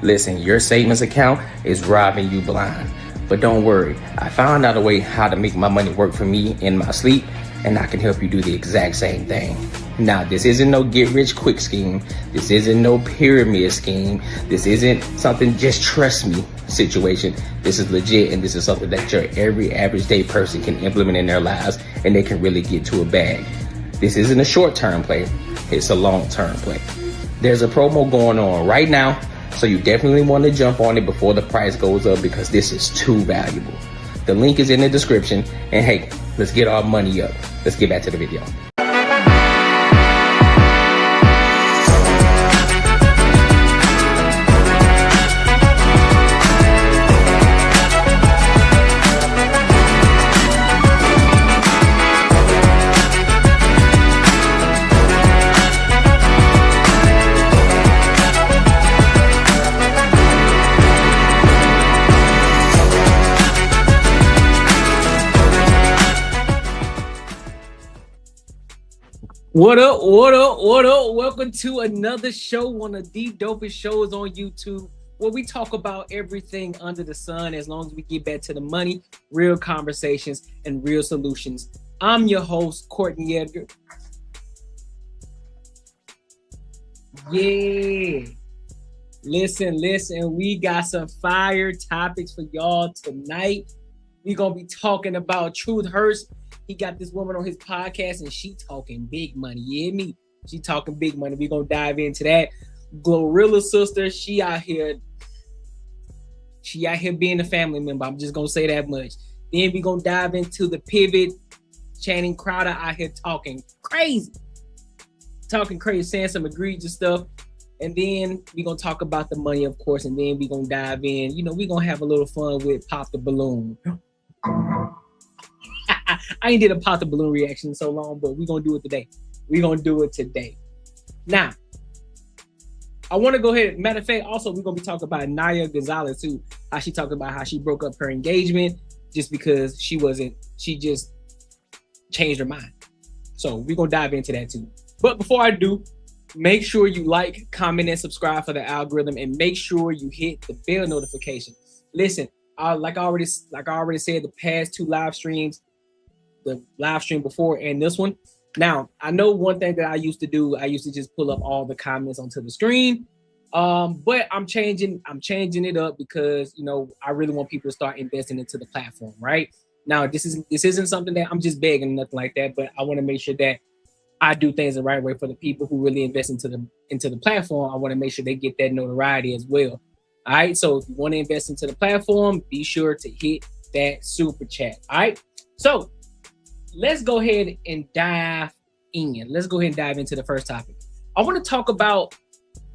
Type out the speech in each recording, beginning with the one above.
Listen, your savings account is robbing you blind. But don't worry, I found out a way how to make my money work for me in my sleep, and I can help you do the exact same thing. Now, this isn't no get rich quick scheme. This isn't no pyramid scheme. This isn't something just trust me situation. This is legit, and this is something that your every average day person can implement in their lives, and they can really get to a bag. This isn't a short-term play. It's a long-term play. There's a promo going on right now, so you definitely want to jump on it before the price goes up because this is too valuable. The link is in the description. And hey, let's get our money up. Let's get back to the video. What up, what up, what up? Welcome to another show, one of the dopest shows on YouTube, where we talk about everything under the sun as long as we get back to the money, real conversations, and real solutions. I'm your host, Courtney Edgar. Yeah. Listen, we got some fire topics for y'all tonight. We're going to be talking about Truth Hurts. He got this woman on his podcast and she talking big money. You hear me? She talking big money. We're going to dive into that. Glorilla sister, she out here being a family member. I'm just going to say that much. Then we're going to dive into the pivot. Channing Crowder out here talking crazy, saying some egregious stuff. And then we're going to talk about the money, of course. And then we're going to dive in. You know, we're going to have a little fun with Pop the Balloon. I ain't did a Pop the Balloon reaction in so long, but we're going to do it today. Now, I want to go ahead. Matter of fact, also, we're going to be talking about Nia Gonzalez, too. How she talked about how she broke up her engagement just because she just changed her mind. So we're going to dive into that, too. But before I do, make sure you like, comment, and subscribe for the algorithm, and make sure you hit the bell notification. Listen, like I already said, the past two live streams, the live stream before and this one. Now, I know one thing that I used to do, I used to just pull up all the comments onto the screen. But I'm changing it up because, you know, I really want people to start investing into the platform, right? Now, this isn't something that I'm just begging, nothing like that, but I want to make sure that I do things the right way for the people who really invest into the platform. I want to make sure they get that notoriety as well. All right. So if you want to invest into the platform, be sure to hit that super chat. All right. So let's go ahead and dive in. Let's go ahead and dive into the first topic. I want to talk about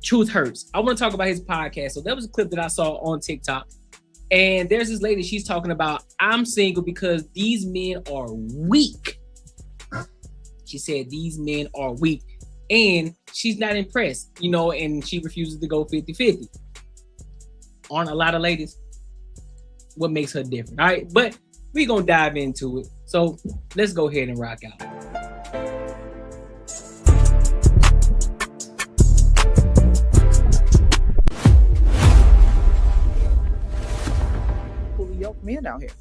Truth Hurts. I want to talk about his podcast. So that was a clip that I saw on TikTok. And there's this lady, she's talking about, I'm single because these men are weak. She said these men are weak. And she's not impressed, you know, and she refuses to go 50-50. Aren't a lot of ladies? What makes her different? All right, but we're going to dive into it. So let's go ahead and rock out. Fully yoked men out here.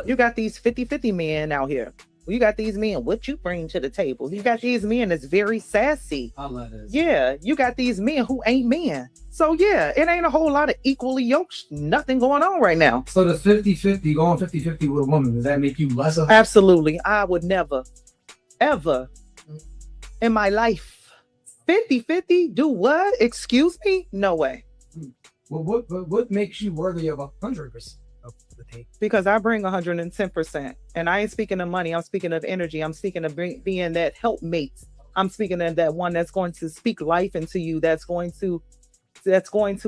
You got these 50-50 men out here. You got these men, what you bring to the table. You got these men that's very sassy. I love this. Yeah, you got these men who ain't men. So yeah, it ain't a whole lot of equally yoked, nothing going on right now. So the 50-50, going 50-50 with a woman, does that make you lesser? Absolutely. I would never, ever in my life, 50-50, do what? Excuse me? No way. Well, what makes you worthy of 100% of the take? Because I bring 110%. And I ain't speaking of money. I'm speaking of energy. I'm speaking of being that helpmate. I'm speaking of that one that's going to speak life into you, that's going to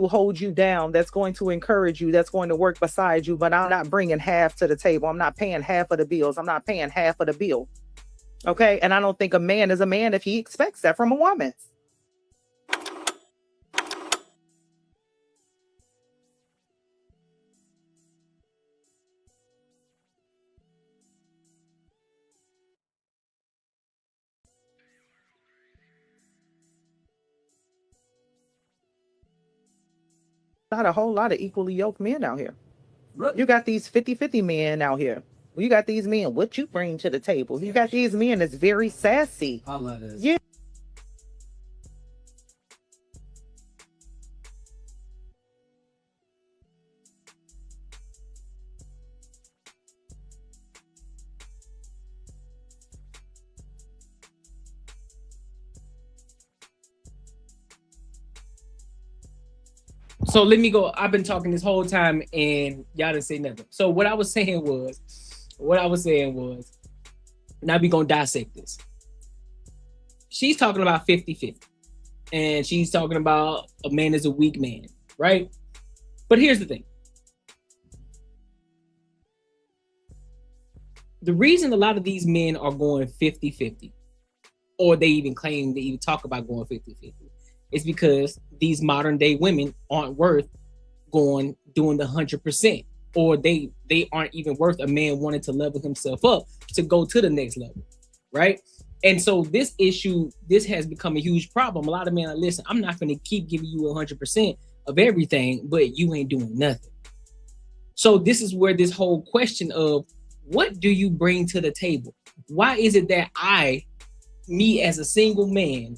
hold you down, that's going to encourage you, that's going to work beside you. But I'm not bringing half to the table. I'm not paying half of the bills. I'm not paying half of the bill. Okay? And I don't think a man is a man if he expects that from a woman. Not a whole lot of equally yoked men out here. Right. You got these 50-50 men out here. You got these men, what you bring to the table. You got these men that's very sassy. I love this. Yeah. So let me go. I've been talking this whole time and y'all didn't say nothing. So what I was saying was, now we gonna dissect this. She's talking about 50-50. And she's talking about a man is a weak man, right? But here's the thing. The reason a lot of these men are going 50-50, or they even claim, they even talk about going 50-50, is because these modern day women aren't worth doing the 100%, or they aren't even worth a man wanting to level himself up to go to the next level, right? And so this has become a huge problem. A lot of men are, listen, I'm not going to keep giving you 100% of everything, but you ain't doing nothing. So this is where this whole question of what do you bring to the table? Why is it that me as a single man,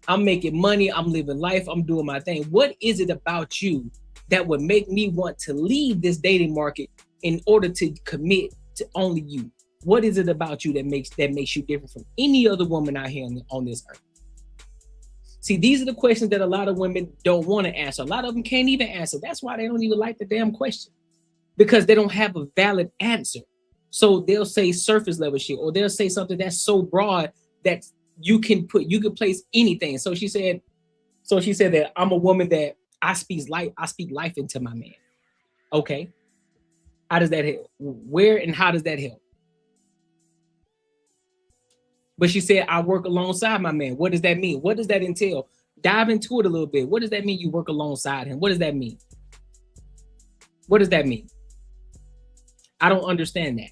I'm making money, I'm living life, I'm doing my thing. What is it about you that would make me want to leave this dating market in order to commit to only you? What is it about you that makes you different from any other woman out here on this earth? See, these are the questions that a lot of women don't want to answer. A lot of them can't even answer. That's why they don't even like the damn question, because they don't have a valid answer. So they'll say surface level shit, or they'll say something that's so broad that you can place anything. So she said that I'm a woman that I speak life into my man. Okay. How does that help? Where and how does that help? But she said, I work alongside my man. What does that mean? What does that entail? Dive into it a little bit. What does that mean, you work alongside him? What does that mean? What does that mean? I don't understand that.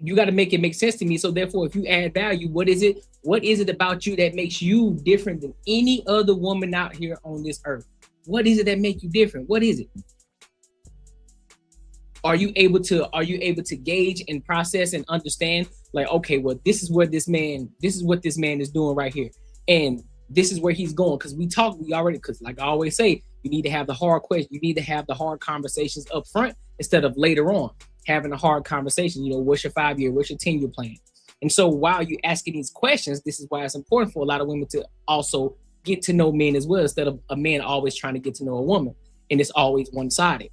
You got to make it make sense to me. So therefore, if you add value, what is it about you that makes you different than any other woman out here on this earth? What is it that makes you different? What is it? Are you able to gauge and process and understand, like, okay, well, this is what this man is doing right here, and this is where he's going? Because because like I always say, you need to have the hard question. You need to have the hard conversations up front instead of later on having a hard conversation. You know, what's your 5-year, what's your 10-year plan? And so while you're asking these questions, this is why it's important for a lot of women to also get to know men as well, instead of a man always trying to get to know a woman, and it's always one-sided.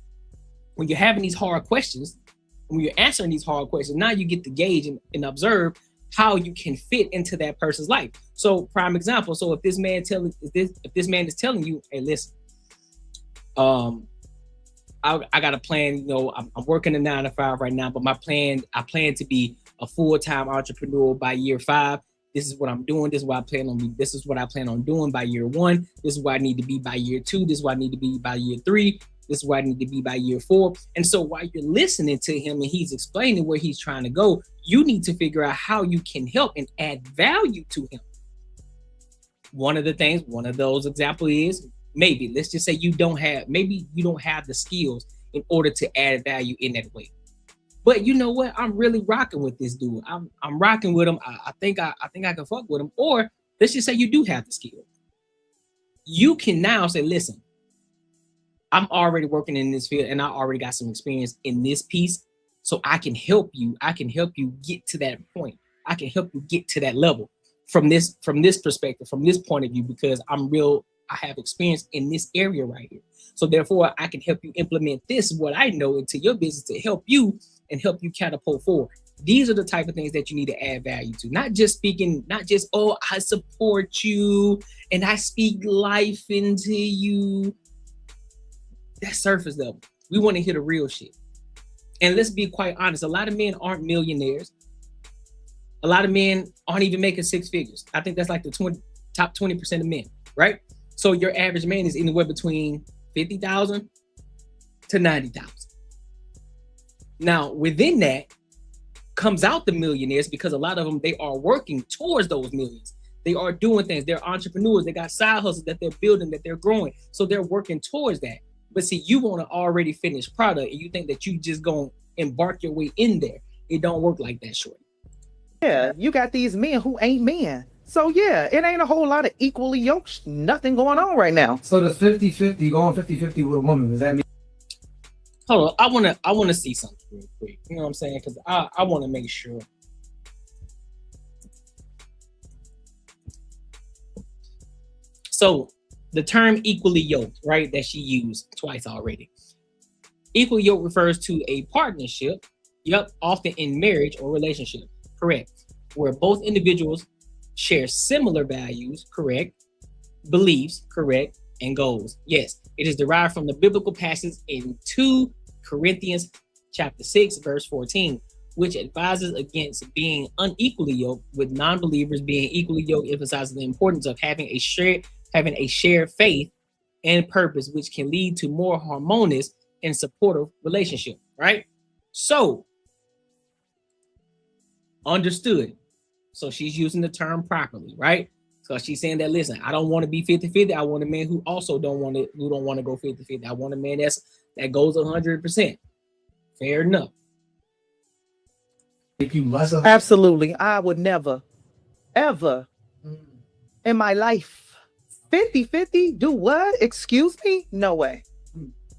When you're having these hard questions, when you're answering these hard questions, now you get to gauge and observe how you can fit into that person's life. So prime example. So if this man is telling you, hey, listen, I got a plan, you know, I'm working a 9-to-5 right now, but I plan to be a full-time entrepreneur by year 5. This is what I'm doing. This is what I plan on doing by year 1. This is where I need to be by year 2. This is where I need to be by year 3. This is where I need to be by year 4. And so while you're listening to him and he's explaining where he's trying to go, you need to figure out how you can help and add value to him. One of those examples is, maybe let's just say you don't have the skills in order to add value in that way. But you know what? I'm really rocking with this dude. I'm rocking with him. I think I can fuck with him. Or let's just say you do have the skill. You can now say, listen, I'm already working in this field and I already got some experience in this piece. So I can help you. I can help you get to that point. I can help you get to that level from this perspective, from this point of view, because I have experience in this area right here. So therefore I can help you implement what I know into your business to help you and help you catapult forward. These are the type of things that you need to add value to. Not just, oh, I support you and I speak life into you. That's surface level. We want to hear the real shit. And let's be quite honest, a lot of men aren't millionaires. A lot of men aren't even making 6 figures. I think that's like the top 20% of men, right? So your average man is anywhere between 50,000 to 90,000. Now, within that comes out the millionaires, because a lot of them, they are working towards those millions. They are doing things. They're entrepreneurs. They got side hustles that they're building, that they're growing. So they're working towards that. But see, you want an already finished product, and you think that you just gonna embark your way in there. It don't work like that, shorty. Yeah, you got these men who ain't men. So yeah, it ain't a whole lot of equally yoked, nothing going on right now. So the 50-50, going 50-50 with a woman, does that mean? Hold on, I wanna see something real quick. You know what I'm saying? Because I want to make sure. So the term equally yoked, right, that she used twice already. Equal yoke refers to a partnership, often in marriage or relationship, correct, where both individuals share similar values, correct, beliefs, correct, and goals. Yes, it is derived from the biblical passage in 2 Corinthians chapter 6, verse 14, which advises against being unequally yoked, with non-believers being equally yoked, emphasizes the importance of having a shared faith and purpose, which can lead to more harmonious and supportive relationship, right? So, understood. So she's using the term properly, right? So she's saying that, listen, I don't want to be 50-50. I want a man who also don't want to go 50-50. I want a man that goes 100%. Fair enough. If you less of Absolutely. I would never, ever in my life 50-50 do what? Excuse me? No way.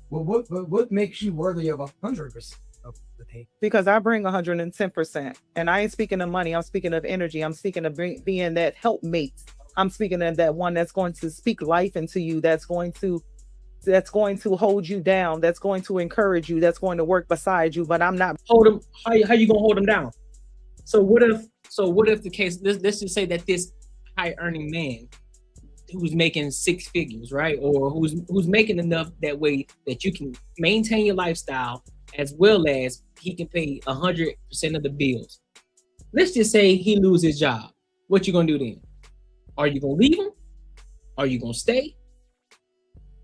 Well, what makes you worthy of 100% of the take? Because I bring 110%. And I ain't speaking of money. I'm speaking of energy. I'm speaking of being that helpmate. I'm speaking of that one that's going to speak life into you, that's going to hold you down, that's going to encourage you, that's going to work beside you. But I'm not hold him. How you gonna hold him down? So what if the case? Let's just say that this high earning man who's making 6 figures, right, or who's making enough that way that you can maintain your lifestyle as well as he can pay 100% of the bills. Let's just say he loses his job. What you gonna do then? Are you gonna leave him? Are you gonna stay?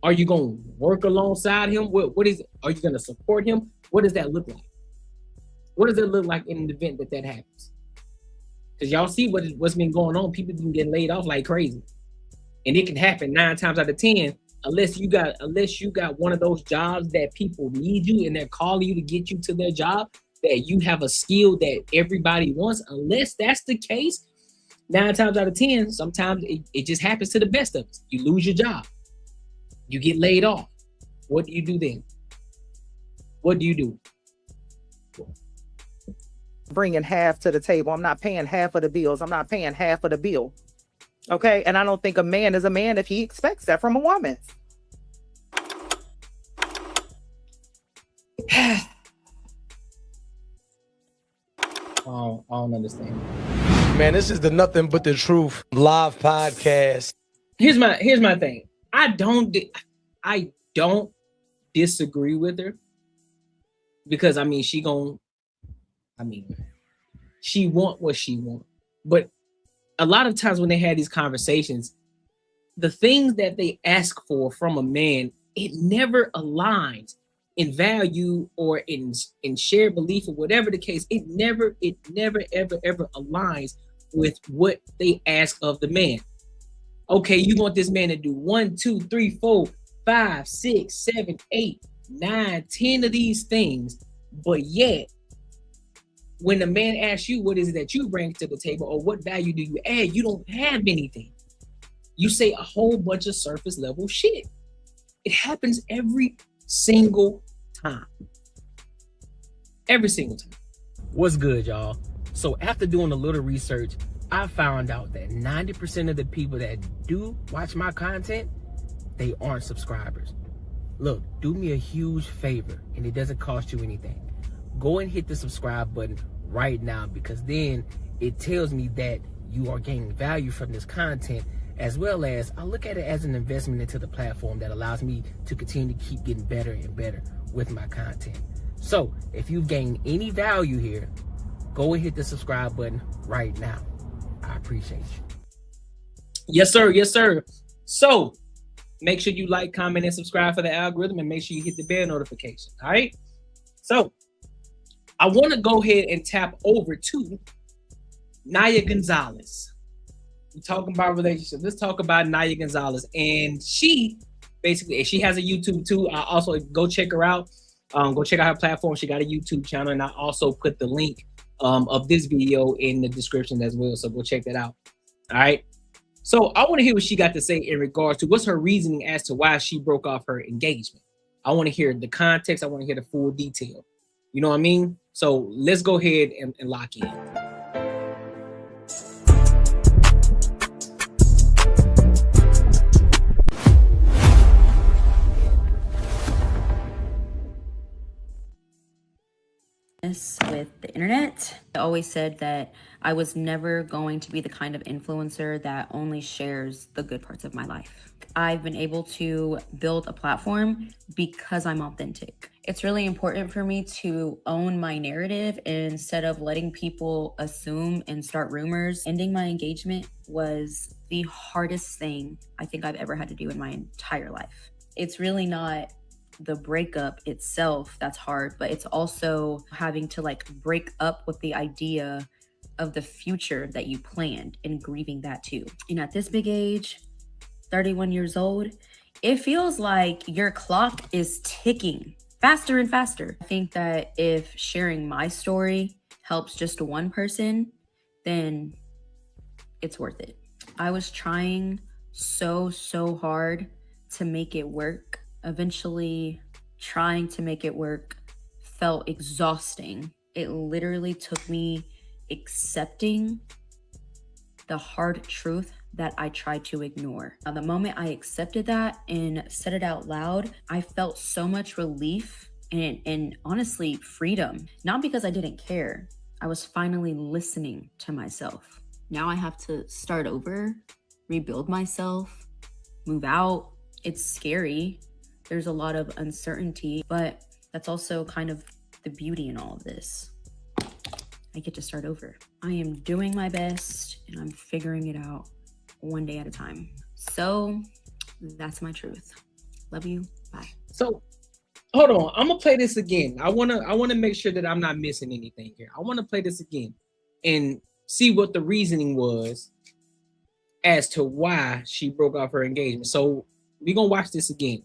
Are you gonna work alongside him? What is it? Are you gonna support him? What does that look like? What does it look like in an event that happens? Because y'all see what's been going on. People been getting laid off like crazy. And it can happen 9 times out of 10, unless you got one of those jobs that people need you and they're calling you to get you to their job, that you have a skill that everybody wants. Unless that's the case, 9 times out of 10, sometimes it just happens to the best of us. You lose your job. You get laid off. What do you do then? What do you do? bringing half to the table. I'm not paying half of the bills. I'm not paying half of the bill. Okay. And I don't think a man is a man if he expects that from a woman. I don't understand. Man, this is the Nothing But the Truth live podcast. Here's my thing. I don't disagree with her, because she want what she want. But a lot of times when they had these conversations, the things that they ask for from a man, it never aligns in value or in shared belief or whatever the case. It never ever aligns with what they ask of the man. Okay, you want this man to do 1, 2, 3, 4, 5, 6, 7, 8, 9, 10 of these things, but yet when the man asks you what is it that you bring to the table or what value do you add, you don't have anything. You say a whole bunch of surface level shit. It happens every single time. Every single time. What's good, y'all? So after doing a little research, I found out that 90% of the people that do watch my content, they aren't subscribers. Look, do me a huge favor, and it doesn't cost you anything. Go and hit the subscribe button right now, because then it tells me that you are gaining value from this content, as well as I look at it as an investment into the platform that allows me to continue to keep getting better and better with my content. So if you've gained any value here, go and hit the subscribe button right now. I appreciate you. Yes, sir. Yes, sir. So make sure you like, comment, and subscribe for the algorithm, and make sure you hit the bell notification. All right. So I want to go ahead and tap over to Nia Gonzalez. We're talking about relationships. Let's talk about Nia Gonzalez. And she has a YouTube too. I also go check her out. Go check out her platform. She got a YouTube channel, and I also put the link of this video in the description as well. So go check that out. All right. So I want to hear what she got to say in regards to what's her reasoning as to why she broke off her engagement. I want to hear the context. I want to hear the full detail. You know what I mean? So let's go ahead and lock in. With the internet. I always said that I was never going to be the kind of influencer that only shares the good parts of my life. I've been able to build a platform because I'm authentic. It's really important for me to own my narrative instead of letting people assume and start rumors. Ending my engagement was the hardest thing I think I've ever had to do in my entire life. It's really not the breakup itself that's hard, but it's also having to like break up with the idea of the future that you planned and grieving that too. And at this big age, 31 years old, it feels like your clock is ticking faster and faster. I think that if sharing my story helps just one person, then it's worth it. I was trying so hard to make it work. Eventually, trying to make it work felt exhausting. It literally took me accepting the hard truth that I tried to ignore. Now, the moment I accepted that and said it out loud, I felt so much relief and honestly freedom. Not because I didn't care. I was finally listening to myself. Now I have to start over, rebuild myself, move out. It's scary. There's a lot of uncertainty, but that's also kind of the beauty in all of this. I get to start over. I am doing my best and I'm figuring it out one day at a time. So that's my truth. Love you. Bye. So hold on. I'm gonna play this again. I wanna make sure that I'm not missing anything here. I wanna play this again and see what the reasoning was as to why she broke off her engagement. So we're gonna watch this again.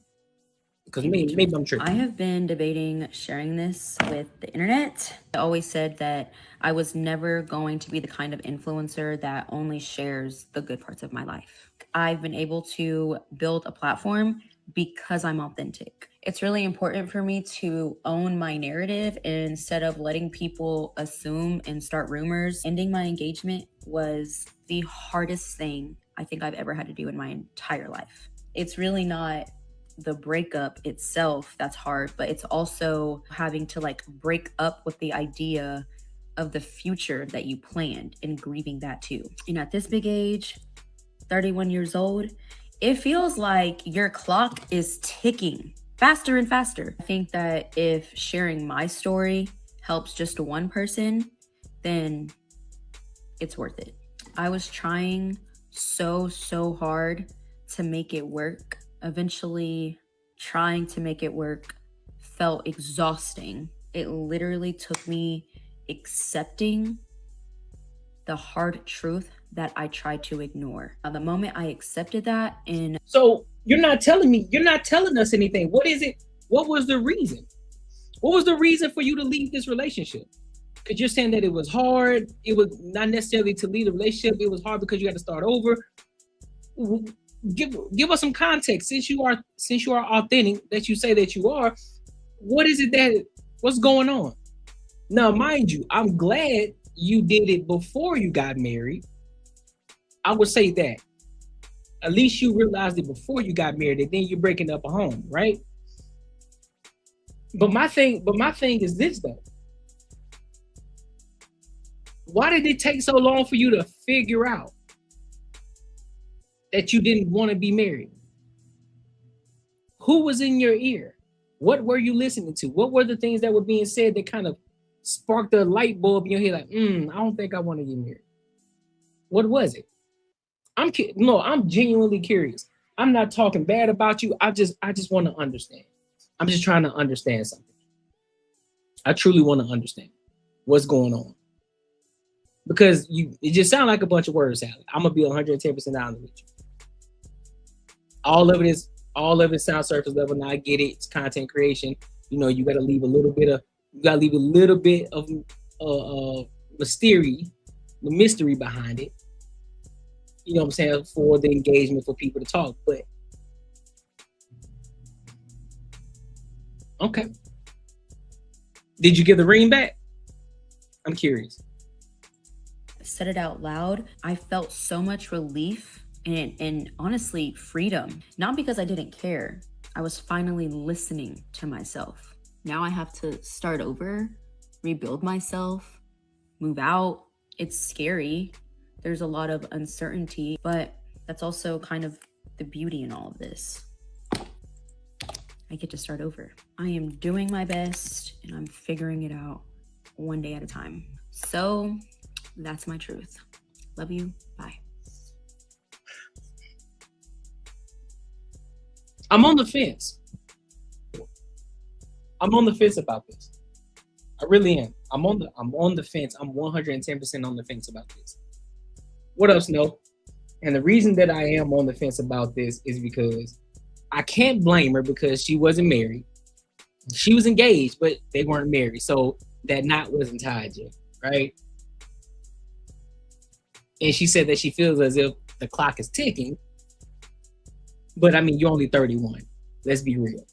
Because maybe I'm tripping. I have been debating sharing this with the internet. I always said that I was never going to be the kind of influencer that only shares the good parts of my life. I've been able to build a platform because I'm authentic. It's really important for me to own my narrative instead of letting people assume and start rumors. Ending my engagement was the hardest thing I think I've ever had to do in my entire life. It's really not the breakup itself that's hard, but it's also having to like break up with the idea of the future that you planned and grieving that too. And at this big age, 31 years old, it feels like your clock is ticking faster and faster. I think that if sharing my story helps just one person, then it's worth it. I was trying so hard to make it work. Eventually, trying to make it work felt exhausting. It literally took me accepting the hard truth that I tried to ignore. Now, the moment I accepted that and so you're not telling us anything. What is it? What was the reason? What was the reason for you to leave this relationship? Because you're saying that it was hard. It was not necessarily to leave the relationship. It was hard because you had to start over. Give us some context. Since you are authentic, that you say that you are, what's going on? Now, mind you, I'm glad you did it before you got married. I would say that. At least you realized it before you got married, and then you're breaking up a home, right? But my thing is this though. Why did it take so long for you to figure out that you didn't want to be married? Who was in your ear? What were you listening to? What were the things that were being said that kind of sparked a light bulb in your head? Like, I don't think I want to get married. What was it? I'm genuinely curious. I'm not talking bad about you. I just want to understand. I'm just trying to understand something. I truly want to understand what's going on. because it just sounds like a bunch of word salad. I'm gonna be 110% honest with you. All of it sounds surface level. Now I get it. It's content creation. You know, you gotta leave a little bit of mystery behind it. You know what I'm saying? For the engagement, for people to talk. But okay. Did you give the ring back? I'm curious. Said it out loud. I felt so much relief and honestly freedom. Not because I didn't care. I was finally listening to myself. Now I have to start over, rebuild myself, move out. It's scary. There's a lot of uncertainty, but that's also kind of the beauty in all of this. I get to start over. I am doing my best and I'm figuring it out one day at a time. So that's my truth. Love you. Bye. I'm on the fence. I'm on the fence about this. I really am. I'm on the fence. I'm 110% on the fence about this. What else? No. And the reason that I am on the fence about this is because I can't blame her because she wasn't married. She was engaged, but they weren't married. So that knot wasn't tied yet, right? And she said that she feels as if the clock is ticking. But I mean, you're only 31. Let's be real.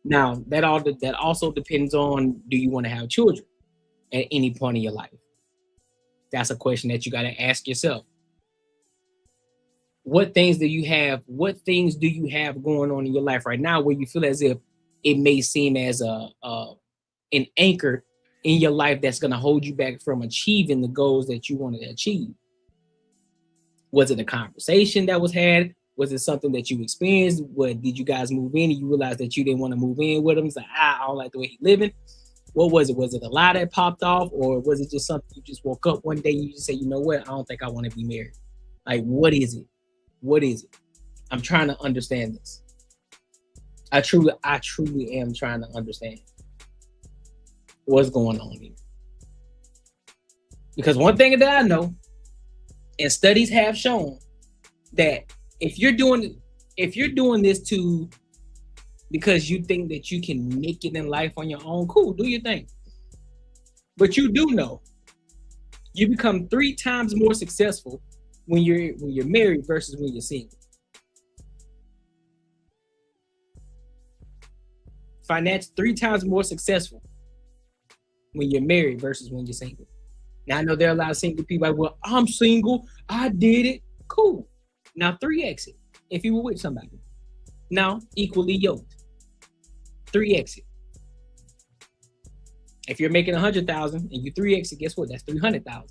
Now, that also depends on, do you want to have children at any point in your life? That's a question that you got to ask yourself. What things do you have going on in your life right now where you feel as if it may seem as an anchor in your life that's going to hold you back from achieving the goals that you want to achieve? Was it a conversation that was had? Was it something that you experienced? What did you guys move in and you realized that you didn't want to move in with him? It's like, I don't like the way he's living. What was it? Was it a lie that popped off, or was it just something you just woke up one day and you just say, you know what? I don't think I want to be married. Like, what is it? What is it? I'm trying to understand this. I truly am trying to understand what's going on here. Because one thing that I know, and studies have shown, that if you're doing this because you think that you can make it in life on your own, cool, do your thing. But you do know you become 3 times more successful when you're married versus when you're single. Financially, 3 times more successful when you're married versus when you're single. Now I know there are a lot of single people like, well, I'm single, I did it. Cool. Now 3x it if you were with somebody. Now equally yoked. 3x it. If you're making 100,000 and you 3x it, guess what? That's 300,000.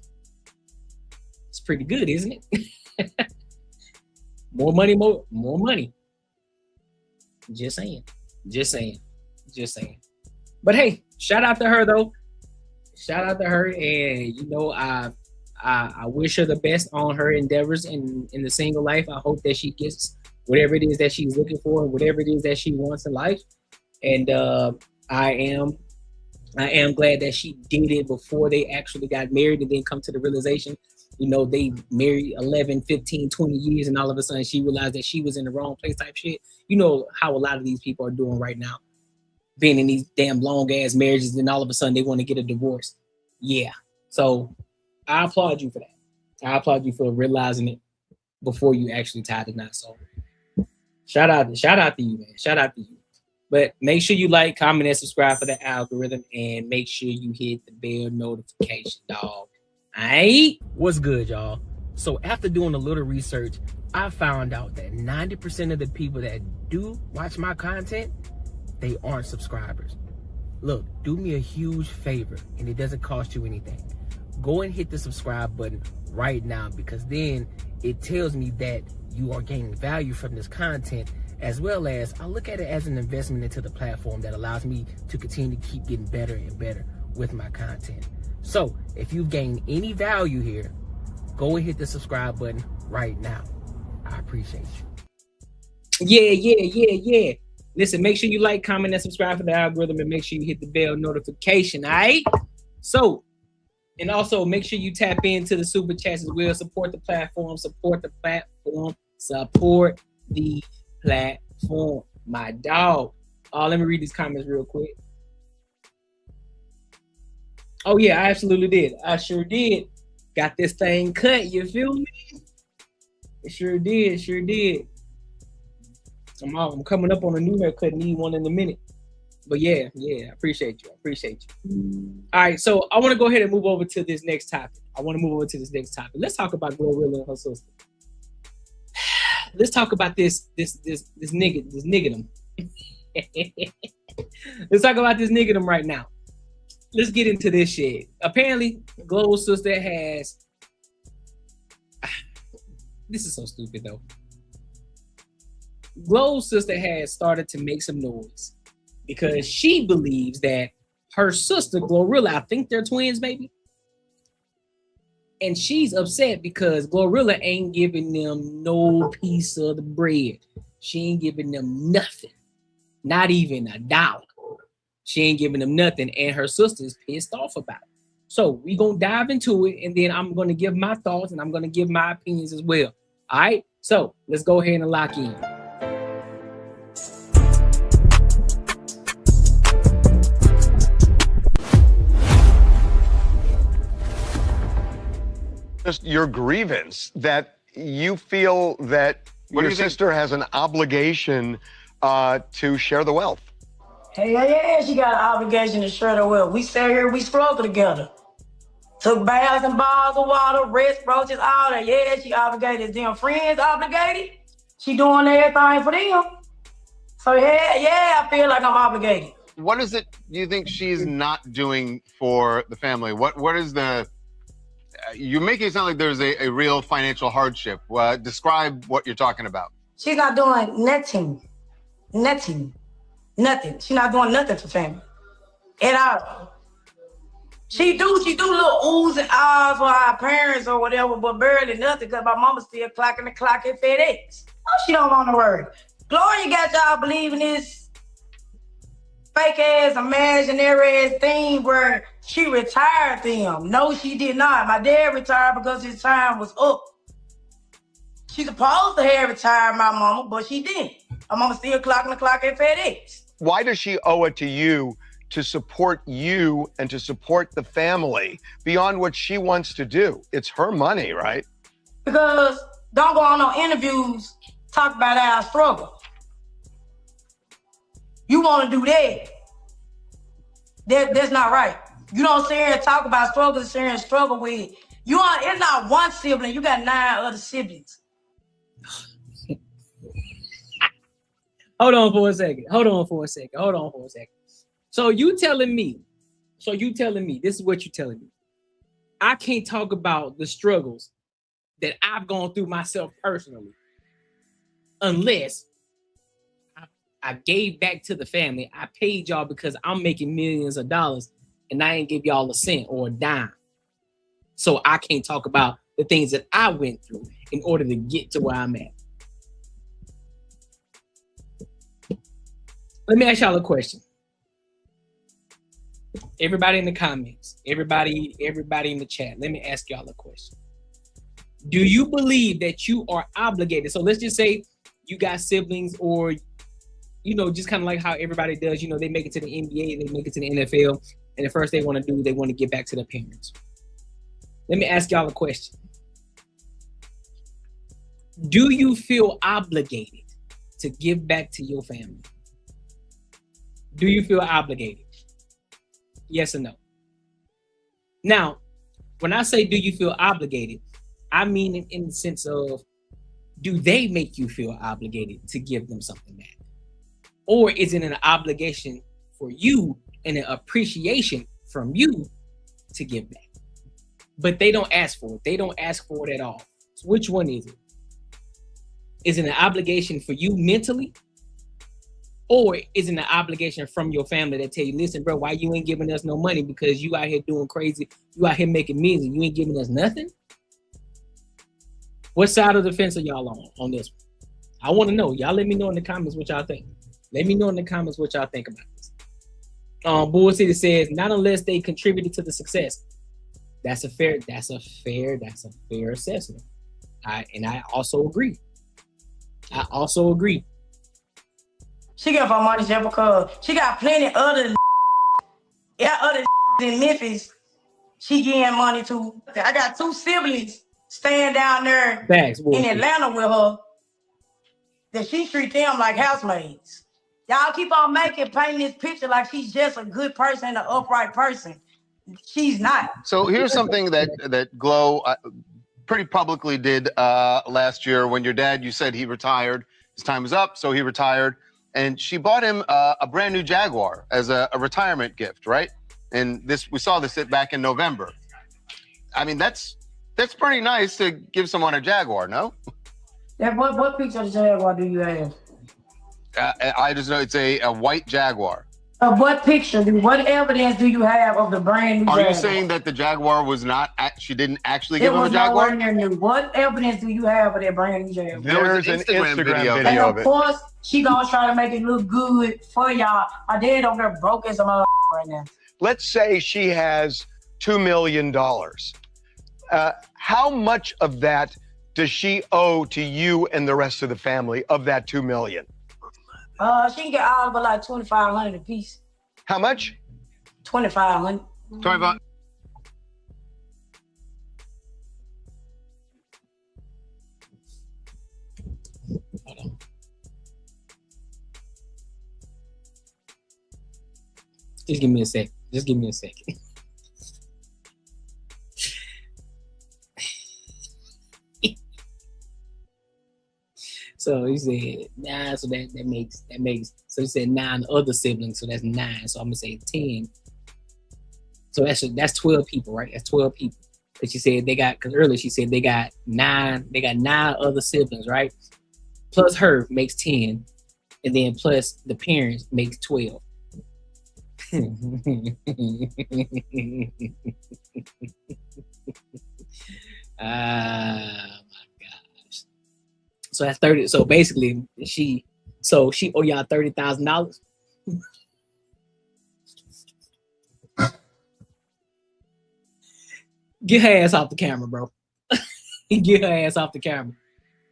It's pretty good, isn't it? More money, more money. Just saying. But hey, shout out to her though. Shout out to her, and you know, I wish her the best on her endeavors in the single life. I hope that she gets whatever it is that she's looking for and whatever it is that she wants in life. And I am glad that she did it before they actually got married and then come to the realization, you know, they married 11, 15, 20 years and all of a sudden she realized that she was in the wrong place type shit. You know how a lot of these people are doing right now, being in these damn long ass marriages, and all of a sudden they want to get a divorce. Yeah. So I applaud you for that. I applaud you for realizing it before you actually tied the knot. So shout out to you, man. Shout out to you. But make sure you like, comment, and subscribe for the algorithm, and make sure you hit the bell notification, dog. Aight? What's good, y'all? So after doing a little research, I found out that 90% of the people that do watch my content, they aren't subscribers. Look, do me a huge favor, and it doesn't cost you anything. Go and hit the subscribe button right now, because then it tells me that you are gaining value from this content, as well as I look at it as an investment into the platform that allows me to continue to keep getting better and better with my content. So if you've gained any value here, go and hit the subscribe button right now. I appreciate you. Yeah. Listen, make sure you like, comment, and subscribe for the algorithm, and make sure you hit the bell notification, all right? So And also make sure you tap into the super chats as well. Support the platform, support the platform, support the platform. My dog. Let me read these comments real quick. Oh yeah, I absolutely did. I sure did. Got this thing cut, you feel me? It sure did. I'm coming up on a new haircut, need one in a minute. But yeah, I appreciate you. All right, so I want to go ahead and move over to this next topic. Let's talk about Glorilla and her sister. Let's talk about this nigga. Let's talk about this nigga right now. Let's get into this shit. Apparently, Glorilla's sister has. This is so stupid though. Glorilla's sister has started to make some noise because she believes that her sister Glorilla, I think they're twins, maybe. And she's upset because Glorilla ain't giving them no piece of the bread. She ain't giving them nothing, not even $1. She ain't giving them nothing, and her sister's pissed off about it. So we gonna dive into it, and then I'm gonna give my thoughts and I'm gonna give my opinions as well. All right, so let's go ahead and lock in. Just your grievance that you feel that your sister has an obligation to share the wealth. Hey, yeah, she got an obligation to share the wealth. We sat here, we struggled together. Took baths and bottles of water, rest, roaches, all that. Yeah, she obligated. Them friends obligated. She doing everything for them. So yeah, I feel like I'm obligated. What is it you think she's not doing for the family? What is the, you're making it sound like there's a real financial hardship. Describe what you're talking about. She's not doing nothing. She's not doing nothing for family at all. She do little oohs and ahs for our parents or whatever, but barely nothing because my mama still clocking the clock at FedEx. Oh, she don't want to worry. Gloria got y'all believing this fake ass, imaginary ass thing where she retired them. No, she did not. My dad retired because his time was up. She's supposed to have retired my mama, but she didn't. My mama still clocking the clock at FedEx. Why does she owe it to you to support you and to support the family beyond what she wants to do? It's her money, right? Because don't go on no interviews, talk about our struggle. You want to do that. That's not right. You don't sit here and talk about struggle, sit here and struggle with. It's not one sibling, you got 9 other siblings. Hold on for a second. So you telling me, this is what you're telling me. I can't talk about the struggles that I've gone through myself personally unless I gave back to the family. I paid y'all because I'm making millions of dollars and I ain't give y'all a cent or a dime. So I can't talk about the things that I went through in order to get to where I'm at. Let me ask y'all a question. Everybody in the comments, everybody in the chat, let me ask y'all a question. Do you believe that you are obligated? So let's just say you got siblings or, just kind of like how everybody does, they make it to the NBA, they make it to the NFL, and the first they want to do, they want to get back to their parents. Let me ask y'all a question. Do you feel obligated to give back to your family? Do you feel obligated? Yes or no? Now, when I say do you feel obligated, I mean it in the sense of, do they make you feel obligated to give them something back? Or is it an obligation for you and an appreciation from you to give back? But they don't ask for it. They don't ask for it at all. So which one is it? Is it an obligation for you mentally? Or is it an obligation from your family that tell you, listen, bro, why you ain't giving us no money? Because you out here doing crazy. You out here making millions and you ain't giving us nothing? What side of the fence are y'all on this one? I want to know. Y'all let me know in the comments what y'all think. Let me know in the comments what y'all think about this. Bull City says, not unless they contributed to the success. That's a fair assessment. I also agree. She get her money just because she got plenty other in Memphis. She getting money too. I got 2 siblings staying down there in Atlanta with her. That she treat them like housemaids. Y'all keep on painting this picture like she's just a good person, an upright person. She's not. So here's something that Glo pretty publicly did last year when your dad, you said he retired. His time was up, so he retired. And she bought him a brand new Jaguar as a retirement gift, right? And we saw this back in November. I mean, that's pretty nice to give someone a Jaguar, no? Yeah, what picture of the Jaguar do you have? I just know it's a white Jaguar. What picture? What evidence do you have of the brand new Jaguar? Are you saying that the Jaguar was not, she didn't actually give him a Jaguar? It was new. What evidence do you have of that brand new Jaguar? There's an Instagram video of it. And of course, she gonna try to make it look good for y'all. My dad over there broke as a mother right now. Let's say she has $2 million. How much of that does she owe to you and the rest of the family of that $2 million? She can get all but like $2,500 a piece. How much? $2,500. 25. Just give me a sec. Just give me a second. So he said 9, so that makes so he said 9 other siblings, so that's 9. So I'm gonna say 10. So that's 12 people, right? That's 12 people. Because she said because earlier she said they got 9 other siblings, right? Plus her makes 10, and then plus the parents makes 12. So that's 30. So basically, she owe y'all $30,000. Get her ass off the camera, bro. Get her ass off the camera.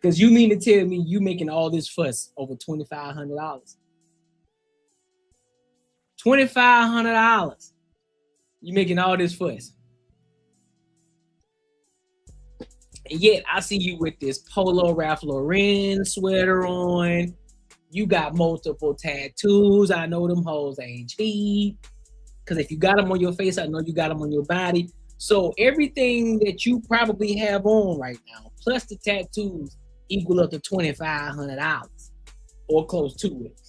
Because you mean to tell me you making all this fuss over $2,500? $2,500. You making all this fuss. And yet I see you with this Polo Ralph Lauren sweater on. You got multiple tattoos. I know them hoes ain't cheap. Because if you got them on your face, I know you got them on your body. So everything that you probably have on right now, plus the tattoos, equal up to $2,500 or close to it.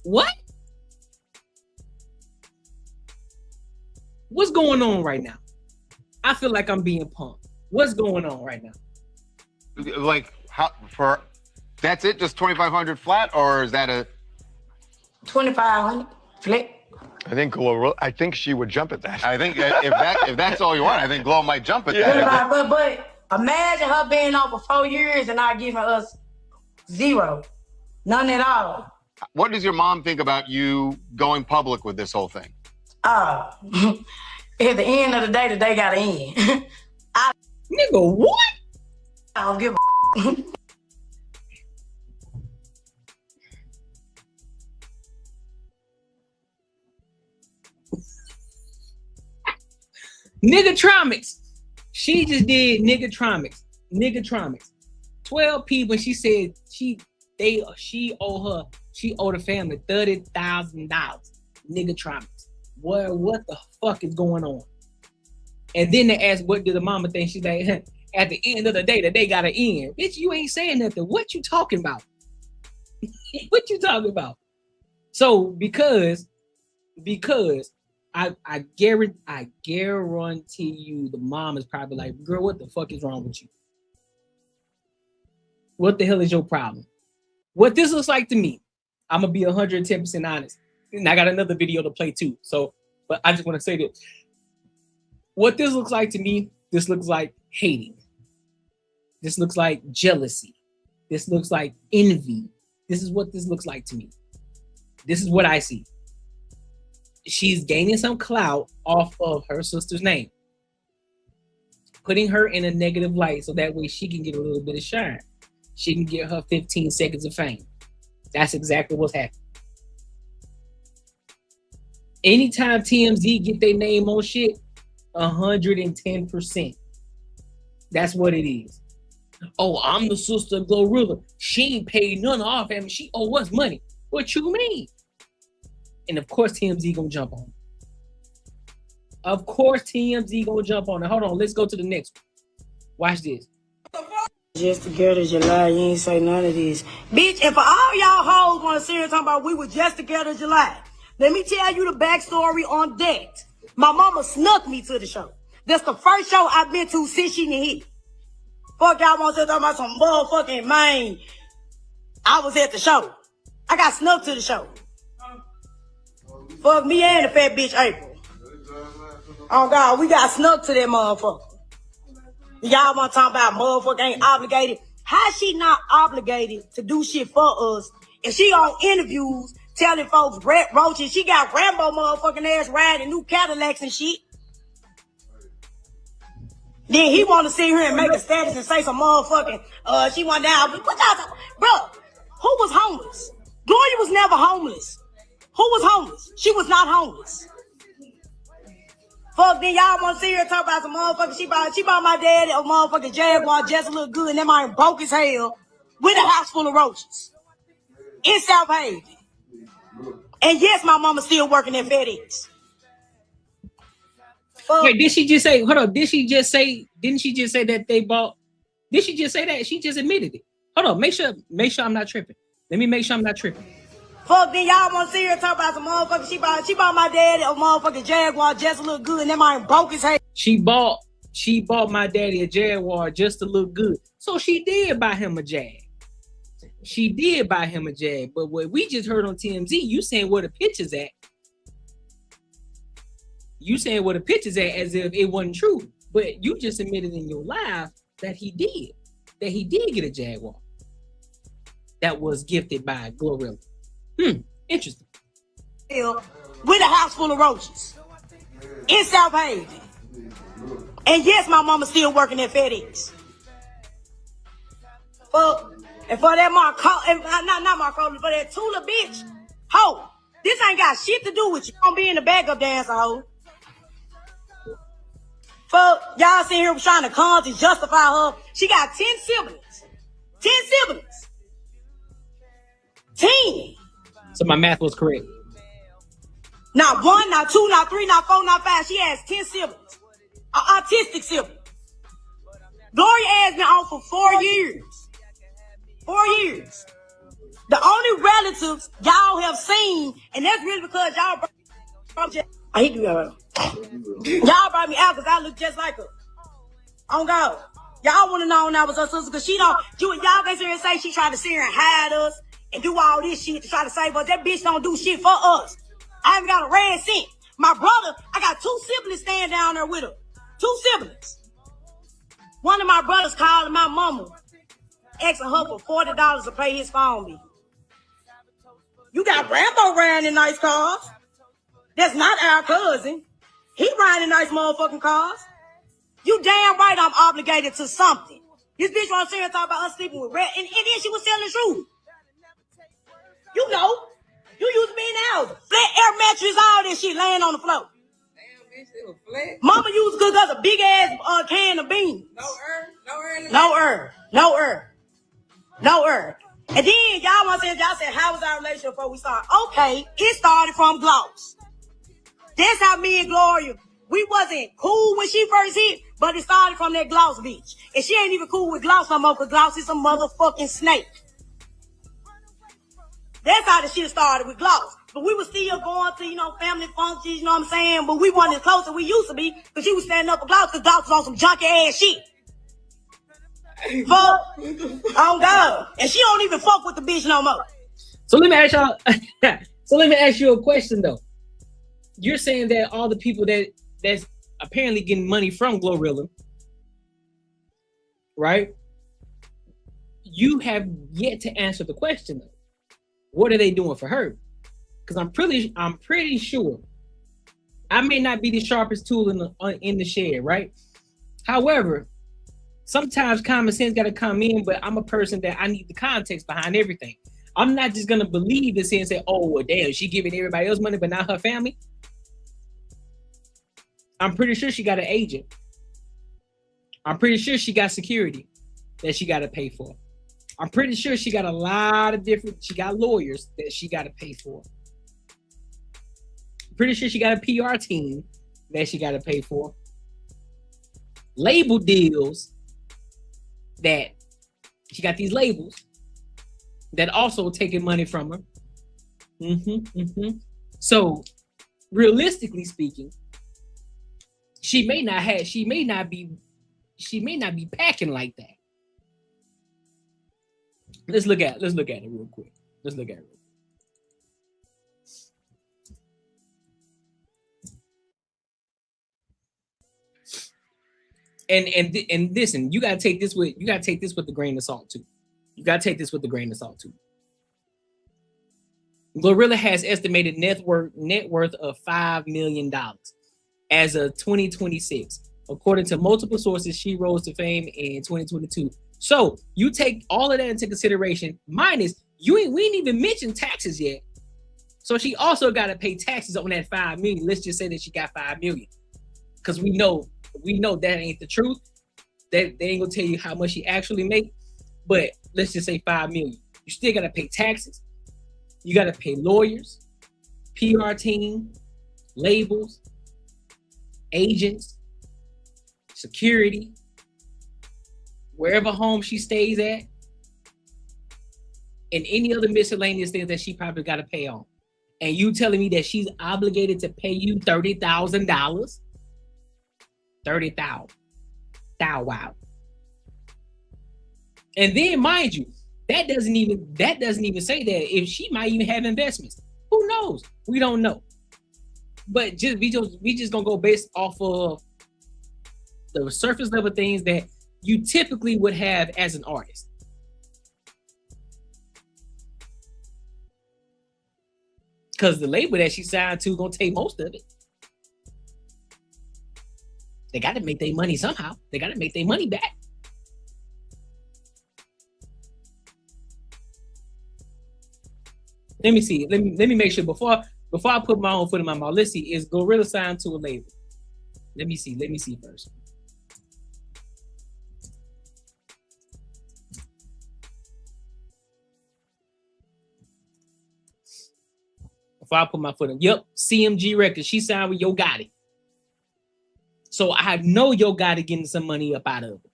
What? What's going on right now? I feel like I'm being punked. What's going on right now? Like, that's it? Just 2,500 flat, or is that a 2,500 flat? I think she would jump at that. I think if that's all you want, I think Glo might jump at that. But imagine her being on for 4 years and not giving us 0, none at all. What does your mom think about you going public with this whole thing? At the end of the day gotta end. Nigga, what? I don't give a Niggatromics. She just did Niggatromics. 12 people. She said she owe the family $30,000. Niggatromics. What the fuck is going on? And then they asked, what did the mama think? She's like, at the end of the day, the day gotta end. Bitch, you ain't saying nothing. What you talking about? What you talking about? So because I guarantee you the mom is probably like, girl, what the fuck is wrong with you? What the hell is your problem? What this looks like to me, I'm gonna be 110% honest. And I got another video to play too. So, but I just want to say this. What this looks like to me, this looks like hating. This looks like jealousy. This looks like envy. This is what this looks like to me. This is what I see. she's gaining some clout off of her sister's name, putting her in a negative light so that way she can get a little bit of shine. She can get her 15 seconds of fame. That's exactly what's happening. Anytime TMZ get their name on shit, 110%. That's what it is. Oh, I'm the sister of Glorilla. She ain't paid none of our family. She owe us money. What you mean? And of course TMZ gonna jump on it. Of course TMZ gonna jump on it. Hold on, let's go to the next one. Watch this. Just together July, you ain't say none of this. Bitch, if all y'all hoes want to sit here talking about we were just together July, let me tell you the backstory on that. My mama snuck me to the show. That's the first show I've been to since she done hit. Fuck y'all want to talk about some motherfucking man. I was at the show. I got snuck to the show. Fuck me and the fat bitch April. Oh God, we got snuck to that motherfucker. Y'all want to talk about motherfucker ain't obligated. How she not obligated to do shit for us if she on interviews telling folks Brett Roaches, she got Rambo motherfucking ass riding new Cadillacs and shit. Then he want to sit here and make a status and say some motherfucking, she went down. What y'all talking? Bro, who was homeless? Gloria was never homeless. Who was homeless? She was not homeless. Fuck, then y'all want to sit here and talk about some motherfucker. She bought my daddy a motherfucking Jaguar just to look good, and that man broke as hell with a house full of roaches in South Haven. And yes, my mama still working at FedEx. Fuck. Wait, did she just say, hold on, didn't she just say that they bought, did she just say that? She just admitted it. Hold on, make sure I'm not tripping. Let me make sure I'm not tripping. Fuck, then y'all want to sit here and talk about some motherfucker. She bought my daddy a motherfucking Jaguar just to look good, and that man broke his head. She bought my daddy a Jaguar just to look good. So she did buy him a Jag. She did buy him a Jag. But what we just heard on TMZ, you saying where the picture's at. You saying where the picture's at as if it wasn't true. But you just admitted in your live that he did. That he did get a Jaguar. That was gifted by Glorilla. Interesting. With a house full of roaches in South Haven. And yes, my mama still working at FedEx. And for that not Marco, for that Tula bitch, ho, this ain't got shit to do with you. Gonna be in the backup dancer, ho. Fuck, y'all sitting here trying to come to justify her. She got 10 siblings. 10 siblings. 10. So my math was correct. Not 1, not 2, not 3, not 4, not 5. She has 10 siblings. Autistic siblings. Gloria has been on for 4 years. 4 years. The only relatives y'all have seen, and that's really because y'all brought me out because I look just like her. On God. Y'all want to know when I was her sister because y'all can sit here and say she tried to sit here and hide us and do all this shit to try to save us. That bitch don't do shit for us. I haven't got a red cent. My brother, I got 2 siblings staying down there with her. 2 siblings. One of my brothers called my mama, asking her for $40 to pay his phone bill. You got Rambo riding in nice cars. That's not our cousin. He riding in nice motherfucking cars. You damn right I'm obligated to something. This bitch want to sit here and talk about us sleeping with red, and then she was telling the truth. You know, you used to be in the house. Flat air mattress, all this shit laying on the floor. Damn, bitch, it was flat. Mama used to cook us a big ass can of beans. No earth. And then y'all said, how was our relationship before we started? Okay, it started from Gloss. That's how me and Gloria, we wasn't cool when she first hit, but it started from that Gloss bitch. And she ain't even cool with Gloss no more because Gloss is a motherfucking snake. That's how the shit started with Gloss. But we were still going to, family functions, you know what I'm saying? But we wasn't as close as we used to be because she was standing up for Gloss because Gloss was on some junky ass shit. Fuck. Oh God. And she don't even fuck with the bitch no more. So let me ask y'all. So let me ask you a question though. You're saying that all the people that's apparently getting money from Glorilla, right? You have yet to answer the question though. What are they doing for her? Because I'm pretty sure I may not be the sharpest tool in the shed, right? However, sometimes common sense got to come in, but I'm a person that I need the context behind everything. I'm not just gonna believe this and say, "Oh, well, damn, she giving everybody else money, but not her family." I'm pretty sure she got an agent. I'm pretty sure she got security that she got to pay for. I'm pretty sure she got a lot of she got lawyers that she got to pay for. I'm pretty sure she got a PR team that she got to pay for. Label deals that she got these labels that also taking money from her. So realistically speaking, she may not be packing like that. Let's look at it real quick. And listen, you gotta take this with a grain of salt too. Glorilla has estimated net worth of $5 million as of 2026. According to multiple sources, she rose to fame in 2022. So you take all of that into consideration, minus we ain't even mentioned taxes yet. So she also got to pay taxes on that $5 million. Let's just say that she got $5 million, because we know that ain't the truth. That they ain't gonna tell you how much she actually make. But let's just say $5 million. You still got to pay taxes. You got to pay lawyers, PR team, labels, agents, security, wherever home she stays at, and any other miscellaneous things that she probably got to pay on. And you telling me that she's obligated to pay you $30,000? $30,000. Wow. And then, mind you, that doesn't even say that if she might even have investments. Who knows? We don't know. But we just gonna go based off of the surface level things that you typically would have as an artist. Because the label that she signed to gonna take most of it. They got to make their money somehow. They got to make their money back. Let me see. Let me make sure before I put my own foot in my mouth. Let's see. Is Glorilla signed to a label? Let me see first. Before I put my foot in. Yep, CMG Records. She signed with Yo Gotti. So I know Yo Gotti getting some money up out of it.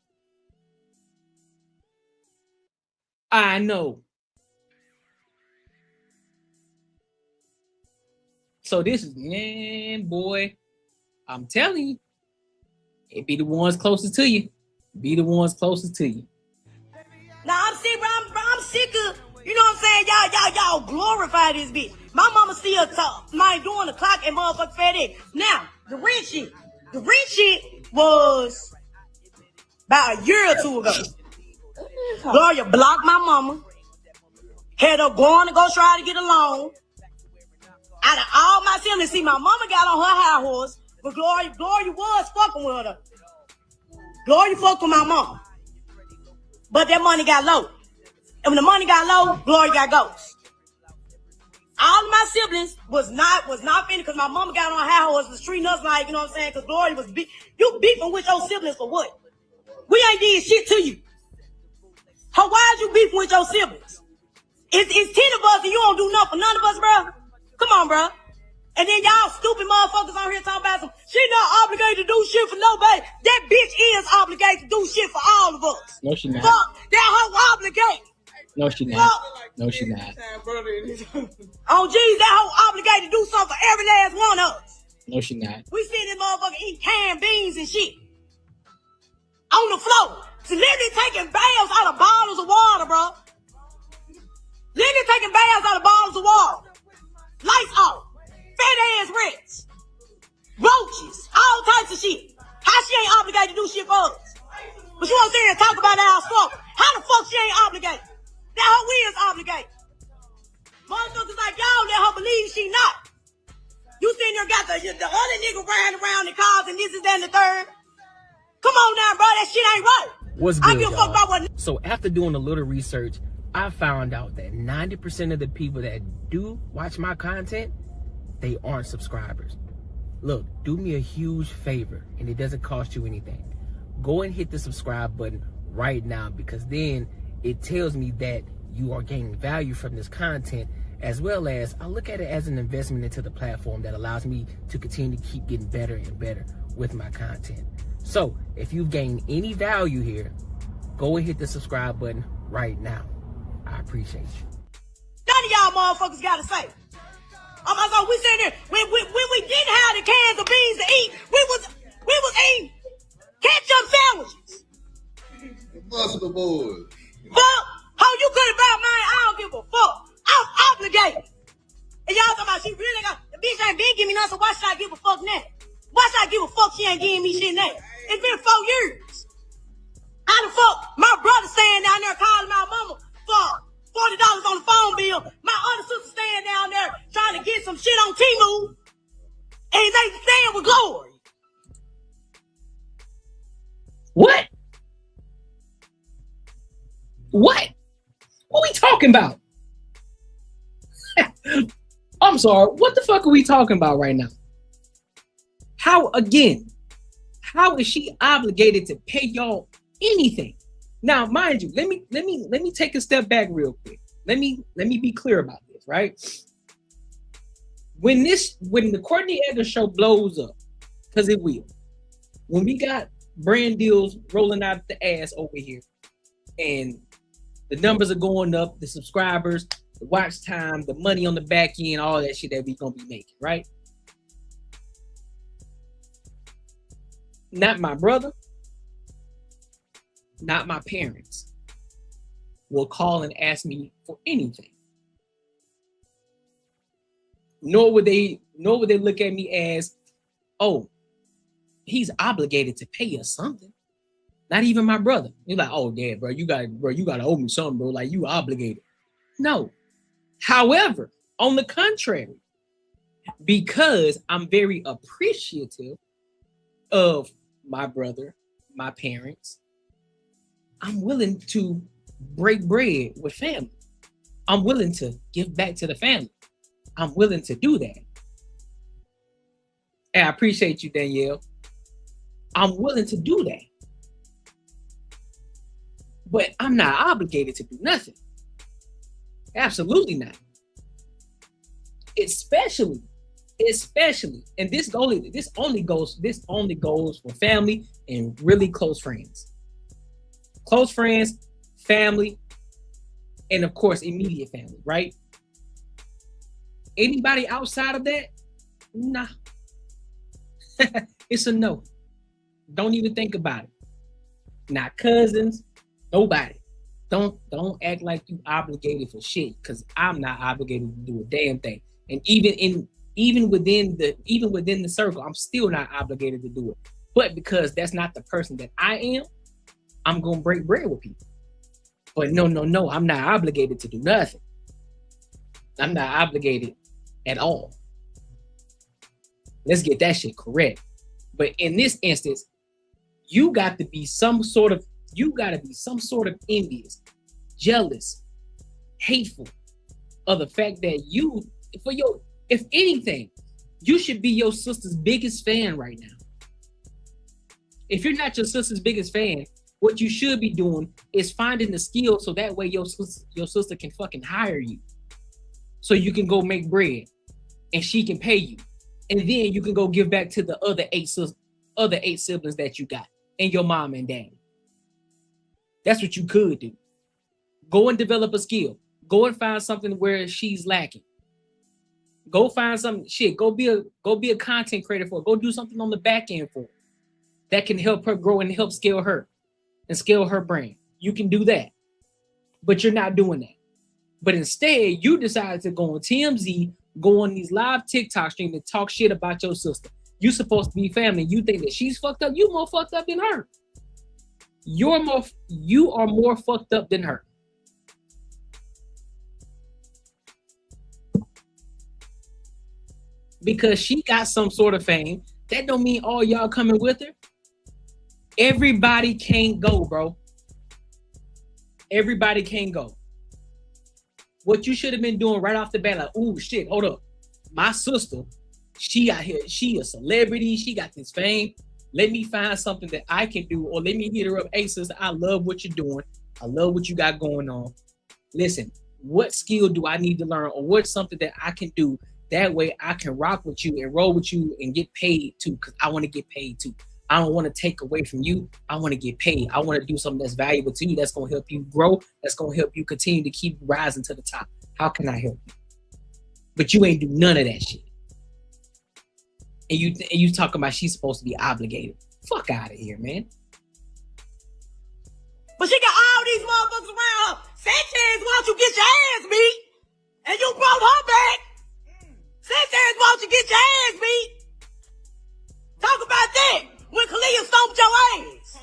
I know. So this is, man, boy, I'm telling you, it be the ones closest to you. Now I'm sick, bro. I'm sick of, you know what I'm saying? Y'all glorify this bitch. My mama still mind doing the clock and motherfucking FedEx. Now, the rent shit was about a year or two ago. Gloria blocked my mama. Had her going to go try to get a loan. Out of all my siblings, see, my mama got on her high horse, but Gloria was fucking with her. Gloria fucked with my mama. But that money got low. And when the money got low, Gloria got ghosts. All of my siblings was not finished because my mama got on her high horse, was treating us like, you know what I'm saying, because Gloria was you beefing with your siblings for what? We ain't did shit to you. Why is you beefing with your siblings? It's 10 of us and you don't do nothing for none of us, bro. Come on, bro. And then y'all stupid motherfuckers on here talking about she not obligated to do shit for nobody. That bitch is obligated to do shit for all of us. No, she not. Fuck, that hoe obligated. No, she not. No, she not. Oh, geez, that hoe obligated to do something for every last one of us. No, she not. We see this motherfucker eat canned beans and shit. On the floor. So literally taking baths out of bottles of water, bro. Literally taking baths out of bottles of water. Lights off. Fat ass rats. Roaches. All types of shit. How she ain't obligated to do shit for us? But you want to sit here and talk about our fuck. How the fuck she ain't obligated? That hoe is obligated. Motherfuckers like y'all let her believe she not. You sitting there done got the other nigga riding around in cars and this and that and the third. Come on now, bro. That shit ain't right. What's I good, give a fuck y'all? about what. So after doing a little research, I found out that 90% of the people that do watch my content, they aren't subscribers. Look, do me a huge favor, and it doesn't cost you anything. Go and hit the subscribe button right now, because then it tells me that you are gaining value from this content, as well as I look at it as an investment into the platform that allows me to continue to keep getting better and better with my content. So if you've gained any value here, go and hit the subscribe button right now. I appreciate you. None of y'all motherfuckers gotta say. Oh my God, we sitting there when we didn't have the cans of beans to eat, we was eating ketchup sandwiches. Muscle boys. Fuck, how you could have bought mine? I don't give a fuck. I'm obligated. And y'all talking about she really got the bitch ain't been giving me nothing, so why should I give a fuck now? Why should I give a fuck she ain't giving me shit now? It's been 4 years. How the fuck my brother staying down there calling my mama for $40 on the phone bill? My other sister staying down there trying to get some shit on Temu. And they staying with Glory. What? What? What we talking about? I'm sorry. What the fuck are we talking about right now? How is she obligated to pay y'all anything? Now, mind you, let me take a step back real quick. Let me be clear about this, right? When the Courtney Edgar show blows up, because it will, when we got brand deals rolling out the ass over here, and the numbers are going up, the subscribers, the watch time, the money on the back end, all that shit that we gonna be making, right? Not my brother, not my parents will call and ask me for anything. Nor would they look at me as, oh, he's obligated to pay us something. Not even my brother. He's like, oh, Dad, you gotta owe me something, bro. Like, you obligated. No. However, on the contrary, because I'm very appreciative of my brother, my parents, I'm willing to break bread with family. I'm willing to give back to the family. I'm willing to do that. And I appreciate you, Danielle. I'm willing to do that. But I'm not obligated to do nothing. Absolutely not. Especially, and this only goes for family and really close friends. Close friends, family, and of course, immediate family, right? Anybody outside of that, nah. It's a no. Don't even think about it. Not cousins, nobody. Don't act like you obligated for shit, because I'm not obligated to do a damn thing. And even within the circle, I'm still not obligated to do it. But because that's not the person that I am, I'm gonna break bread with people. But no, I'm not obligated to do nothing. I'm not obligated at all. Let's get that shit correct. But in this instance, you got to be some sort of envious, jealous, hateful of the fact that if anything, you should be your sister's biggest fan right now. If you're not your sister's biggest fan, what you should be doing is finding the skill so that way your sister can fucking hire you. So you can go make bread and she can pay you. And then you can go give back to the other eight siblings that you got and your mom and daddy. That's what you could do. Go and develop a skill. Go and find something where she's lacking. Go find some shit. Go be a content creator for her. Go do something on the back end for her that can help her grow and help scale her and scale her brand. You can do that. But you're not doing that. But instead, you decided to go on TMZ, go on these live TikTok streams and talk shit about your sister. You supposed to be family. You think that she's fucked up. You more fucked up than her. You are more fucked up than her. because she got some sort of fame. That don't mean all y'all coming with her. Everybody can't go, bro. Everybody can't go. What you should have been doing right off the bat, like, ooh, shit, hold up. My sister, she out here, she a celebrity, she got this fame. Let me find something that I can do, or let me hit her up. Hey, sister, I love what you're doing. I love what you got going on. Listen, what skill do I need to learn, or what's something that I can do? That way I can rock with you and roll with you and get paid too, because I want to get paid too. I don't want to take away from you. I want to get paid. I want to do something that's valuable to you, that's going to help you grow, that's going to help you continue to keep rising to the top. How can I help you? But you ain't do none of that shit. And you talking about she's supposed to be obligated. Fuck out of here, man. But she got all these motherfuckers around her. Sanchez wants you get your ass beat, and you brought her back. Sanchez wants you get your ass beat. Talk about that when Kalia stomped your ass.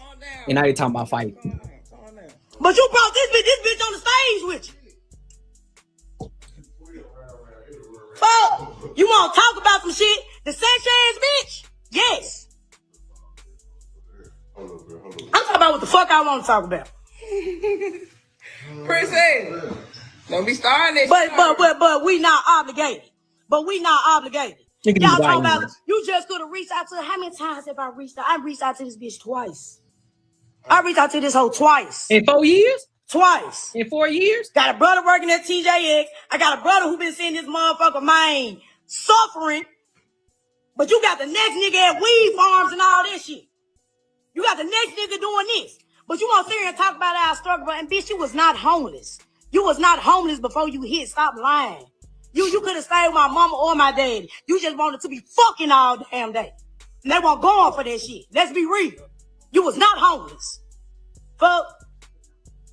And now you're talking about fighting. But you brought this bitch on the stage with you. Fuck, you want to talk about some shit? The Sanchez bitch? Yes. I'm talking about what the fuck I want to talk about. Princess, don't be starting this. But we not obligated. But we not obligated. Y'all talking about you just could have reached out to her. How many times have I reached out? I reached out to this bitch twice. I reached out to this hoe twice. In 4 years? Twice. In 4 years? Got a brother working at TJX. I got a brother who been seeing this motherfucker man suffering. But you got the next nigga at weed farms and all this shit. You got the next nigga doing this. But you want to sit here and talk about our struggle. And bitch, you was not homeless. You was not homeless before you hit. Stop lying. You could have stayed with my mama or my daddy. You just wanted to be fucking all damn day. And they weren't going for that shit. Let's be real. You was not homeless. Fuck.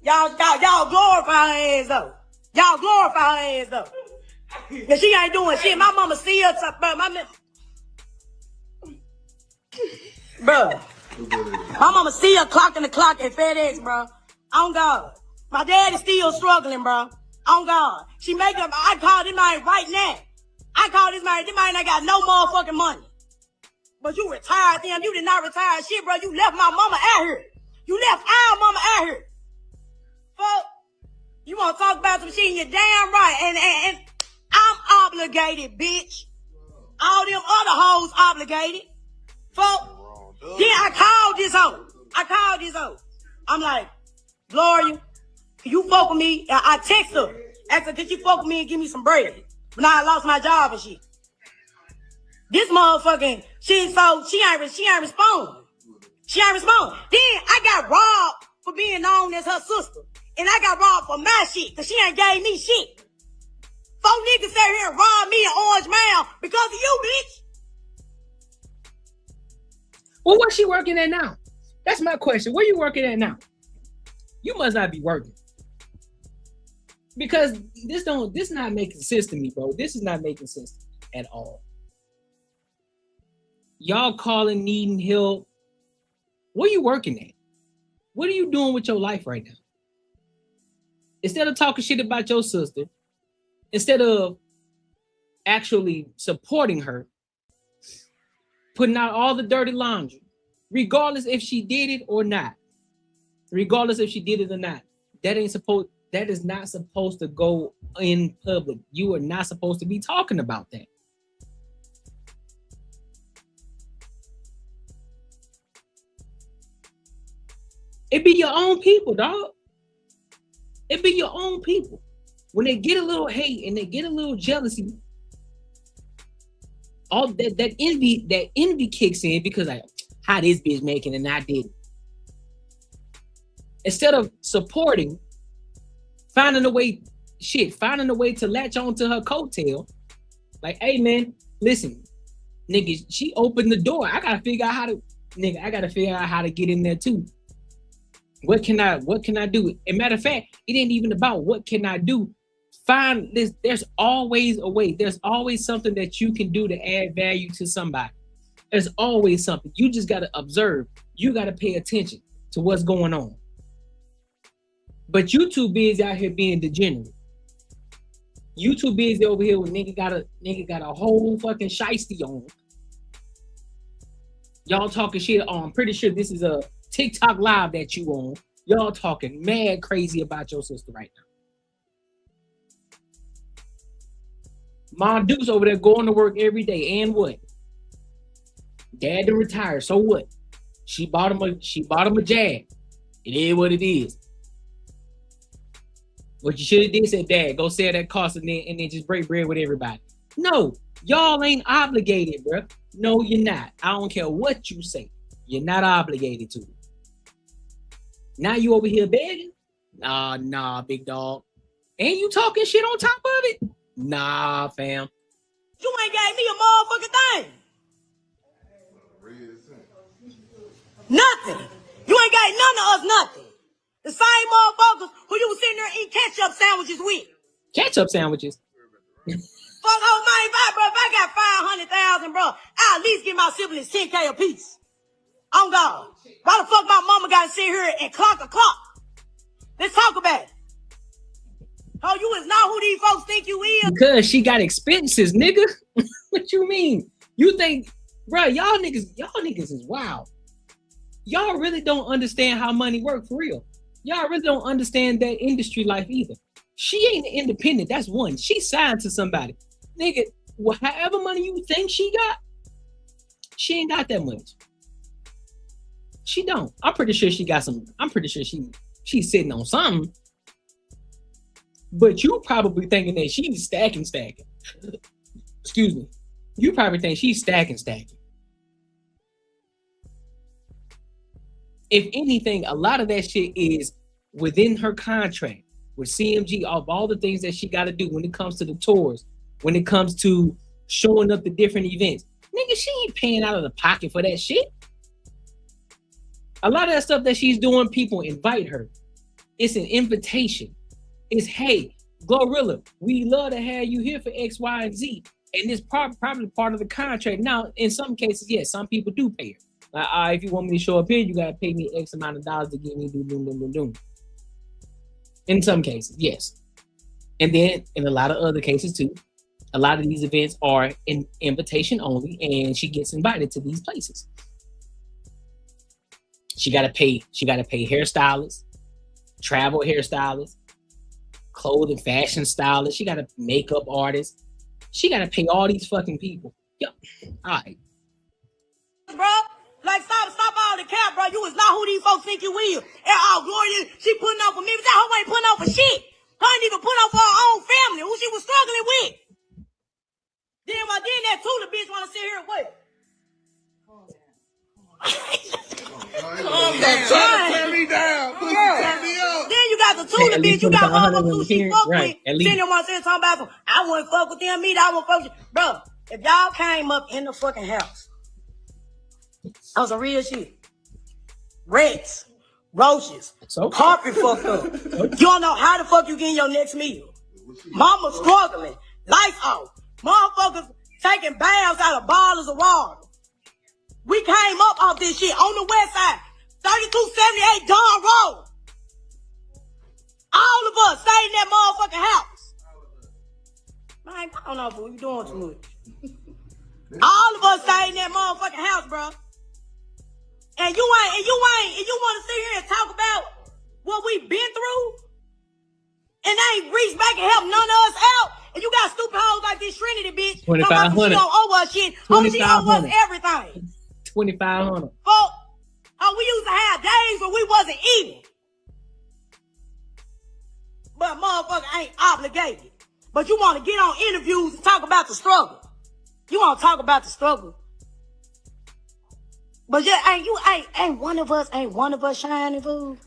Y'all glorify her ass though. Y'all glorify her ass though. Cause she ain't doing shit. My mama still bro. My mama still clocking the clock at FedEx, bro. On God. My dad is still struggling, bro. On God. She make up. I call this man right now. I call this man. This man ain't got no motherfucking money. But you retired, damn. You did not retire shit, bro. You left my mama out here. You left our mama out here. Fuck. You want to talk about some shit, you're damn right. And I'm obligated, bitch. All them other hoes obligated. Fuck. Then I called this hoe. I'm like, Gloria, can you fuck with me? I text her. Asked her, can you fuck with me and give me some bread? But now I lost my job and shit. This motherfucking, she ain't respond. She ain't respond. Then I got robbed for being known as her sister. And I got robbed for my shit, because she ain't gave me shit. 4 niggas sat here and robbed me in Orange Mound because of you, bitch. Well, where's she working at now? That's my question. Where you working at now? You must not be working. Because this not making sense to me, bro. This is not making sense at all. Y'all calling, needing help. Where you working at? What are you doing with your life right now? Instead of talking shit about your sister, instead of actually supporting her, putting out all the dirty laundry, regardless if she did it or not. Regardless if she did it or not. That is not supposed to go in public. You are not supposed to be talking about that. It be your own people, dog. It be your own people. When they get a little hate and they get a little jealousy, all that envy kicks in, because like, how this bitch making and I didn't. Instead of supporting, finding a way to latch on to her coattail. Like, hey man, listen, nigga, she opened the door. I gotta figure out how to get in there too. What can I do? And matter of fact, it ain't even about what can I do. Find this. There's always a way. There's always something that you can do to add value to somebody. There's always something. You just got to observe. You got to pay attention to what's going on. But you too busy out here being degenerate. You too busy over here with nigga got a whole fucking shiesty on. Y'all talking shit on. I'm pretty sure this is a TikTok live that you on. Y'all talking mad crazy about your sister right now. Mom Deuce over there going to work every day, and what? Dad to retire, so what? She bought him a Jag. It is what it is. What you should have did said, Dad, go sell that cost and then just break bread with everybody. No, y'all ain't obligated, bro. No, you're not. I don't care what you say. You're not obligated to. Now you over here begging? Nah, big dog. And you talking shit on top of it? Nah, fam. You ain't gave me a motherfucking thing. Nothing. You ain't got none of us nothing. The same motherfuckers who you was sitting there eating ketchup sandwiches with. Ketchup sandwiches? Fuck, oh man, bro, if I got 500,000, bro, I'll at least give my siblings 10K a piece. On God. Why the fuck my mama gotta sit here and clock a clock? Let's talk about it. Oh, you is not who these folks think you is. Because she got expenses, nigga. What you mean? You think, bro, y'all niggas is wild. Y'all really don't understand how money works for real. Y'all really don't understand that industry life either. She ain't independent. That's one. She signed to somebody. Nigga, however money you think she got, she ain't got that much. She don't. I'm pretty sure she got some. I'm pretty sure she's sitting on something. But you probably thinking that she's stacking. Excuse me. You probably think she's stacking. If anything, a lot of that shit is within her contract with CMG of all the things that she got to do when it comes to the tours, when it comes to showing up to different events. Nigga, she ain't paying out of the pocket for that shit. A lot of that stuff that she's doing, people invite her. It's an invitation. It's, hey, Glorilla, we love to have you here for X, Y, and Z. And it's probably part of the contract. Now, in some cases, yes, some people do pay her. Like, if you want me to show up here, you got to pay me X amount of dollars to get me do. In some cases, yes. And then in a lot of other cases too, a lot of these events are an invitation only, and she gets invited to these places. She got to pay hairstylists, travel hairstylists, clothing, fashion stylists. She got a makeup artist. She got to pay all these fucking people. Yep. All right. Bro, like stop all the cap, bro. You is not who these folks think you is. And Gloria, she putting up for me, but that hoe ain't putting up for shit. Her ain't even put up for her own family, who she was struggling with. Then that Tula bitch want to sit here and wait. Calm down. Turn me down. Turn me up. Then you got the Tula bitch. You got motherfuckers who she fuck right, with. Sitting there one sitting talking about some, I wouldn't fuck with them either. I wouldn't fuck with you. Bro, if y'all came up in the fucking house, that was some real shit. Rats, roaches, carpet fucked up. You don't know how the fuck you getting your next meal. Mama struggling, lights off. Motherfuckers taking baths out of bottles of water. We came up off this shit on the west side, 3278 Don Road. All of us stayed in that motherfucking house. Man, I don't know, fool. You doing too much. All of us stayed in that motherfucking house, bro. And you want to sit here and talk about what we've been through? And they ain't reached back and helped none of us out. And you got stupid hoes like this Trinity bitch. 2,500. She don't owe us shit. Oh, she owe us everything. 2,500. Oh, we used to have days where we wasn't eating. But motherfucker ain't obligated. But you want to get on interviews and talk about the struggle. You want to talk about the struggle. But yeah, ain't one of us shining, fool.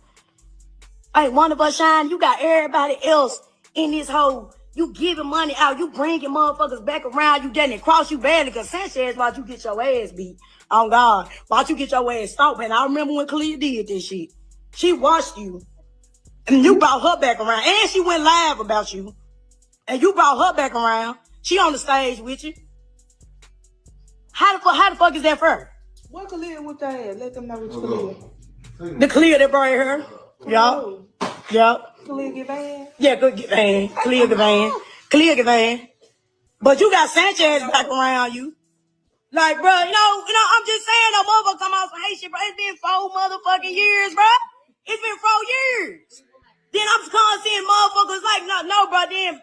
Ain't one of us shining. You got everybody else in this hole. You giving money out. You bringing motherfuckers back around. You didn't cross you badly because Sanchez watch you get your ass beat. Oh God, watch you get your ass stomped. And I remember when Kalia did this shit. She watched you, and you brought her back around, and she went live about you, and you brought her back around. She on the stage with you. How the fuck is that for her? What Kalia with that? Let them know which Kalia. The Kalia that brought her. Yup. Kalia get banned? Yeah, good get banned. Kalia get banned. Clear, man. But you got Sanchez back around you. Like, bro, I'm just saying, no motherfucker come out some hate shit, bro. It's been 4 motherfucking years, bro. It's been 4 years. Then I'm just seeing motherfuckers like, no, bro, then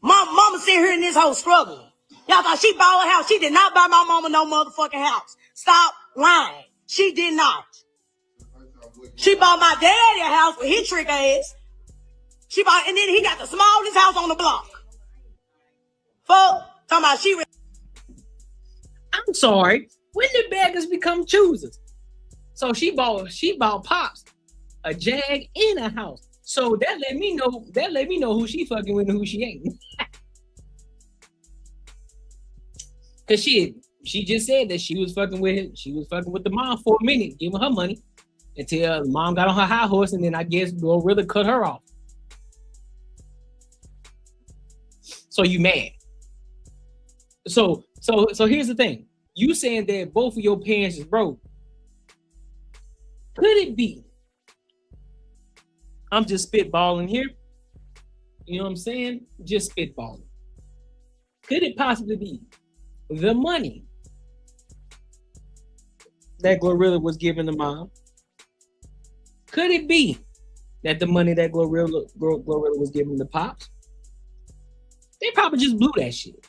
mama sitting here in this whole struggle. Y'all thought she bought a house. She did not buy my mama no motherfucking house. Stop lying. She did not. She bought my daddy a house with his trick ass. And then he got the smallest house on the block. Fuck, talking about she. I'm sorry. When did beggars become choosers? So she bought Pops a Jag and a house. So that let me know who she fucking with and who she ain't. Cause she just said that she was fucking with him. She was fucking with the mom for a minute, giving her money until mom got on her high horse, and then I guess Glorilla cut her off. So you mad? So here's the thing. You saying that both of your parents is broke. Could it be? I'm just spitballing here. You know what I'm saying? Just spitballing. Could it possibly be the money that Glorilla was giving the mom? Could it be that the money that Glorilla was giving the Pops? They probably just blew that shit.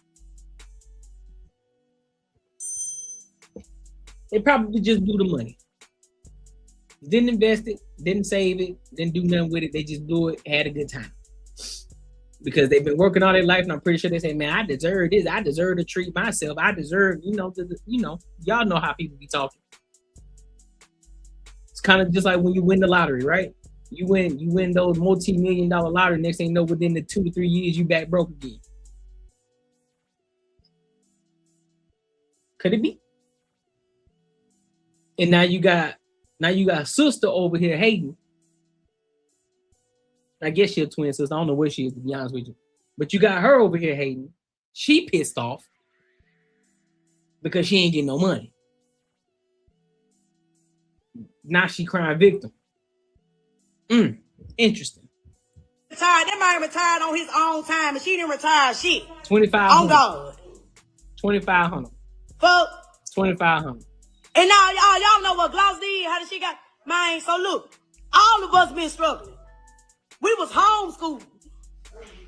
They probably just blew the money. Didn't invest it, didn't save it, didn't do nothing with it. They just blew it, had a good time. Because they've been working all their life, and I'm pretty sure they say, man, I deserve this. I deserve to treat myself. I deserve, y'all know how people be talking. It's kind of just like when you win the lottery, right? You win those multi-million-dollar lottery. Next thing you know, within the 2 to 3 years, you back broke again. Could it be? And now you got sister over here hating. I guess she's a twin sister. I don't know where she is, to be honest with you. But you got her over here hating. She pissed off because she ain't getting no money. Now she crying victim. Interesting. Retired. That man retired on his own time, and she didn't retire shit. 2,500. On God. 2,500. Fuck. 2,500. And now y'all know what Gloss did. How did she got? Man, so look, all of us been struggling. We was homeschooled.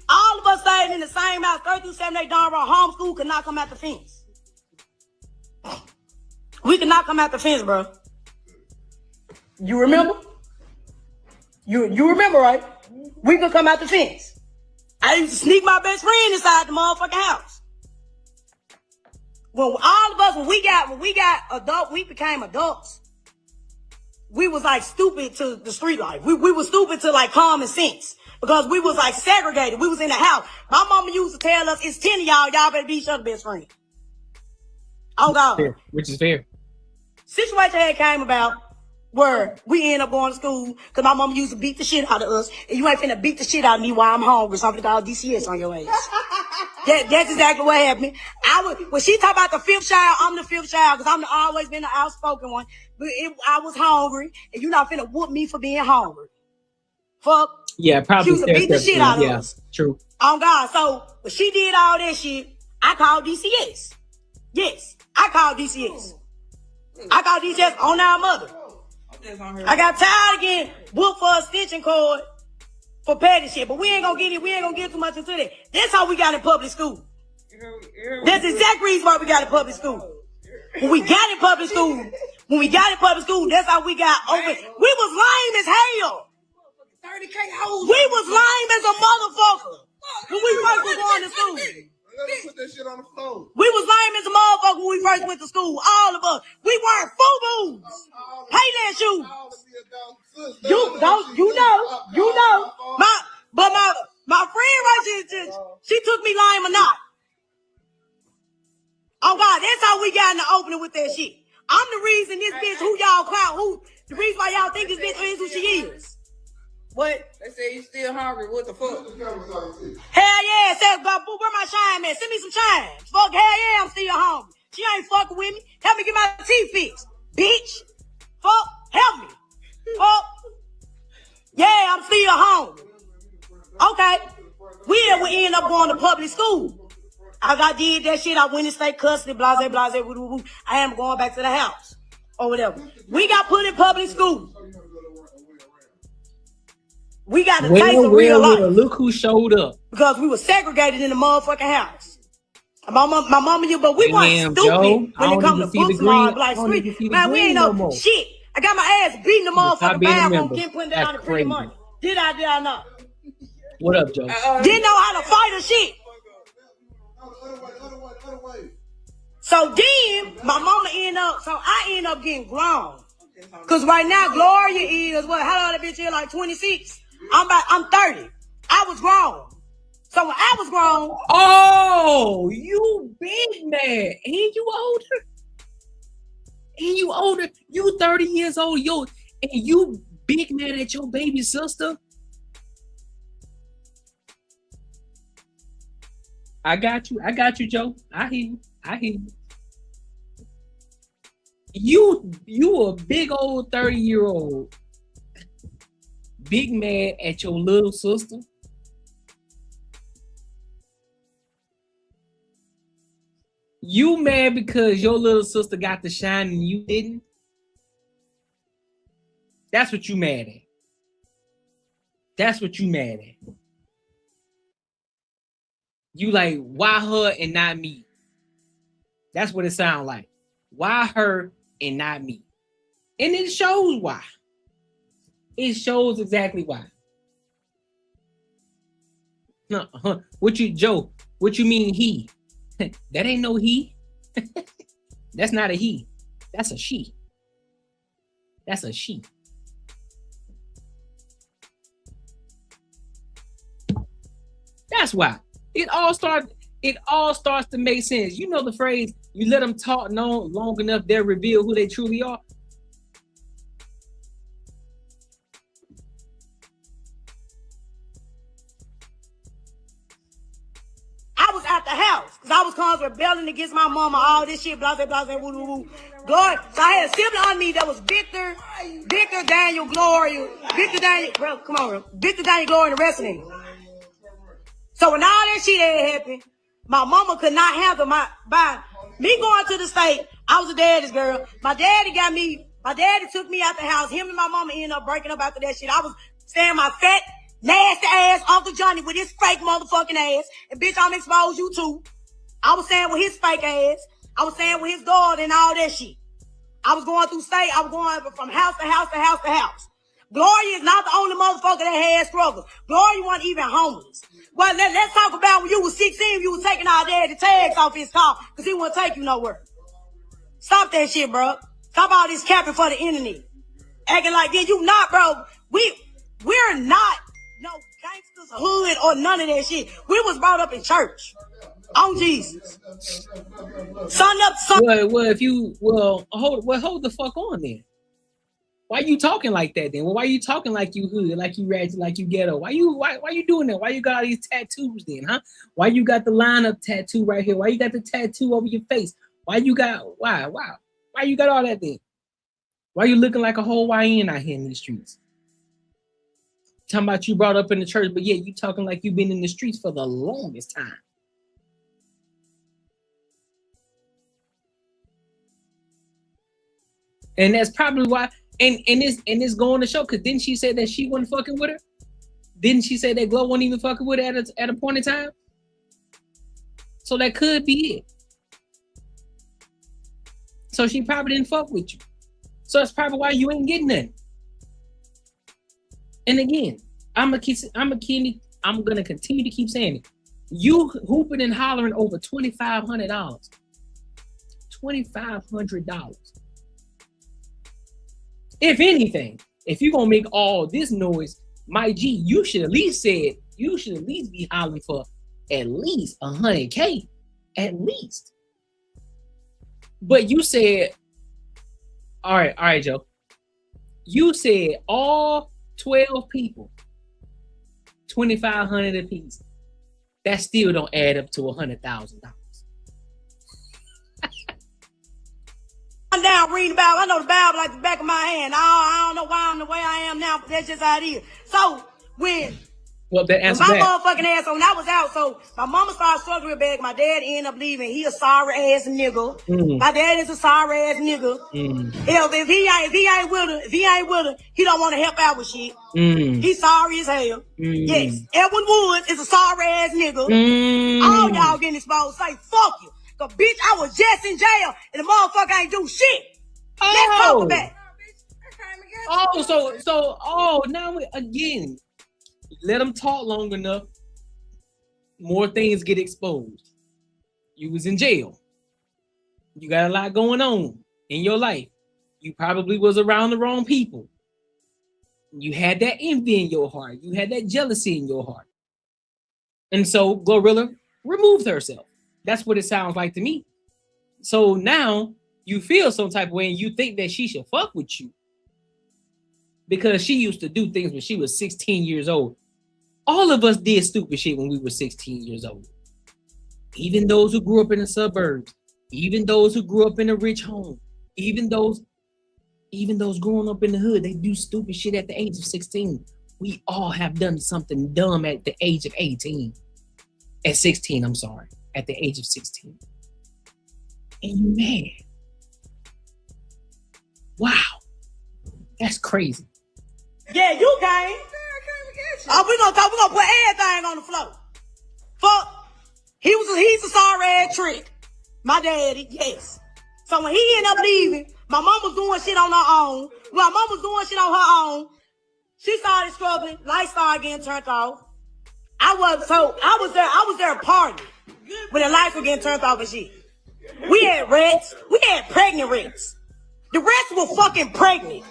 All of us stayed in the same house, 3 through 7, 8 darn raw. Homeschool could not come out the fence. We could not come out the fence, bro. You remember? You remember, right? We could come out the fence. I used to sneak my best friend inside the motherfucking house. When all of us, when we got adult, we became adults. We was like stupid to the street life. We was stupid to like common sense because we was like segregated. We was in the house. My mama used to tell us, it's 10 of y'all better be each other's best friend. Oh God. Fair, which is fair. Situation had came about where we ended up going to school because my mama used to beat the shit out of us. And you ain't finna beat the shit out of me while I'm hungry. Something called DCS on your ass. That's exactly what happened. When she talk about the 5th child, I'm the 5th child because I'm always been the outspoken one. But I was hungry, and you not finna whoop me for being hungry. Fuck. Yeah, probably. She used to beat the shit out of us. True. Oh God. So when she did all that shit, I called DCS. Yes, I called DCS. I called DCS on our mother. I got tired of getting whooped for a stitching cord for petty shit, but we ain't gonna get too much into that. That's how we got in public school. That's the exact reason why we got in public school. When we got in public school, that's how we got over. We was lame as hell. 30K hoes. We was lame as a motherfucker when we first was going to school. Put that shit on the floor. We was lame as a motherfucker when we first went to school. All of us. We weren't FUBUs. Payland shoes. You know. My friend right here, she took me lime or not. Oh God, that's how we got in the opening with that shit. I'm the reason this bitch who y'all clown, the reason why y'all think this bitch is who she is. What? They say you still hungry. What the fuck? Hell yeah. Said, where my shine man? Send me some shine. Fuck, hell yeah, I'm still hungry. She ain't fucking with me. Help me get my teeth fixed. Bitch. Fuck, help me. Fuck. Yeah, I'm still hungry. Okay. We end up going to public school. I did that shit. I went in state custody, blase, blase, woo, woo, woo. I am going back to the house or whatever. We got put in public school. We got the taste of real life. Look who showed up. Because we were segregated in the motherfucking house. My mama, you, but we weren't stupid Joe, when it comes to book smart. Like, man, we ain't no shit. I got my ass beating the motherfucking bathroom, getting put down the free money. Did I not? What up, Joe? Didn't know how to fight or shit. So then, my mama I end up getting grown. Cause right now, Gloria is, what, how old that bitch is, like 26? I'm 30. I was grown. So when I was grown. Oh, you big man. And you older. You 30 years old. And you big man at your baby sister. I got you, Joe. I hear you. You a big old 30-year-old big mad at your little sister. You mad because your little sister got the shine and you didn't? That's what you mad at. You like, why her and not me? That's what it sounds like. Why her and not me? And it shows why. It shows exactly why. What you mean he? That ain't no he. That's not a he. That's a she. That's a she. That's why. It all starts to make sense. You know the phrase, you let them talk long enough, they'll reveal who they truly are. I was at the house because I was constantly rebelling against my mama, all this shit, blah, blah, blah, blah, woo, woo, woo. Glory. So I had a sibling on me that was Victor, Daniel, Gloria, Victor, Daniel, bro, come on, bro. Victor, Daniel, Gloria, and the rest of them. So when all that shit had happened, my mama could not handle by me going to the state. I was a daddy's girl. My daddy took me out the house. Him and my mama ended up breaking up after that shit. I was saying my fat, nasty ass Uncle Johnny with his fake motherfucking ass. And bitch, I'm expose you too. I was saying with his fake ass. I was saying with his daughter and all that shit. I was going through state. I was going from house to house to house to house. Gloria is not the only motherfucker that had struggles. Gloria wasn't even homeless. Well, let's talk about when you was 16, you was taking our daddy tags off his car because he wouldn't take you nowhere. Stop that shit, bro. Stop all this capping for the internet. Acting like that. You not, bro. We're not no gangsters, hood, or none of that shit. We was brought up in church. On Jesus. Sun up, sun. Hold the fuck on then. Why you talking like that then? Well, why you talking like you hood, like you ratchet, like you ghetto? Why you doing that? Why you got all these tattoos then, huh? Why you got the lineup tattoo right here? Why you got the tattoo over your face? Why you got all that then? Why you looking like a whole YN out here in these streets? Talking about you brought up in the church, but yeah, you talking like you've been in the streets for the longest time. And that's probably why. And it's going to show, because didn't she say that she wasn't fucking with her? Didn't she say that Glow wasn't even fucking with her at a point in time? So that could be it. So she probably didn't fuck with you. So that's probably why you ain't getting nothing. And again, I'm gonna continue to keep saying it. You hooping and hollering over $2,500. $2,500. If anything, if you're gonna make all this noise, my G, you should at least be hollering for at least $100K, at least. But you said, all right, Joe. You said all 12 people, $2,500 a piece. That still don't add up to $100,000. I'm down reading the Bible. I know the Bible like the back of my hand. I don't know why I'm the way I am now, but that's just how it is. So when Well, that When answer my that. motherfucking ass, when I was out, so my mama started struggling real bad. My dad ended up leaving. He a sorry ass nigga. My dad is a sorry ass nigga. Hell, if he ain't with her, he don't want to help out with shit. He's sorry as hell. Yes, Edwin Woods is a sorry ass nigga. All y'all getting exposed. Say fuck you, cause bitch, I was just in jail and the motherfucker ain't do shit. Let's talk about it. Now again, let them talk long enough, more things get exposed. You was in jail. You got a lot going on in your life. You probably was around the wrong people. You had that envy in your heart. You had that jealousy in your heart. And so Glorilla removed herself. That's what it sounds like to me. So now you feel some type of way and you think that she should fuck with you because she used to do things when she was 16 years old. All of us did stupid shit when we were 16 years old. Even those who grew up in the suburbs, even those who grew up in a rich home, even those growing up in the hood, they do stupid shit at the age of 16. We all have done something dumb at the age of 18. At 16, I'm sorry. At the age of 16. And you mad. Wow. That's crazy. Yeah, you came. Oh, we're gonna put everything on the floor. Fuck. He's a sorry ass trick. My daddy, yes. So when he ended up leaving, my mom was doing shit on her own. Well, my mom was doing shit on her own. She started struggling. Lights started getting turned off. I was there partying when the lights were getting turned off and shit. We had rats. We had pregnant rats. The rats were fucking pregnant.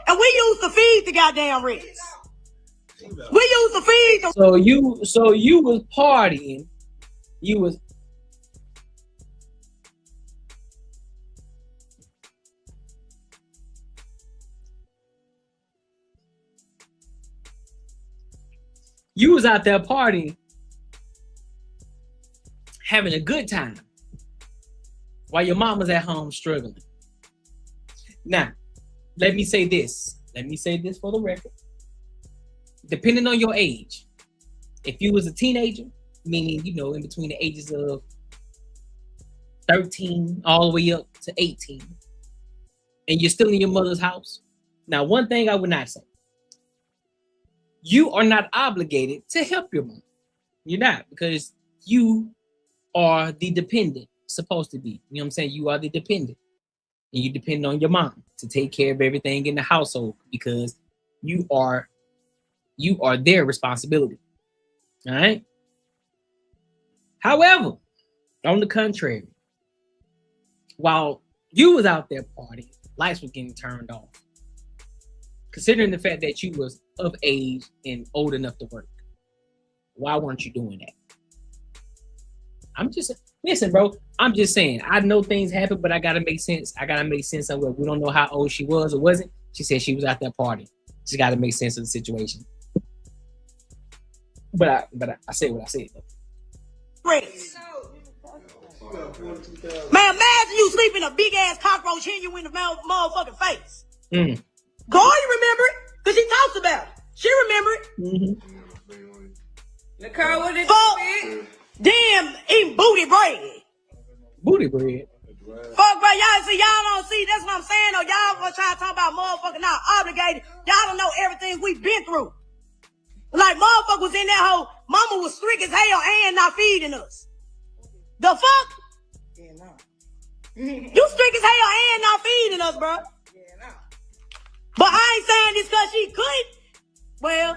And we used to feed the goddamn rats. We used to feed them. So you was partying. You was out there partying, having a good time, while your mama's at home struggling. Now, let me say this. Let me say this for the record. Depending on your age, if you was a teenager, meaning, in between the ages of 13 all the way up to 18, and you're still in your mother's house. Now, one thing I would not say, you are not obligated to help your mom. You're not, because you are the dependent, supposed to be. You know what I'm saying? You are the dependent. And you depend on your mom to take care of everything in the household because you are their responsibility. All right? However, on the contrary, while you was out there partying, lights were getting turned off. Considering the fact that you was of age and old enough to work, why weren't you doing that? Listen, bro, I'm just saying, I know things happen, but I gotta make sense. I gotta make sense of it. We don't know how old she was or wasn't. She said she was out there partying. She gotta make sense of the situation. But I said what I said, though. Rats. Man, imagine you sleep in a big ass cockroach hitting you in the motherfucking face. Goy remember it, because she talks about it. She remember it. Nicole, what did you say? Damn, eating booty bread. Booty bread? Fuck, bro, y'all don't see, that's what I'm saying, though. Y'all was trying to talk about motherfucking not obligated. Y'all don't know everything we've been through. Like, motherfucker was in that hole. Mama was strict as hell and not feeding us. The fuck? Yeah, no. You strict as hell and not feeding us, bro. Yeah, no. But I ain't saying this because she could. Well,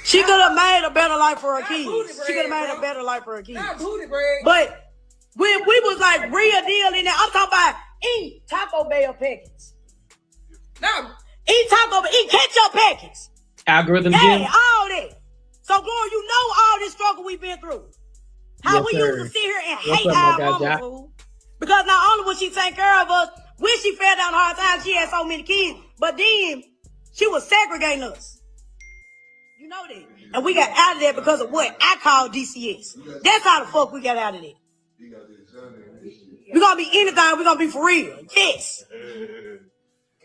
she could have made a better life for her kids. She could have made a better life for her kids. Not booty bread. But when we was like real deal in there, I'm talking about eating Taco Bell packets. No. Eat ketchup packets. Algorithm Hey, Jim. all that. So, Gloria, you know all this struggle we've been through. How Yes, we sir. used to sit here and What's hate up, my our guy, mama, Jack? fool. Because not only was she taking care of us, when she fell down hard times, she had so many kids, but then she was segregating us. You know that. And we got out of there because of what I call DCS. That's how the fuck we got out of there. We're going to be anything. We're going to be for real. Yes.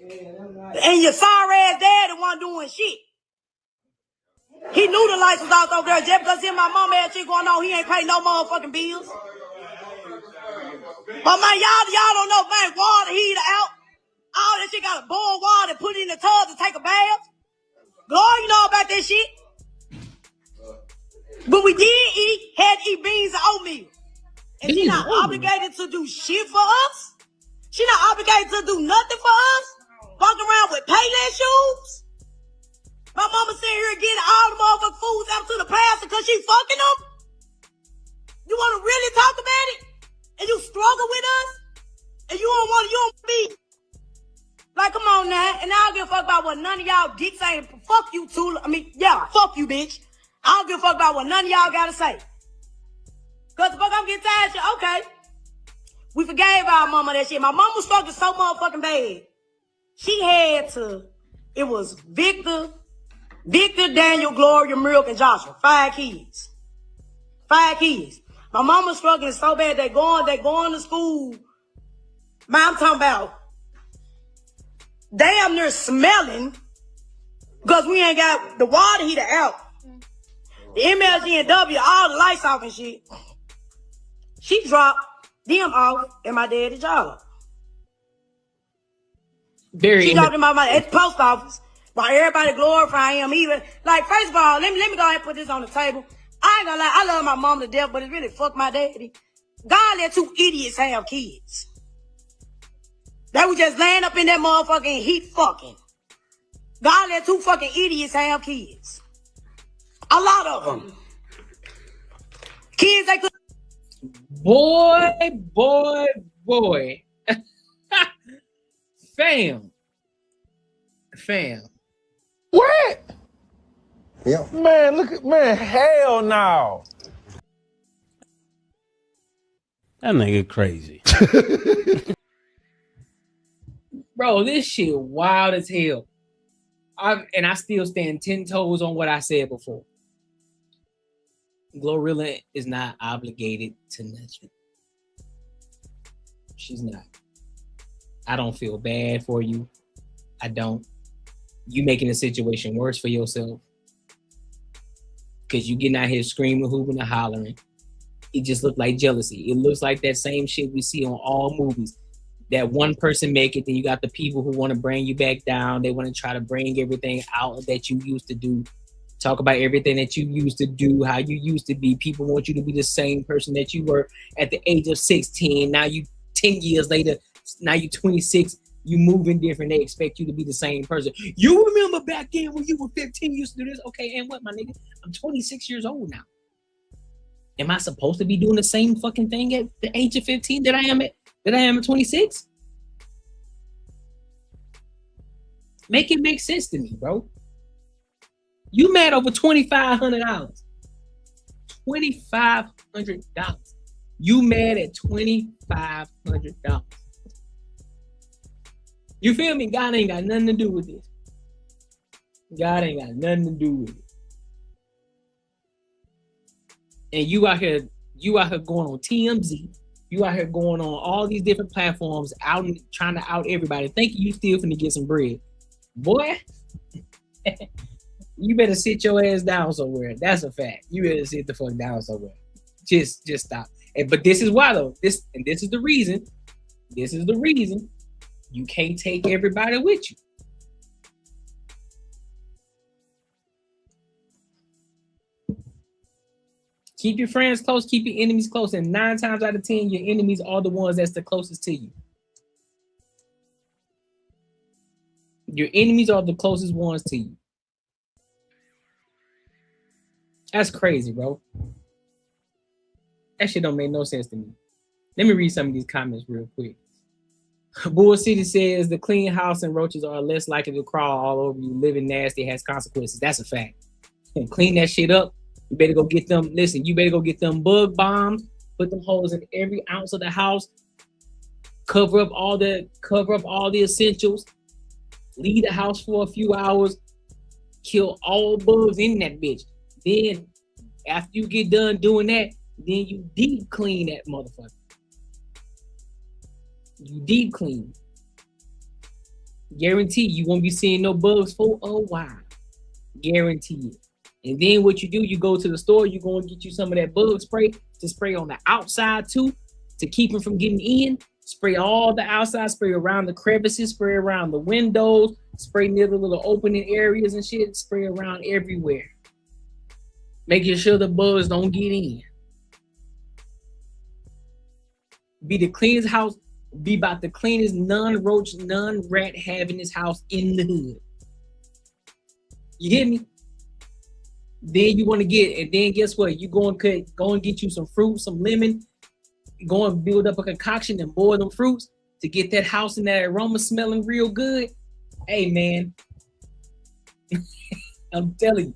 And your sorry ass dad the one doing shit. He knew the lights was out over there. Just because him and my mama had shit going on, he ain't pay no motherfucking bills. But man, y'all don't know, man, water heater out. All that shit got to boil water and put it in the tub to take a bath. Glory, you know about that shit. But we did had to eat beans and oatmeal. And she not obligated to do shit for us. She not obligated to do nothing for us. Walk around with Payless shoes. My mama sitting here getting all the motherfucking foods out to the pastor because she fucking them. You want to really talk about it? And you struggle with us? And you don't be. Like, come on now. And I don't give a fuck about what none of y'all dicks saying. Fuck you, too. I mean, yeah, fuck you, bitch. I don't give a fuck about what none of y'all gotta say. Because the fuck I'm getting tired of shit. Okay. We forgave our mama that shit. My mama was struggling so motherfucking bad. She had to, it was Victor, Daniel, Gloria, Milk, and Joshua. 5 kids. 5 kids. My mama struggling so bad, they going to school. Man, I'm talking about damn near smelling because we ain't got the water heater out. The MLG and W, all the lights off and shit. She dropped them off at my daddy's job. She dropped them off at the post office while everybody glorifying him. Even like, first of all, let me go ahead and put this on the table. I ain't gonna lie, I love my mom to death, but it really fucked my daddy. God let 2 idiots have kids. They was just laying up in that motherfucking heat fucking. God let 2 fucking idiots have kids. A lot of them. Kids they could. Boy. Fam. What? Yeah. Man, look at man. Hell no. That nigga crazy. Bro, this shit wild as hell. I still stand 10 toes on what I said before. Glorilla is not obligated to nothing. She's not. I don't feel bad for you. I don't. You making the situation worse for yourself. Because you getting out here screaming, hooping, and hollering. It just looked like jealousy. It looks like that same shit we see on all movies. That one person make it, then you got the people who want to bring you back down. They want to try to bring everything out that you used to do. Talk about everything that you used to do, how you used to be. People want you to be the same person that you were at the age of 16. Now you 10 years later, now you 26, you moving different. They expect you to be the same person. You remember back then when you were 15, you used to do this? Okay, and what, my nigga? I'm 26 years old now. Am I supposed to be doing the same fucking thing at the age of 15 that I am at 26? Make it make sense to me, bro. You mad over $2,500. $2,500. You mad at $2,500. You feel me? God ain't got nothing to do with this. God ain't got nothing to do with it. And you out here going on TMZ. You out here going on all these different platforms, out and trying to out everybody, thinking you still finna get some bread. Boy, you better sit your ass down somewhere. That's a fact. You better sit the fuck down somewhere. Just stop. But this is why though. This is the reason. This is the reason you can't take everybody with you. Keep your friends close, keep your enemies close. And 9 times out of 10, your enemies are the ones that's the closest to you. Your enemies are the closest ones to you. That's crazy, bro. That shit don't make no sense to me. Let me read some of these comments real quick. Bull City says the clean house and roaches are less likely to crawl all over you. Living nasty has consequences. That's a fact. And clean that shit up. You better go get them. Listen, you better go get them bug bombs. Put them holes in every ounce of the house. Cover up all the essentials. Leave the house for a few hours. Kill all bugs in that bitch. Then, after you get done doing that, then you deep clean that motherfucker. You deep clean. Guarantee you won't be seeing no bugs for a while. Guarantee it. And then what you do, you go to the store, you go and get you some of that bug spray to spray on the outside too, to keep them from getting in. Spray all the outside, spray around the crevices, spray around the windows, spray near the little opening areas and shit, spray around everywhere. Making sure the bugs don't get in. Be the cleanest house, be about the cleanest non-roach, non-rat having this house in the hood. You hear me? Then you want to get, and then guess what? You go and get you some fruit, some lemon, go and build up a concoction and boil them fruits to get that house and that aroma smelling real good. Hey man, I'm telling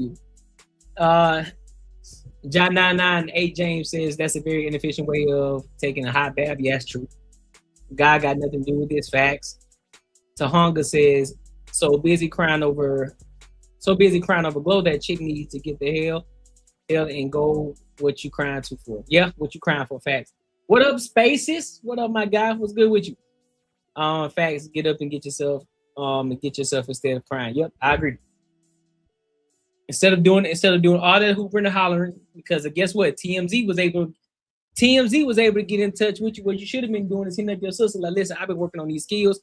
you. John 998 James says that's a very inefficient way of taking a hot bath. Yeah, that's true. God got nothing to do with this. Facts. Tahonga says, so busy crying over Glow that chick needs to get the hell and go. What you crying to for? Yeah, what you crying for? Facts. What up, Spaces? What up, my guy? What's good with you? Facts. Get up and get yourself instead of crying. Yep, I agree. Instead of doing all that hooping and hollering, because guess what? TMZ was able to get in touch with you. What you should have been doing is hitting up your sister. Like, listen, I've been working on these skills.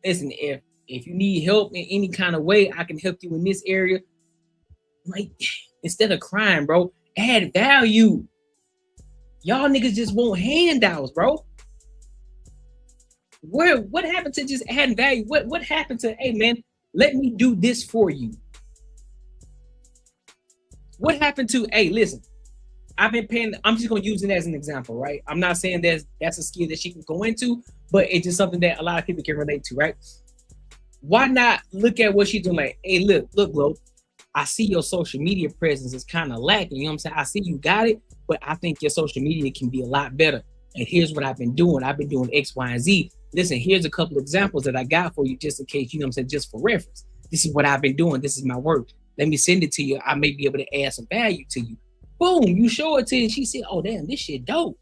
Listen, if you need help in any kind of way, I can help you in this area. Like, instead of crying, bro, add value. Y'all niggas just want handouts, bro. What happened to just adding value? What happened to, hey man, let me do this for you? What happened to, hey, listen, I've been paying, I'm just gonna use it as an example, right? I'm not saying that's a skill that she can go into, but it's just something that a lot of people can relate to, right? Why not look at what she's doing? Like, hey, look, Glo, I see your social media presence is kind of lacking. You know what I'm saying? I see you got it, but I think your social media can be a lot better. And here's what I've been doing. I've been doing X, Y, and Z. Listen, here's a couple of examples that I got for you just in case, you know what I'm saying, just for reference. This is what I've been doing. This is my work. Let me send it to you. I may be able to add some value to you. Boom, you show it to her. And she said, oh, damn, this shit dope.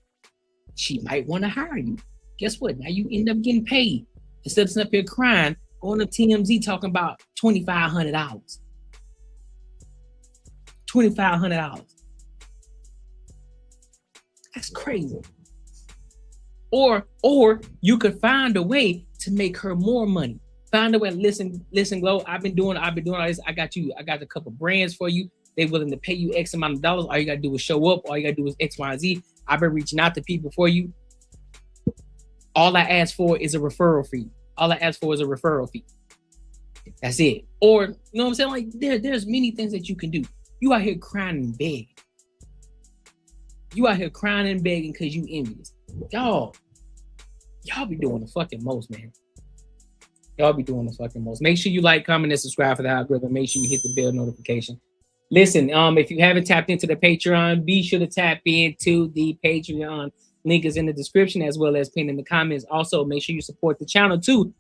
She might want to hire you. Guess what? Now you end up getting paid. Instead of sitting up here crying, going to TMZ talking about $2,500. $2,500. That's crazy. Or you could find a way to make her more money. Find a way. Listen, Glo, I've been doing all this. I got a couple brands for you. They're willing to pay you X amount of dollars. All you gotta do is show up. All you gotta do is X, Y, and Z. I've been reaching out to people for you. All I ask for is a referral fee. That's it. Or, you know what I'm saying? Like, there's many things that you can do. You out here crying and begging. You out here crying and begging because you envious. Y'all be doing the fucking most, man. Y'all be doing the fucking most. Make sure you like, comment, and subscribe for the algorithm. Make sure you hit the bell notification. Listen, if you haven't tapped into the Patreon, be sure to tap into the Patreon. Link is in the description as well as pinned in the comments. Also, make sure you support the channel too.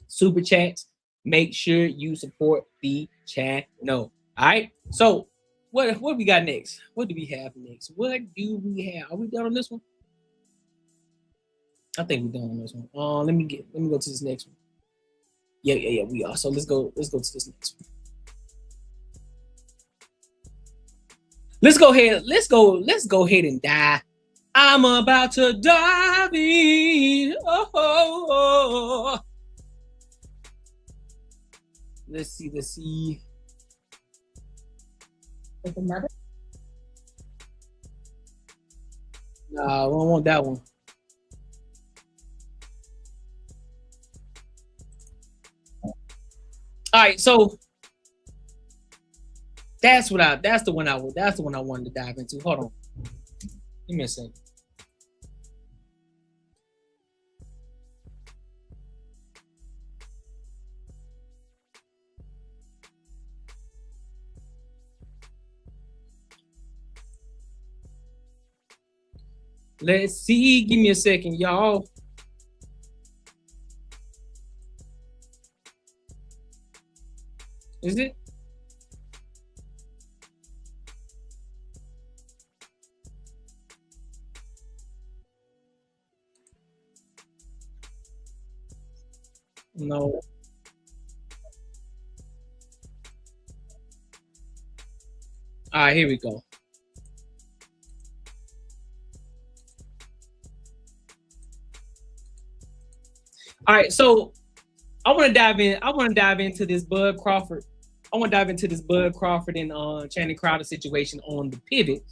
Super chats. Make sure you support the channel. All right. So, what we got next? What do we have next? What do we have? Are we done on this one? I think we're done on this one. Let me go to this next one. Yeah, we are. So let's go to this next one. Let's go ahead and die. I'm about to dive in. Oh. Let's see. Another? Nah, we don't want that one. All right, so that's the one I wanted to dive into. Hold on. Give me a second. Let's see. Give me a second, y'all. Is it? No. All right, here we go. All right, so I want to dive into this Bud Crawford. I want to dive into this Bud Crawford and Channing Crowder situation on the pivot.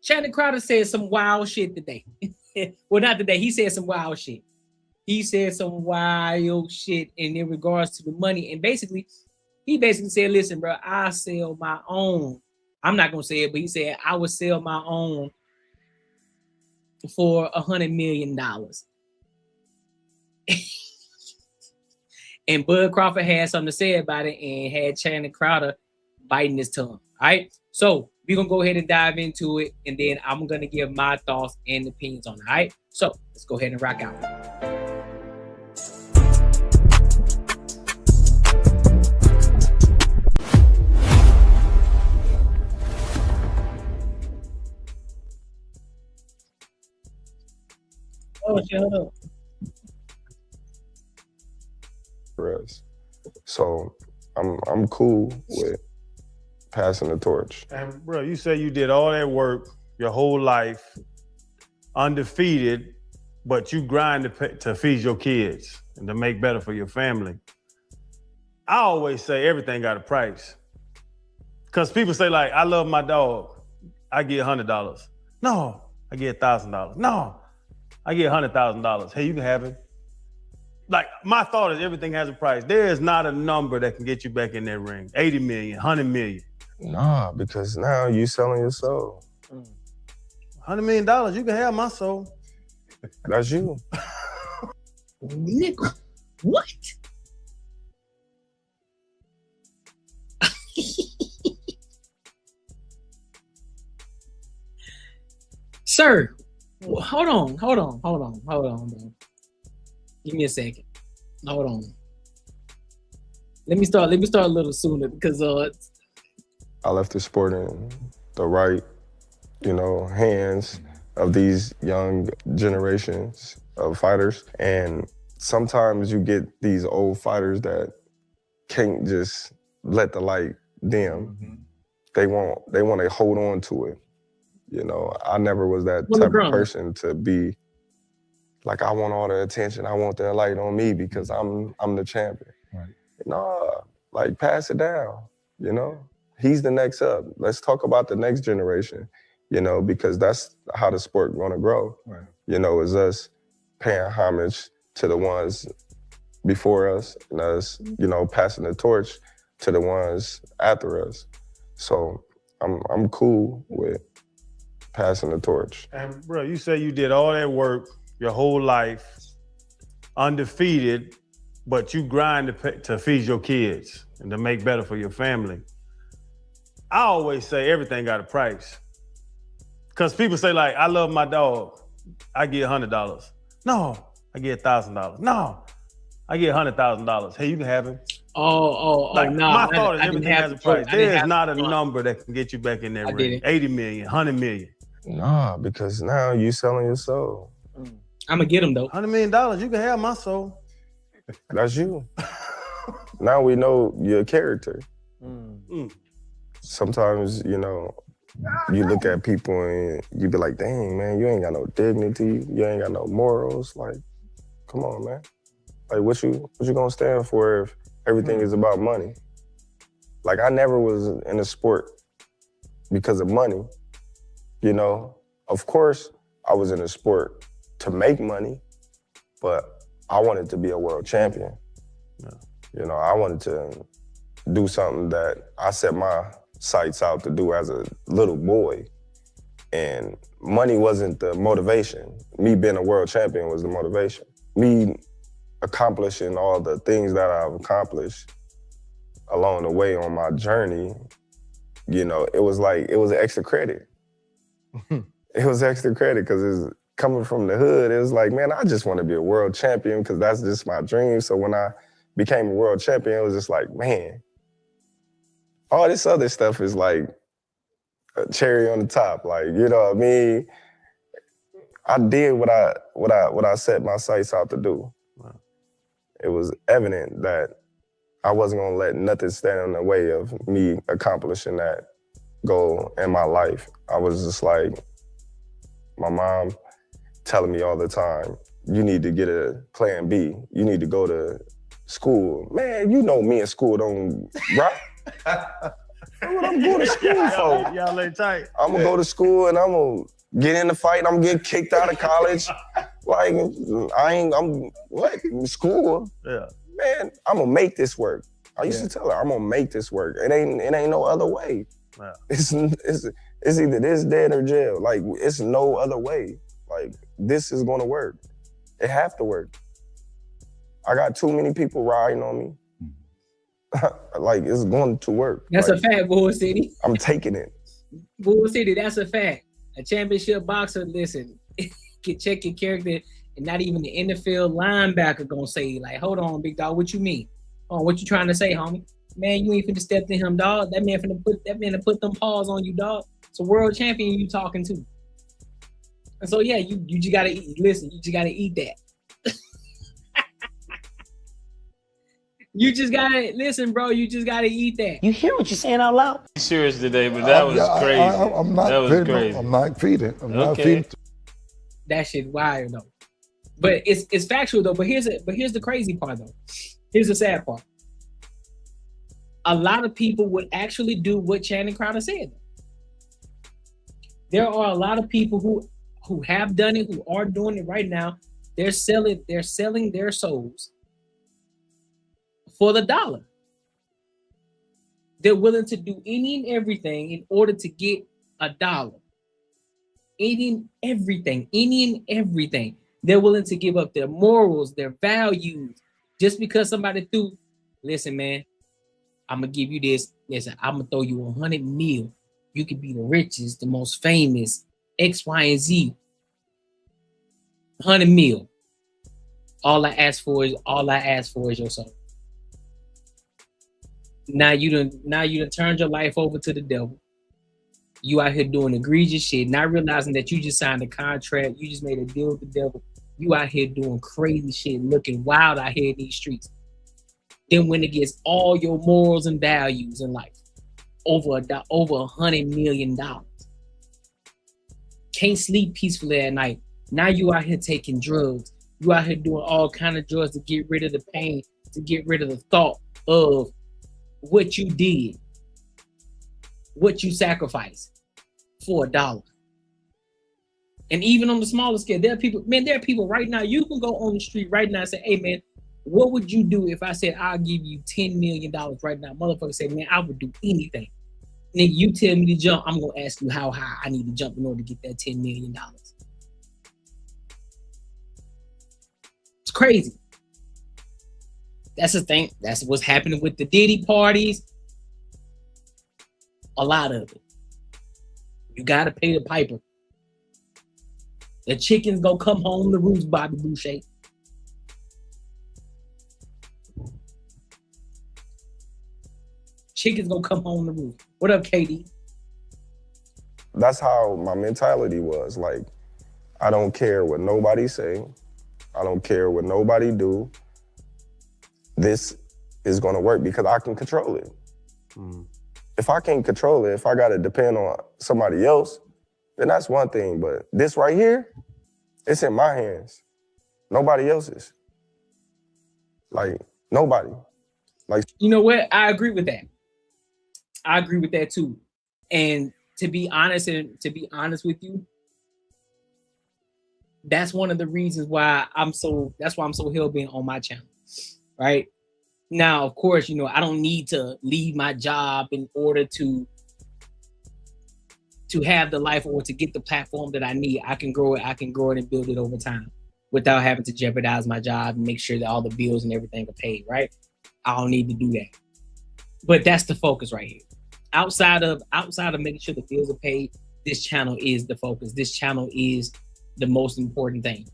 Channing Crowder said some wild shit today. Well, not today. He said some wild shit. He said some wild shit in regards to the money, and he basically said, "Listen, bro, I sell my own. I'm not gonna say it, but he said I would sell my own for $100 million." And Bud Crawford had something to say about it and had Channing Crowder biting his tongue. All right. So we're gonna go ahead and dive into it, and then I'm gonna give my thoughts and opinions on it. All right. So let's go ahead and rock out. Oh, shut up. So I'm cool with passing the torch. And bro, you say you did all that work your whole life, undefeated, but you grind to feed your kids and to make better for your family. I always say everything got a price. Because people say like, I love my dog, I get $100. No, I get $1,000. No, I get $100,000. Hey, you can have him. Like, my thought is everything has a price. There is not a number that can get you back in that ring. 80 million, 100 million. Nah, because now you selling your soul. $100 million, you can have my soul. That's you. Nigga, what? Sir, hold on, bro. Give me a second. Hold on. Let me start a little sooner because I left the sport in the right, hands of these young generations of fighters. And sometimes you get these old fighters that can't just let the light dim. Mm-hmm. They want to hold on to it. I never was that type of person to be like, I want all the attention. I want that light on me because I'm the champion. Right. No, like pass it down, He's the next up. Let's talk about the next generation, because that's how the sport gonna grow. Right. Is us paying homage to the ones before us and us, passing the torch to the ones after us. So I'm cool with passing the torch. And bro, you say you did all that work your whole life, undefeated, but you grind to feed your kids and to make better for your family. I always say everything got a price. Because people say like, I love my dog, I get $100. No, I get $1,000. No, I get $100,000. Hey, you can have him. No. My thought is everything has a price. There is not a number that can get you back in that ring. 80 million, 100 million. Nah, because now you selling your soul. I'm gonna get him though. $100 million, you can have my soul. That's you. Now we know your character. Sometimes, you look at people and you be like, dang, man, you ain't got no dignity. You ain't got no morals. Like, come on, man. Like, what you gonna stand for if everything is about money? Like, I never was in a sport because of money. Of course, I was in a sport to make money, but I wanted to be a world champion. Yeah. I wanted to do something that I set my sights out to do as a little boy. And money wasn't the motivation. Me being a world champion was the motivation. Me accomplishing all the things that I've accomplished along the way on my journey, it was extra credit. It was extra credit because it's coming from the hood. It was like, man, I just want to be a world champion because that's just my dream. So when I became a world champion, it was just like, man, all this other stuff is like a cherry on the top. Like, you know what I mean? I did what I set my sights out to do. Wow. It was evident that I wasn't gonna let nothing stand in the way of me accomplishing that goal in my life. I was just like, my mom telling me all the time, you need to get a plan B. You need to go to school. Man, you know me in school don't rock. What I'm going to school for? Y'all lay tight. I'm gonna go to school and I'm gonna get in the fight. I'm gonna get kicked out of college. Like, I'm what? School? Yeah. Man, I'm gonna make this work. I used to tell her, I'm gonna make this work. It ain't no other way. Yeah. It's either this, dead, or jail. Like, it's no other way. Like, this is gonna work. It have to work. I got too many people riding on me. Like, it's going to work. That's like, a fact, Bull City. I'm taking it. Bull City, that's a fact. A championship boxer, listen, can check your character, and not even the NFL linebacker gonna say, like, hold on, big dog, what you mean? Oh, what you trying to say, homie? Man, you ain't finna step to him, dog. That man finna put them paws on you, dog. It's a world champion you talking to. And so yeah, you just gotta eat. Listen, you just gotta eat that. You just gotta listen, bro. You just gotta eat that. You hear what you're saying out loud? Serious today, but that was crazy. I'm not that was feeding. crazy. I'm not feeding. I'm not feeding. That shit wild though. But it's factual though. But here's the crazy part though. Here's the sad part. A lot of people would actually do what Channing Crowder said. There are a lot of people who have done it, who are doing it right now. They're selling their souls for the dollar. They're willing to do any and everything in order to get a dollar. Any and everything. They're willing to give up their morals, their values, just because somebody threw, listen, man, I'm gonna give you this. Listen, I'm gonna throw you 100 mil. You could be the richest, the most famous, X, Y, and Z. 100 mil. All I ask for is your soul. Now you done turned your life over to the devil. You out here doing egregious shit, not realizing that you just signed a contract, you just made a deal with the devil. You out here doing crazy shit, looking wild out here in these streets. Then when it gets all your morals and values in life, over $100 million. Can't sleep peacefully at night. Now you out here taking drugs. You out here doing all kind of drugs to get rid of the pain, to get rid of the thought of what you did, what you sacrificed for $1. And even on the smaller scale, there are people right now, you can go on the street right now and say, hey man, what would you do if I said I'll give you $10 million right now? Motherfucker say, man, I would do anything. Nigga, you tell me to jump, I'm gonna ask you how high I need to jump in order to get that $10 million. It's crazy. That's the thing. That's what's happening with the Diddy parties. A lot of it. You gotta pay the piper. The chicken's gonna come home to roost, Bobby Boucher. Chicken's gonna come home to roost. What up, KD? That's how my mentality was. Like, I don't care what nobody say. I don't care what nobody do. This is gonna work because I can control it. If I can't control it, if I gotta depend on somebody else, then that's one thing. But this right here, it's in my hands. Nobody else's. Like, nobody. Like, you know what? I agree with that. I agree with that too. And to be honest with you, that's one of the reasons why I'm so hell-bent on my channel, right? Now, of course, you know, I don't need to leave my job in order to have the life or to get the platform that I need. I can grow it and build it over time without having to jeopardize my job and make sure that all the bills and everything are paid, right? I don't need to do that. But that's the focus right here. Outside of making sure the bills are paid, this channel is the focus. This channel is the most important thing.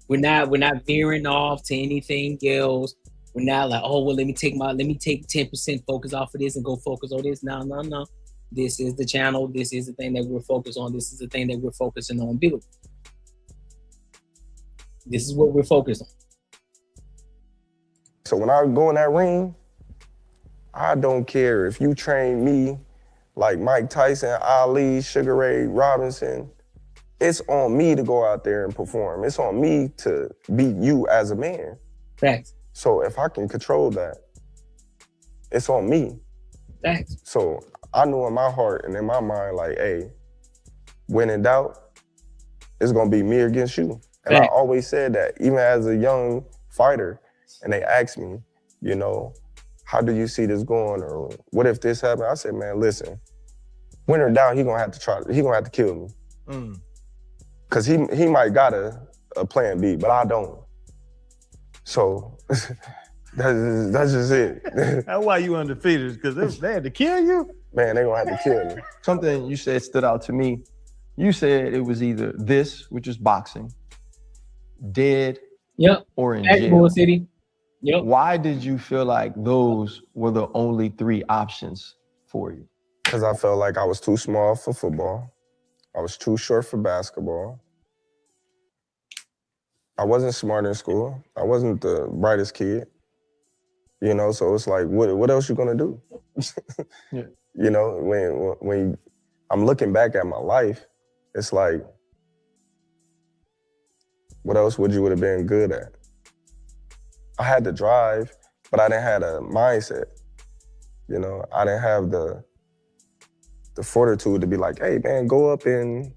We're not veering off to anything else. We're not like, oh well, let me take 10% focus off of this and go focus on this. No. This is the channel. This is the thing that we're focused on. This is the thing that we're focusing on building. This is what we're focused on. So when I go in that ring, I don't care if you train me like Mike Tyson, Ali, Sugar Ray Robinson. It's on me to go out there and perform. It's on me to beat you as a man. Facts. So if I can control that, it's on me. Facts. So I knew in my heart and in my mind, like, hey, when in doubt, it's gonna be me against you. And I always said that, even as a young fighter, and they asked me, you know, how do you see this going, or what if this happened? I said, man, listen, when in doubt, he gonna have to kill me. Cause he might got a plan B, but I don't. So that's just it. That's why you undefeated, because they had to kill you? Man, they gonna have to kill me. Something you said stood out to me. You said it was either this, which is boxing, dead, or in jail. City. Yep. Why did you feel like those were the only 3 options for you? Because I felt like I was too small for football. I was too short for basketball. I wasn't smart in school. I wasn't the brightest kid. You know, so it's like, what else you gonna do? Yeah. You know, when I'm looking back at my life, it's like, what else would you have been good at? I had the drive, but I didn't have a mindset. You know, I didn't have the fortitude to be like, hey man, go up and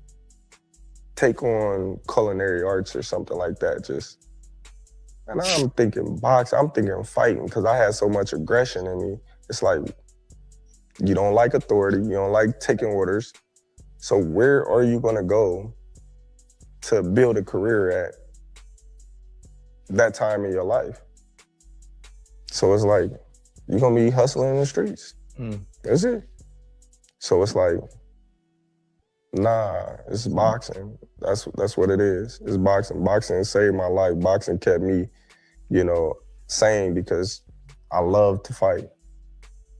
take on culinary arts or something like that. And I'm thinking boxing, I'm thinking fighting, because I had so much aggression in me. It's like, you don't like authority, you don't like taking orders. So where are you gonna go to build a career at that time in your life? So it's like, you're gonna be hustling in the streets. That's it. So it's like, nah, it's boxing. That's what it is. It's boxing. Boxing saved my life. Boxing kept me, you know, sane, because I love to fight.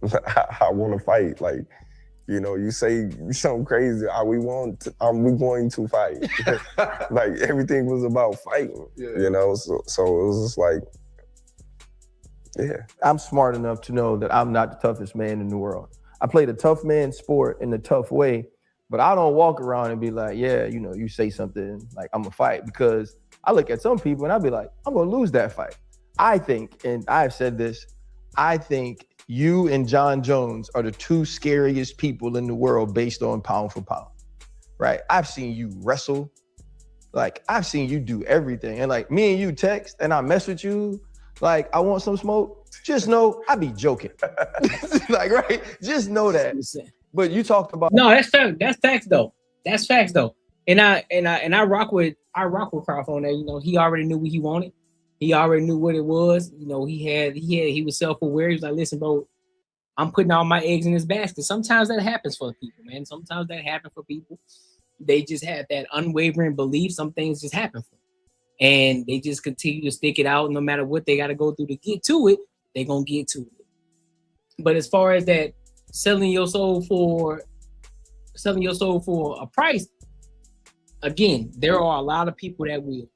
I want to fight. Like, you know, you say something crazy, we going to fight. Like, everything was about fighting, you know? So it was just like, yeah. I'm smart enough to know that I'm not the toughest man in the world. I played a tough man sport in a tough way, but I don't walk around and be like, yeah, you know, you say something like I'm gonna fight, because I look at some people and I'll be like, I'm gonna lose that fight. I think, and I've said this, I think you and John Jones are the 2 scariest people in the world based on pound for pound, right? I've seen you wrestle. Like, I've seen you do everything. And like, me and you text and I mess with you, like, I want some smoke. Just know I be joking. Like, right? Just know that. But you talked about— No, that's fact. That's facts though. That's facts though. And I rock with Croft on that. You know, he already knew what he wanted. He already knew what it was. You know, he was self-aware. He was like, listen, bro, I'm putting all my eggs in this basket. Sometimes that happens for people, man. Sometimes that happens for people. They just have that unwavering belief. Some things just happen for them. And they just continue to stick it out. No matter what they got to go through to get to it, they're going to get to it. But as far as that selling your soul for a price, again, there are a lot of people that will.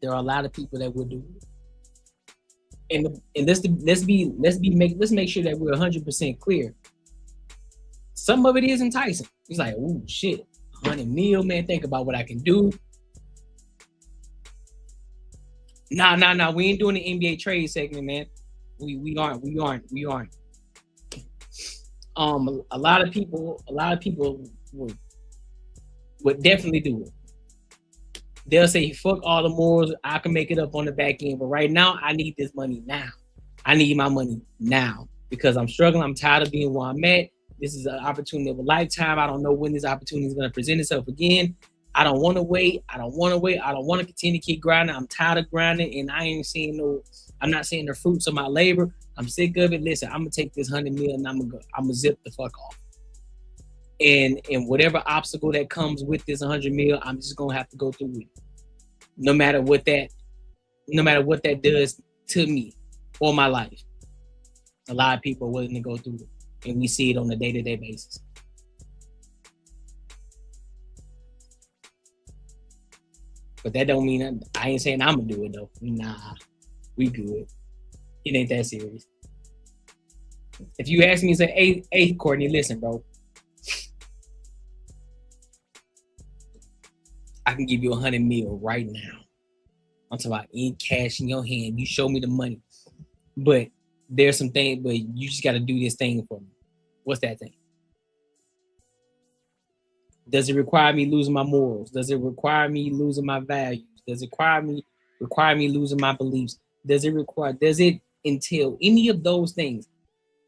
There are a lot of people that will do it. And let's make sure that we're 100% clear. Some of it is enticing. It's like, ooh, shit, 100 mil, man. Think about what I can do. Nah. We ain't doing the NBA trade segment, man. We aren't. A lot of people would definitely do it. They'll say, fuck all the morals, I can make it up on the back end. But right now, I need this money now. I need my money now because I'm struggling. I'm tired of being where I'm at. This is an opportunity of a lifetime. I don't know when this opportunity is going to present itself again. I don't want to wait. I don't want to continue to keep grinding. I'm tired of grinding, and I'm not seeing the fruits of my labor. I'm sick of it. Listen, I'm going to take this 100 million and I'm going to zip the fuck off. And whatever obstacle that comes with this 100 million, I'm just going to have to go through it. No matter what that does to me or my life. A lot of people are willing to go through it. And we see it on a day-to-day basis. But that don't mean I ain't saying I'm gonna do it though. Nah, we good. It ain't that serious. If you ask me and say, hey, Courtney, listen, bro. I can give you 100 mil right now. I'm talking about in cash in your hand. You show me the money. But there's some things, but you just got to do this thing for me. What's that thing? Does it require me losing my morals? Does it require me losing my values? Does it require me losing my beliefs? Does it entail any of those things?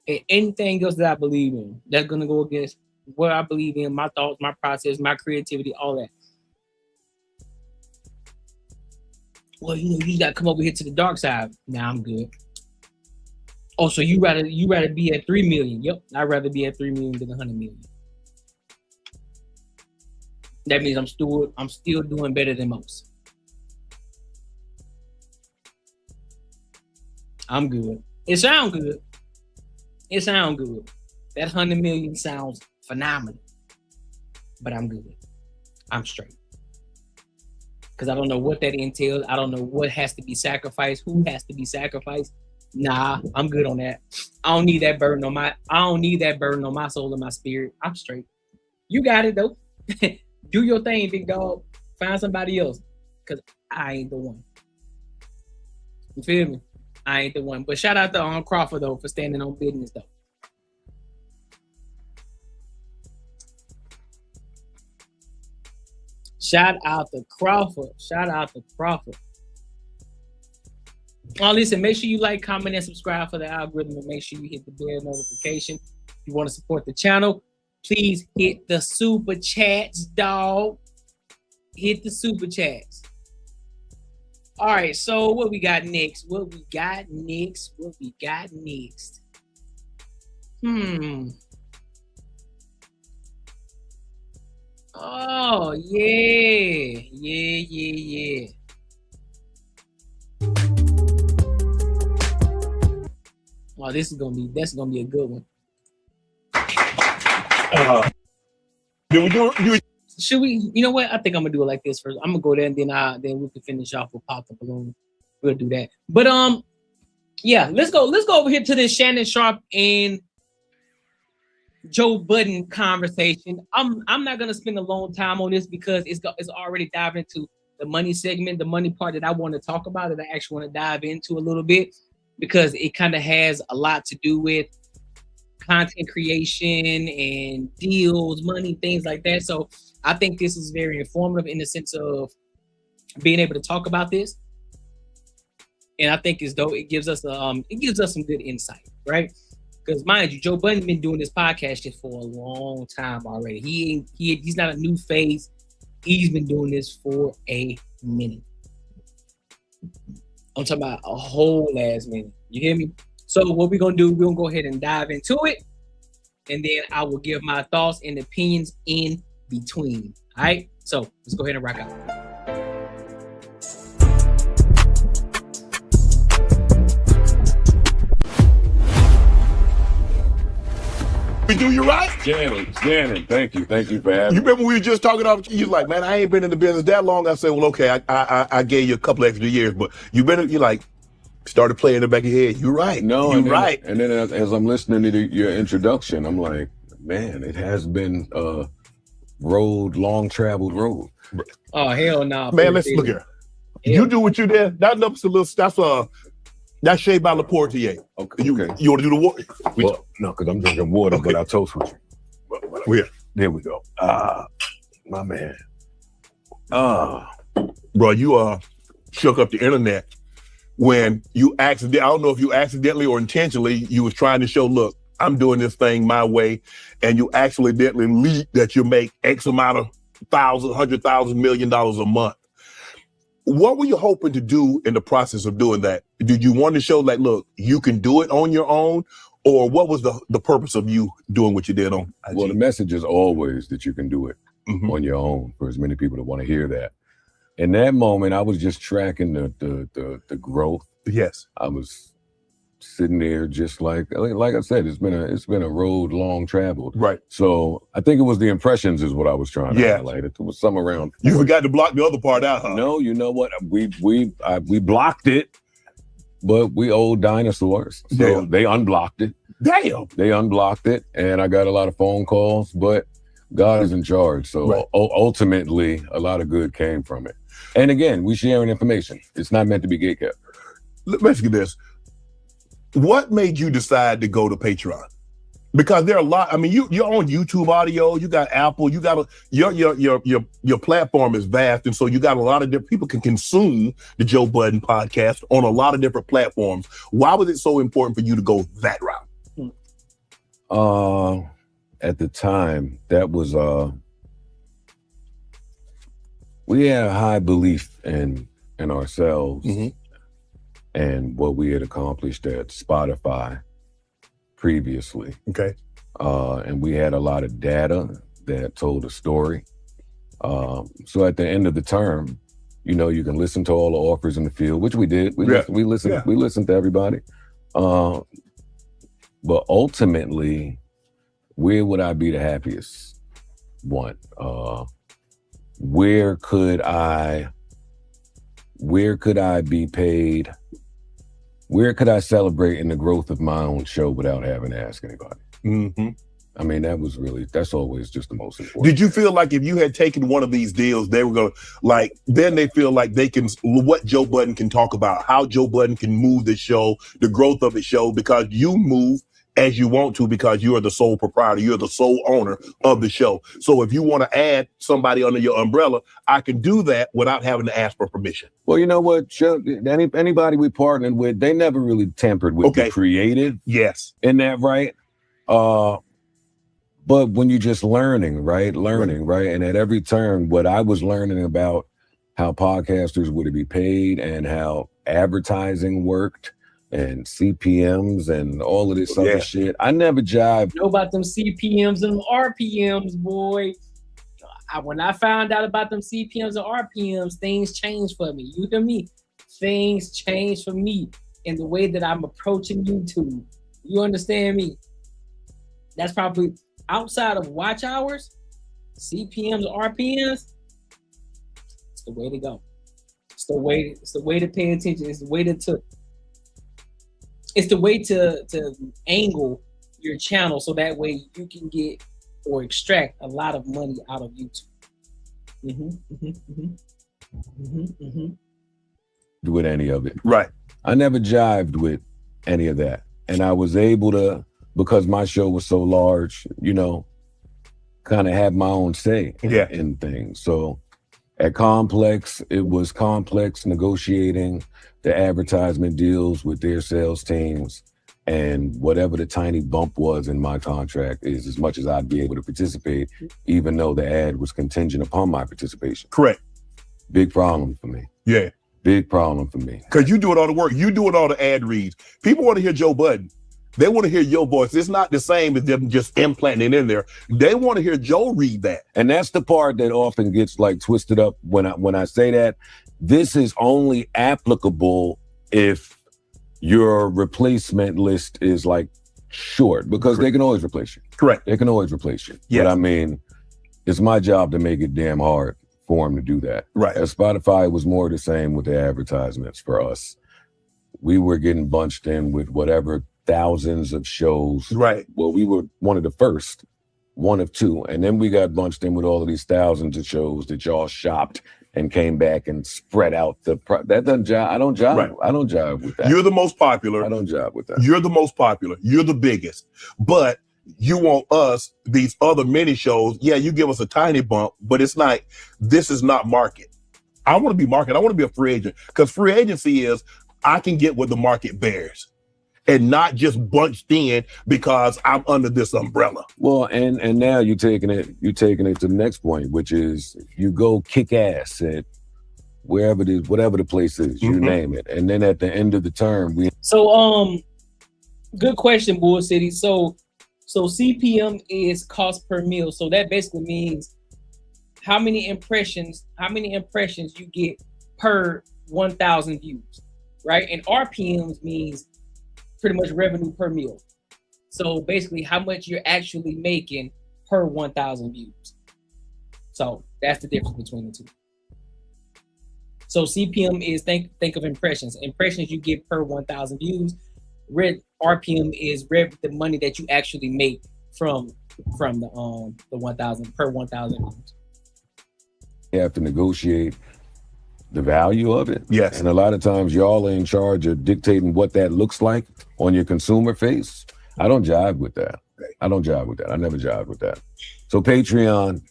And anything else that I believe in that's gonna go against what I believe in, my thoughts, my process, my creativity, all that. Well, you just gotta come over here to the dark side. Nah, I'm good. Oh, so you rather be at 3 million? Yep, I'd rather be at 3 million than 100 million. That means I'm still doing better than most. I'm good. It sounds good. It sounds good. That 100 million sounds phenomenal. But I'm good. I'm straight. Because I don't know what that entails. I don't know what has to be sacrificed, who has to be sacrificed. Nah, I'm good on that. I don't need that burden on my soul and my spirit. I'm straight. You got it though. Do your thing, big dog. Find somebody else. Because I ain't the one. You feel me? I ain't the one. But shout out to Crawford though for standing on business though. Shout out to Crawford. Shout out to Crawford. Oh, listen, make sure you like, comment, and subscribe for the algorithm, and make sure you hit the bell notification. If you want to support the channel, please hit the super chats, dog. Hit the super chats. All right, so what we got next? Oh, yeah. Oh, that's gonna be a good one. Should we? You know what? I think I'm gonna do it like this first. I'm gonna go there and then we can finish off with Pop the Balloon. We'll do that. But yeah, let's go over here to this Shannon Sharp and Joe Budden conversation. I'm not gonna spend a long time on this because it's already diving into the money segment, the money part that I want to talk about, that I actually want to dive into a little bit, because it kind of has a lot to do with content creation and deals, money, things like that. So I think this is very informative in the sense of being able to talk about this. And I think as though it gives us some good insight, right? Because mind you, Joe Budden's been doing this podcast just for a long time already. He's not a new face. He's been doing this for a minute. I'm talking about a whole ass minute. You hear me? So what we're gonna do, we're gonna go ahead and dive into it, and then I will give my thoughts and opinions in between. All right. So let's go ahead and rock out. We do you right? Janet, thank you for having me. You remember we were just talking about, you like, man, I ain't been in the business that long. I said, well, okay, I gave you a couple extra years, but you like, started playing in the back of your head. You're right. No, you're right. And then as I'm listening to your introduction, I'm like, man, it has been a long traveled road. Oh, hell no. Man, let's look here. You do what you did. That number's a little, that's Shea by Laportier. Okay. You want to do the water? No, because I'm drinking water, but I'll toast with you. There we go. My man. Bro, you shook up the internet when you I don't know if you accidentally or intentionally, you was trying to show, look, I'm doing this thing my way, and you accidentally leaked that you make X amount of $100,000, $100,000, $1 million a month. What were you hoping to do in the process of doing that? Did you want to show like, look, you can do it on your own? Or what was the purpose of you doing what you did on IG? Well, the message is always that you can do it on your own, for as many people that want to hear that. In that moment, I was just tracking the growth. Yes. I was sitting there just like I said, it's been a road long traveled. Right. So I think it was the impressions is what I was trying to highlight. It was some around. You forgot to block the other part out, huh? No, you know what? We blocked it, but we old dinosaurs. So they unblocked it. Damn. They unblocked it, and I got a lot of phone calls, but God is in charge. So ultimately, a lot of good came from it. And again, we sharing information. It's not meant to be gatekept. Let's get this. What made you decide to go to Patreon? Because there are a lot. I mean, you're on YouTube audio. You got Apple. You got your platform is vast, and so you got a lot of different people can consume the Joe Budden podcast on a lot of different platforms. Why was it so important for you to go that route? At the time, that was we had a high belief in ourselves and what we had accomplished at Spotify previously. Okay. And we had a lot of data that told a story. So at the end of the term, you know, you can listen to all the offers in the field, which we did. We listened to everybody. But ultimately, where would I be the happiest? One, where could I be paid? Where could I celebrate in the growth of my own show without having to ask anybody? I mean, that's always just the most important. Did you feel like if you had taken one of these deals, they were going to, then they feel like they can, what Joe Budden can talk about, how Joe Budden can move the show, the growth of the show, because you move as you want to, because you are the sole proprietor, you're the sole owner of the show. So if you want to add somebody under your umbrella, I can do that without having to ask for permission. Well, you know what, anybody we partnered with, they never really tampered with the creative. Yes. In that, right? But when you're just learning, right? And at every turn, what I was learning about how podcasters would be paid and how advertising worked and CPMs and all of this other shit. I never jived. Know about them CPMs and them RPMs, boy. When I found out about them CPMs and RPMs, things changed for me. You hear me? Things changed for me in the way that I'm approaching YouTube. You understand me? That's probably outside of watch hours, CPMs, RPMs. It's the way to go. It's the way to pay attention. It's the way to angle your channel so that way you can get or extract a lot of money out of YouTube. With any of it. Right. I never jived with any of that. And I was able to, because my show was so large, you know, kind of have my own say in things. So at Complex, it was Complex negotiating the advertisement deals with their sales teams, and whatever the tiny bump was in my contract is as much as I'd be able to participate, even though the ad was contingent upon my participation. Correct. Big problem for me. Yeah. Big problem for me. Because you doing all the work. You doing all the ad reads. People want to hear Joe Budden. They want to hear your voice. It's not the same as them just implanting it in there. They want to hear Joe read that. And that's the part that often gets twisted up when I say that. This is only applicable if your replacement list is short, because they can always replace you. Correct. They can always replace you. Yes. But I mean, it's my job to make it damn hard for them to do that. Right. At Spotify, it was more the same with the advertisements for us. We were getting bunched in with whatever thousands of shows. Right. Well, we were one of the first, one of two. And then we got bunched in with all of these thousands of shows that y'all shopped and came back and spread out that doesn't jive. I don't jive. Right. I don't jive with that. You're the most popular. I don't jive with that. You're the most popular. You're the biggest. But you want us, these other mini shows, you give us a tiny bump, but it's not, this is not market. I want to be market. I want to be a free agent, because free agency is I can get what the market bears and not just bunched in because I'm under this umbrella. Well, and now you're taking it to the next point, which is you go kick ass at wherever it is, whatever the place is, you name it. And then at the end of the term, good question, Bull City. So CPM is cost per mil. So that basically means how many impressions you get per 1,000 views, right? And RPMs means pretty much revenue per mil. So basically how much you're actually making per 1,000 views. So that's the difference between the two. So CPM is think of impressions. Impressions you get per 1,000 views. RPM is the money that you actually make from the 1,000 per 1,000 views. You have to negotiate the value of it. Yes. And a lot of times y'all are in charge of dictating what that looks like on your consumer face. I don't jive with that. I don't jive with that. I never jive with that. So Patreon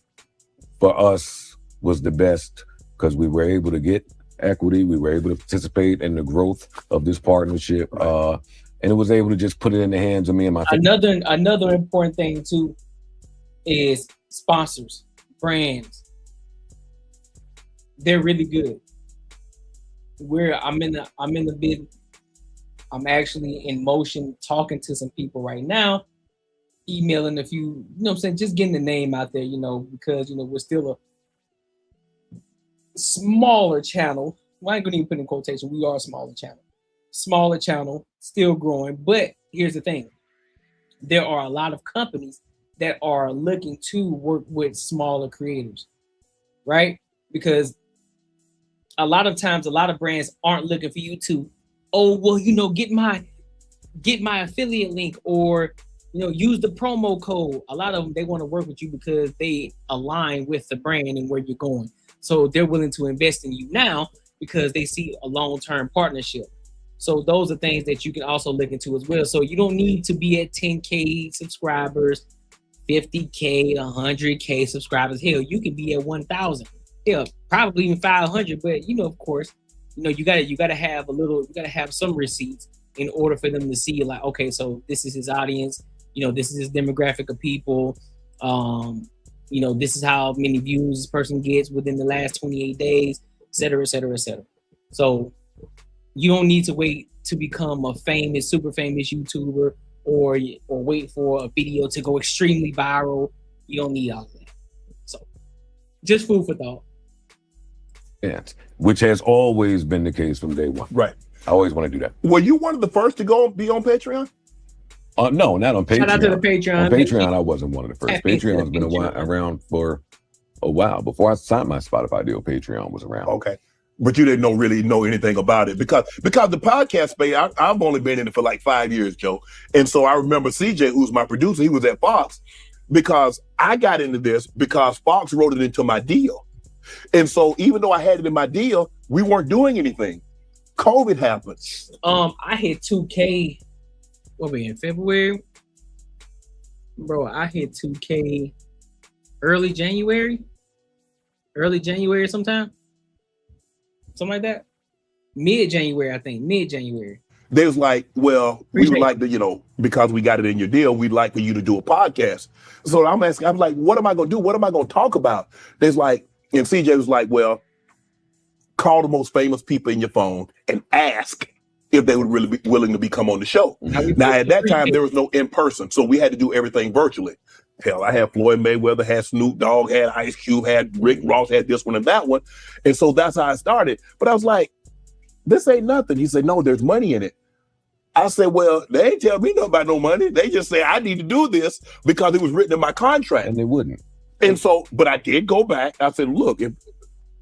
for us was the best because we were able to get equity. We were able to participate in the growth of this partnership. And it was able to just put it in the hands of me and my family. Another important thing too is sponsors, brands. They're really good. I'm actually in motion talking to some people right now, emailing a few, you know what I'm saying, just getting the name out there, you know, because, you know, we're still a smaller channel. Well, I ain't gonna even put in quotation, we are a smaller channel, still growing. But here's the thing, there are a lot of companies that are looking to work with smaller creators, right? Because a lot of times, a lot of brands aren't looking for you to, oh, well, you know, get my affiliate link, or, you know, use the promo code. A lot of them, they want to work with you because they align with the brand and where you're going. So they're willing to invest in you now because they see a long-term partnership. So those are things that you can also look into as well. So you don't need to be at 10K subscribers, 50K, 100K subscribers. Hell, you can be at 1,000. Hell, probably even 500. But, you know, of course, you know, you gotta have some receipts in order for them to see, like, okay, so this is his audience, you know, this is his demographic of people, you know, this is how many views this person gets within the last 28 days, et cetera, et cetera, et cetera. So you don't need to wait to become a super famous YouTuber or wait for a video to go extremely viral. You don't need all of that. So just food for thought. Yes, which has always been the case from day one. Right. I always want to do that. Were you one of the first to be on Patreon? No, not on Patreon. Shout out to the Patreon. On Patreon, I wasn't one of the first. Patreon's been around for a while. Before I signed my Spotify deal, Patreon was around. Okay. But you didn't really know anything about it because the podcast space, I've only been in it for like 5 years, Joe. And so I remember CJ, who's my producer, he was at Fox, because I got into this because Fox wrote it into my deal. And so even though I had it in my deal, we weren't doing anything. COVID happened. I hit 2K, what were we in February? Bro, I hit 2K early January sometime. Something like that. Mid-January, I think. Mid-January. They was like, well, we would like to, you know, because we got it in your deal, we'd like for you to do a podcast. So I'm asking, I'm like, what am I going to do? What am I going to talk about? There's like, and CJ was like, well, call the most famous people in your phone and ask if they would really be willing to become on the show. Now, at that time, there was no in-person, so we had to do everything virtually. Hell, I had Floyd Mayweather, had Snoop Dogg, had Ice Cube, had Rick Ross, had this one and that one. And so that's how I started. But I was like, this ain't nothing. He said, no, there's money in it. I said, well, they ain't tell me nothing about no money. They just say I need to do this because it was written in my contract. And they wouldn't. And so, but I did go back. I said, look, if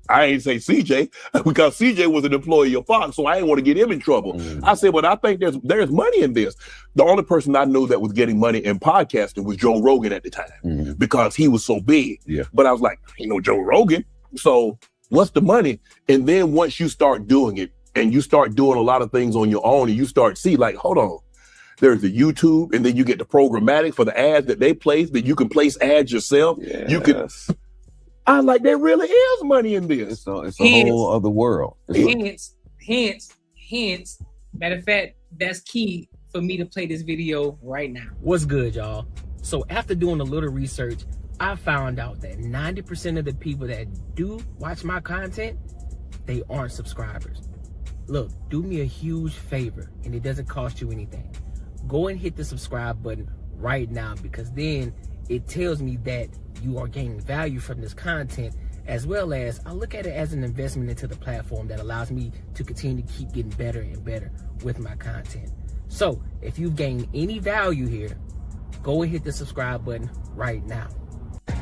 I ain't say CJ because CJ was an employee of Fox, so I didn't want to get him in trouble. I said, but I think there's money in this. The only person I knew that was getting money in podcasting was Joe Rogan at the time because he was so big. Yeah. But I was like, you know, Joe Rogan. So what's the money? And then once you start doing it and you start doing a lot of things on your own and you start see like, hold on, there's the YouTube and then you get the programmatic for the ads that they place, that you can place ads yourself. Yes. You can. I like, there really is money in this. It's a whole other world. Hence, matter of fact, that's key for me to play this video right now. What's good, y'all? So after doing a little research, I found out that 90% of the people that do watch my content, they aren't subscribers. Look, do me a huge favor, and it doesn't cost you anything. Go and hit the subscribe button right now, because then it tells me that you are gaining value from this content, as well as I look at it as an investment into the platform that allows me to continue to keep getting better and better with my content. So if you've gained any value here, go and hit the subscribe button right now.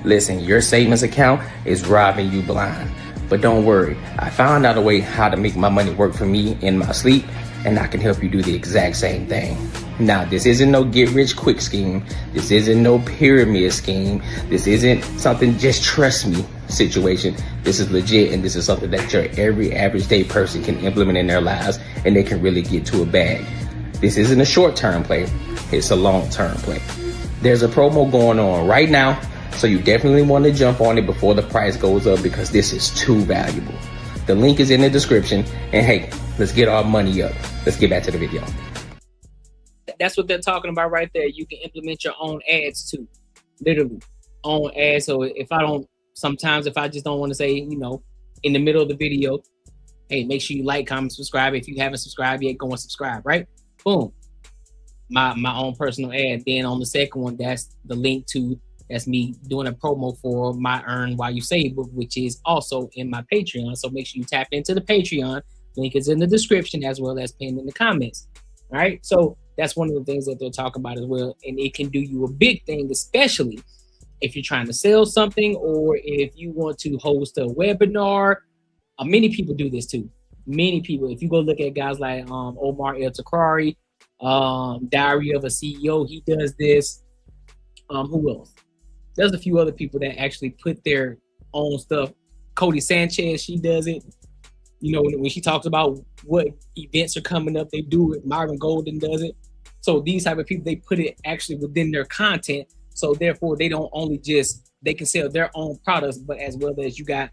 Listen, your savings account is robbing you blind. But don't worry, I found out a way how to make my money work for me in my sleep, and I can help you do the exact same thing. Now, this isn't no get rich quick scheme. This isn't no pyramid scheme. This isn't something just trust me situation. This is legit, and this is something that your every average day person can implement in their lives, and they can really get to a bag. This isn't a short-term play. It's a long-term play. There's a promo going on right now, so you definitely want to jump on it before the price goes up, because this is too valuable. The link is in the description, and hey, let's get our money up. Let's get back to the video. That's what they're talking about right there. You can implement your own ads too, literally own ads. So sometimes if I just don't want to say, in the middle of the video, hey, make sure you like, comment, subscribe. If you haven't subscribed yet, go and subscribe, right? Boom. My own personal ad. Then on the second one, that's the link to, that's me doing a promo for my Earn While You Save book, which is also in my Patreon. So make sure you tap into the Patreon. Link is in the description as well as pinned in the comments. All right. So that's one of the things that they're talking about as well. And it can do you a big thing, especially if you're trying to sell something or if you want to host a webinar. Many people do this too. Many people. If you go look at guys like Omar El Takrari, Diary of a CEO, he does this. Who else? There's a few other people that actually put their own stuff. Cody Sanchez, she does it. When she talks about what events are coming up, they do it. Marvin Golden does it. So these type of people, they put it actually within their content. So therefore, they don't only they can sell their own products, but as well as you got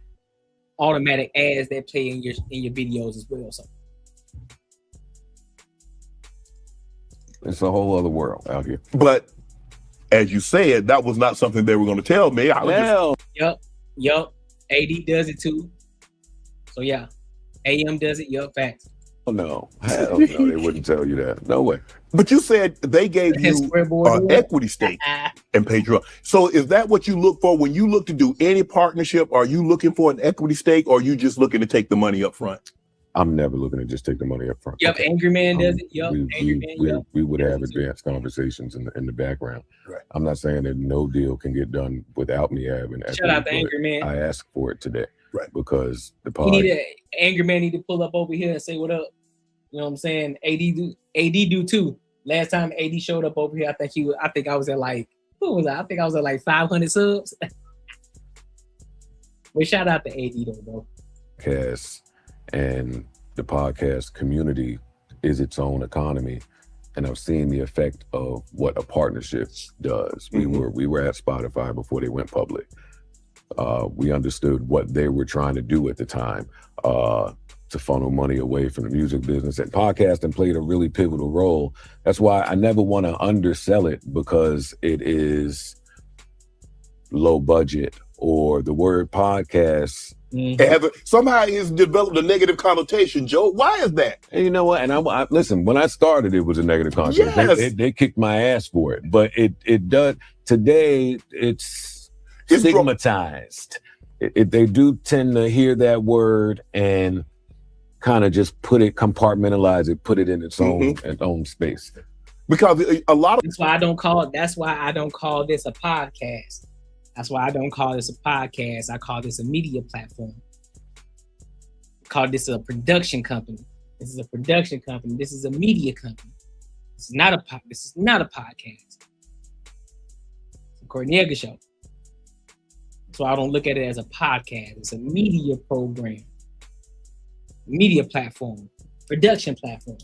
automatic ads that play in your videos as well. So it's a whole other world out here. But as you said, that was not something they were going to tell me. Yup. AD does it too. So yeah, AM does it. Yup, facts. Oh no, hell no, they wouldn't tell you that. No way. But you said they gave you an equity stake in Patreon. So is that what you look for when you look to do any partnership? Are you looking for an equity stake, or are you just looking to take the money up front? I'm never looking to just take the money up front. Yep, Angry Man does it. Yup, we would have advanced conversations in the background. Right. I'm not saying that no deal can get done without me having equity. Shout out to Angry Man. I asked for it today. Right. Because the Angry Man need to pull up over here and say what up. You know what I'm saying? AD do too. Last time AD showed up over here, I think I was at like, what was I? I think I was at like 500 subs. Well, shout out to AD though, bro. Podcast and the podcast community is its own economy, and I've seen the effect of what a partnership does. Mm-hmm. We were at Spotify before they went public. We understood what they were trying to do at the time. To funnel money away from the music business, and podcasting played a really pivotal role. That's why I never want to undersell it, because it is low budget, or the word podcast somehow it's developed a negative connotation. Joe, why is that? And you know what? And I listen, when I started, it was a negative connotation. Yes. They kicked my ass for it, but it does today. It's stigmatized. They do tend to hear that word and kind of just compartmentalize it, put it in its own space. Because a lot of that's why I don't call this a podcast. That's why I don't call this a podcast. I call this a media platform. I call this a production company. This is a production company. This is a media company. This is not a podcast. It's a Cornega show. So I don't look at it as a podcast. It's a media program. Media platform, production platform.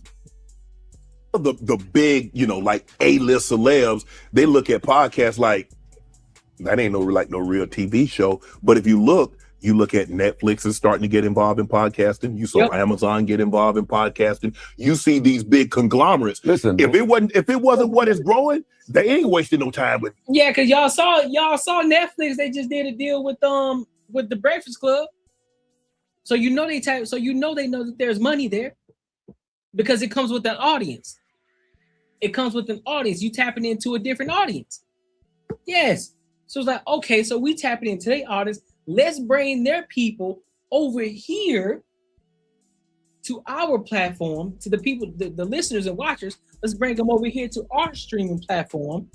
The big, like A-list celebs, they look at podcasts like that ain't no real TV show. But if you look at Netflix is starting to get involved in podcasting. You saw Amazon get involved in podcasting. You see these big conglomerates. Listen, if it wasn't what is growing, they ain't wasting no time with. Yeah, because y'all saw Netflix. They just did a deal with the Breakfast Club. So they know that there's money there, because it comes with an audience. It comes with an audience. You tapping into a different audience. Yes. So it's like, okay, so we tapping into their audience. Let's bring their people over here to our platform, to the people, the listeners and watchers. Let's bring them over here to our streaming platform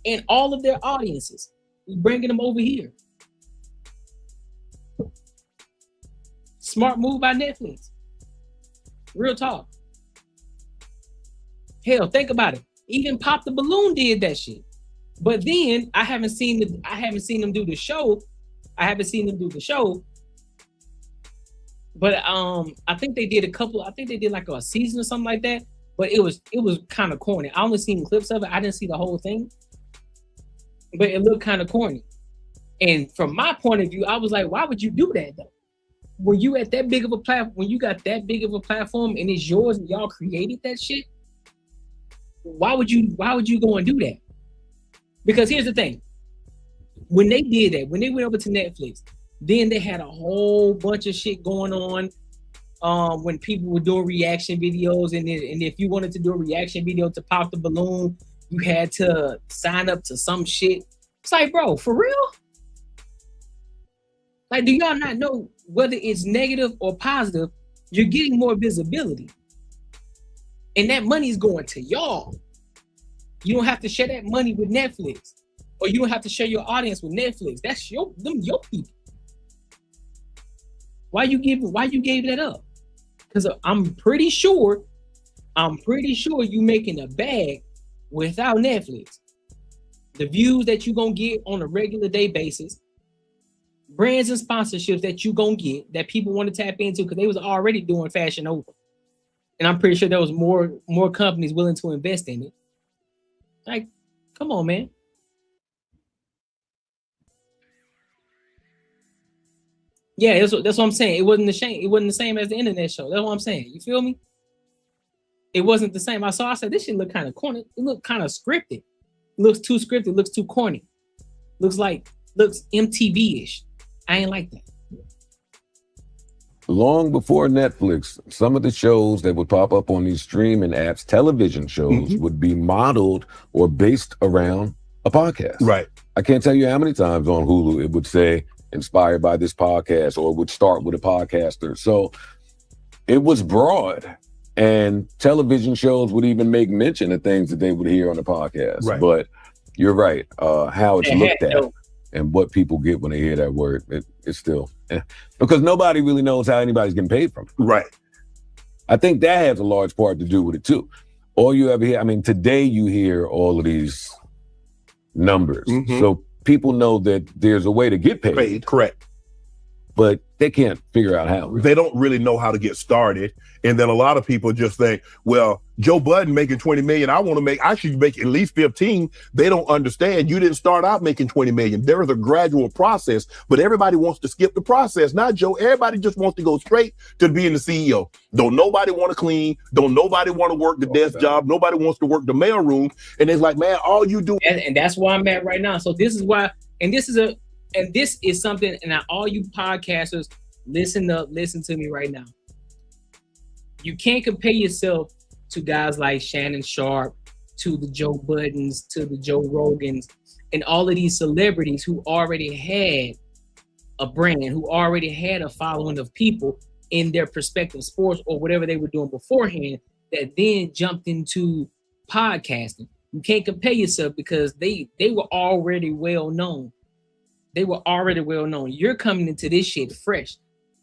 and all of their audiences. We're bringing them over here. Smart move by Netflix. Real talk. Hell, think about it. Even Pop the Balloon did that shit. But then I haven't seen them do the show. But I think they did like a season or something like that. But it was kind of corny. I only seen clips of it. I didn't see the whole thing. But it looked kind of corny. And from my point of view, I was like, why would you do that though? When you at that big of a platform, when you got that big of a platform and it's yours and y'all created that shit, why would you go and do that? Because here's the thing. When they did that, when they went over to Netflix, then they had a whole bunch of shit going on. When people were doing reaction videos, and if you wanted to do a reaction video to Pop the Balloon, you had to sign up to some shit. It's like, bro, for real? Like, do y'all not know whether it's negative or positive, you're getting more visibility. And that money is going to y'all. You don't have to share that money with Netflix, or you don't have to share your audience with Netflix. That's your people. Why you gave that up? Because I'm pretty sure you making a bag without Netflix. The views that you're gonna get on a regular day basis, brands and sponsorships that you gonna get that people want to tap into because they was already doing Fashion Over. And I'm pretty sure there was more companies willing to invest in it. Like, come on, man. Yeah, that's what I'm saying. It wasn't the same as the internet show. That's what I'm saying. You feel me? It wasn't the same. I said, this shit look kind of corny. It looked kind of scripted. It looks too scripted. It looks too corny. Looks MTV-ish. I ain't like that. Long before Netflix, some of the shows that would pop up on these streaming apps, television shows, would be modeled or based around a podcast. Right. I can't tell you how many times on Hulu it would say, inspired by this podcast, or would start with a podcaster. So it was broad, and television shows would even make mention of things that they would hear on the podcast. Right. But you're right, how it's looked at and what people get when they hear that word, it's still, because nobody really knows how anybody's getting paid from it. Right. I think that has a large part to do with it too. All you ever hear, I mean, today you hear all of these numbers. So people know that there's a way to get paid. Correct. But they can't figure out how. They don't really know how to get started. And then a lot of people just think, well, Joe Budden making 20 million. I should make at least 15. They don't understand. You didn't start out making 20 million. There is a gradual process, but everybody wants to skip the process. Not Joe. Everybody just wants to go straight to being the CEO. Don't nobody want to clean. Don't nobody want to work the desk job. Nobody wants to work the mail room. And it's like, man, all you do. And that's where I'm at right now. So this is why, and this is something, and all you podcasters, listen to me right now. You can't compare yourself to guys like Shannon Sharp, to the Joe Buddens, to the Joe Rogans, and all of these celebrities who already had a brand, who already had a following of people in their respective sports or whatever they were doing beforehand, that then jumped into podcasting. You can't compare yourself because they were already well known. They were already well known. You're coming into this shit fresh,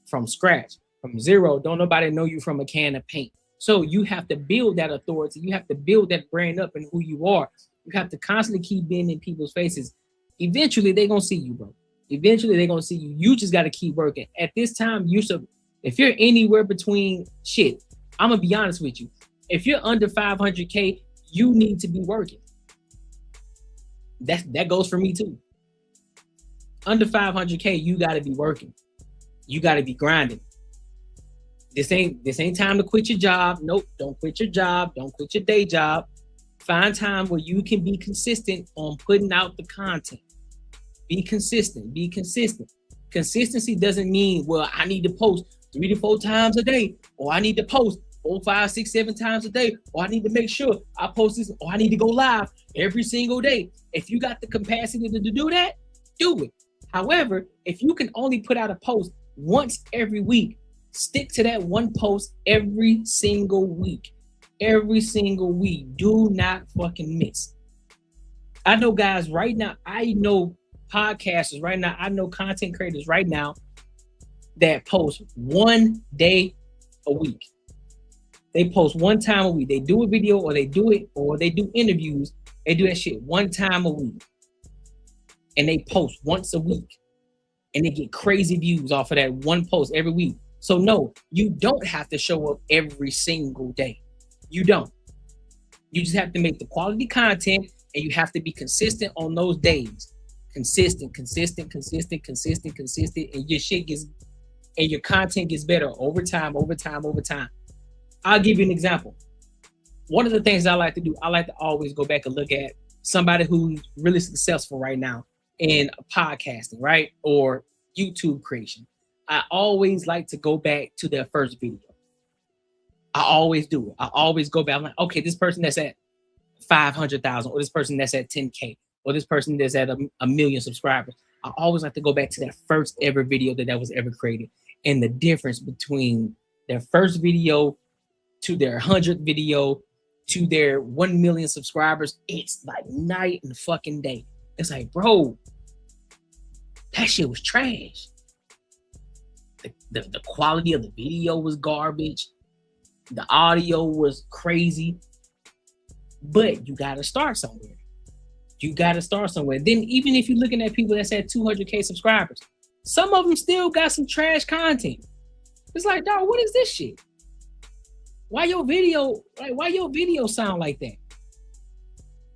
from scratch, from zero. Don't nobody know you from a can of paint. So you have to build that authority. You have to build that brand up and who you are. You have to constantly keep being in people's faces. Eventually, they're going to see you, bro. Eventually, they're going to see you. You just got to keep working. At this time, if you're anywhere between shit, I'm going to be honest with you. If you're under 500K, you need to be working. That goes for me too. Under 500K, you got to be working. You got to be grinding. This ain't time to quit your job. Nope, don't quit your job. Don't quit your day job. Find time where you can be consistent on putting out the content. Be consistent. Be consistent. Consistency doesn't mean, well, I need to post 3 to 4 times a day, or I need to post 4, 5, 6, 7 times a day, or I need to make sure I post this, or I need to go live every single day. If you got the capacity to do that, do it. However, if you can only put out a post once every week, stick to that one post every single week. Every single week. Do not fucking miss. I know guys right now, I know podcasters right now, I know content creators right now that post one day a week. They post one time a week. They do a video or they do interviews. They do that shit one time a week. And they post once a week. And they get crazy views off of that one post every week. So no, you don't have to show up every single day. You don't. You just have to make the quality content, and you have to be consistent on those days. Consistent, and your shit gets, and your content gets better over time. I'll give you an example. One of the things I like to do, I like to always go back and look at somebody who's really successful right now in podcasting, right? Or YouTube creation. I always like to go back to their first video. I always do it. I always go back. I'm like, okay, this person that's at 500,000, or this person that's at 10K, or this person that's at a million subscribers. I always like to go back to that first ever video that was ever created. And the difference between their first video to their 100th video to their 1 million subscribers, it's like night and fucking day. It's like, bro, that shit was trash. The quality of the video was garbage. The audio was crazy. But you got to start somewhere. Then even if you're looking at people that's at 200K subscribers, some of them still got some trash content. It's like, dog, what is this shit? Why your video sound like that?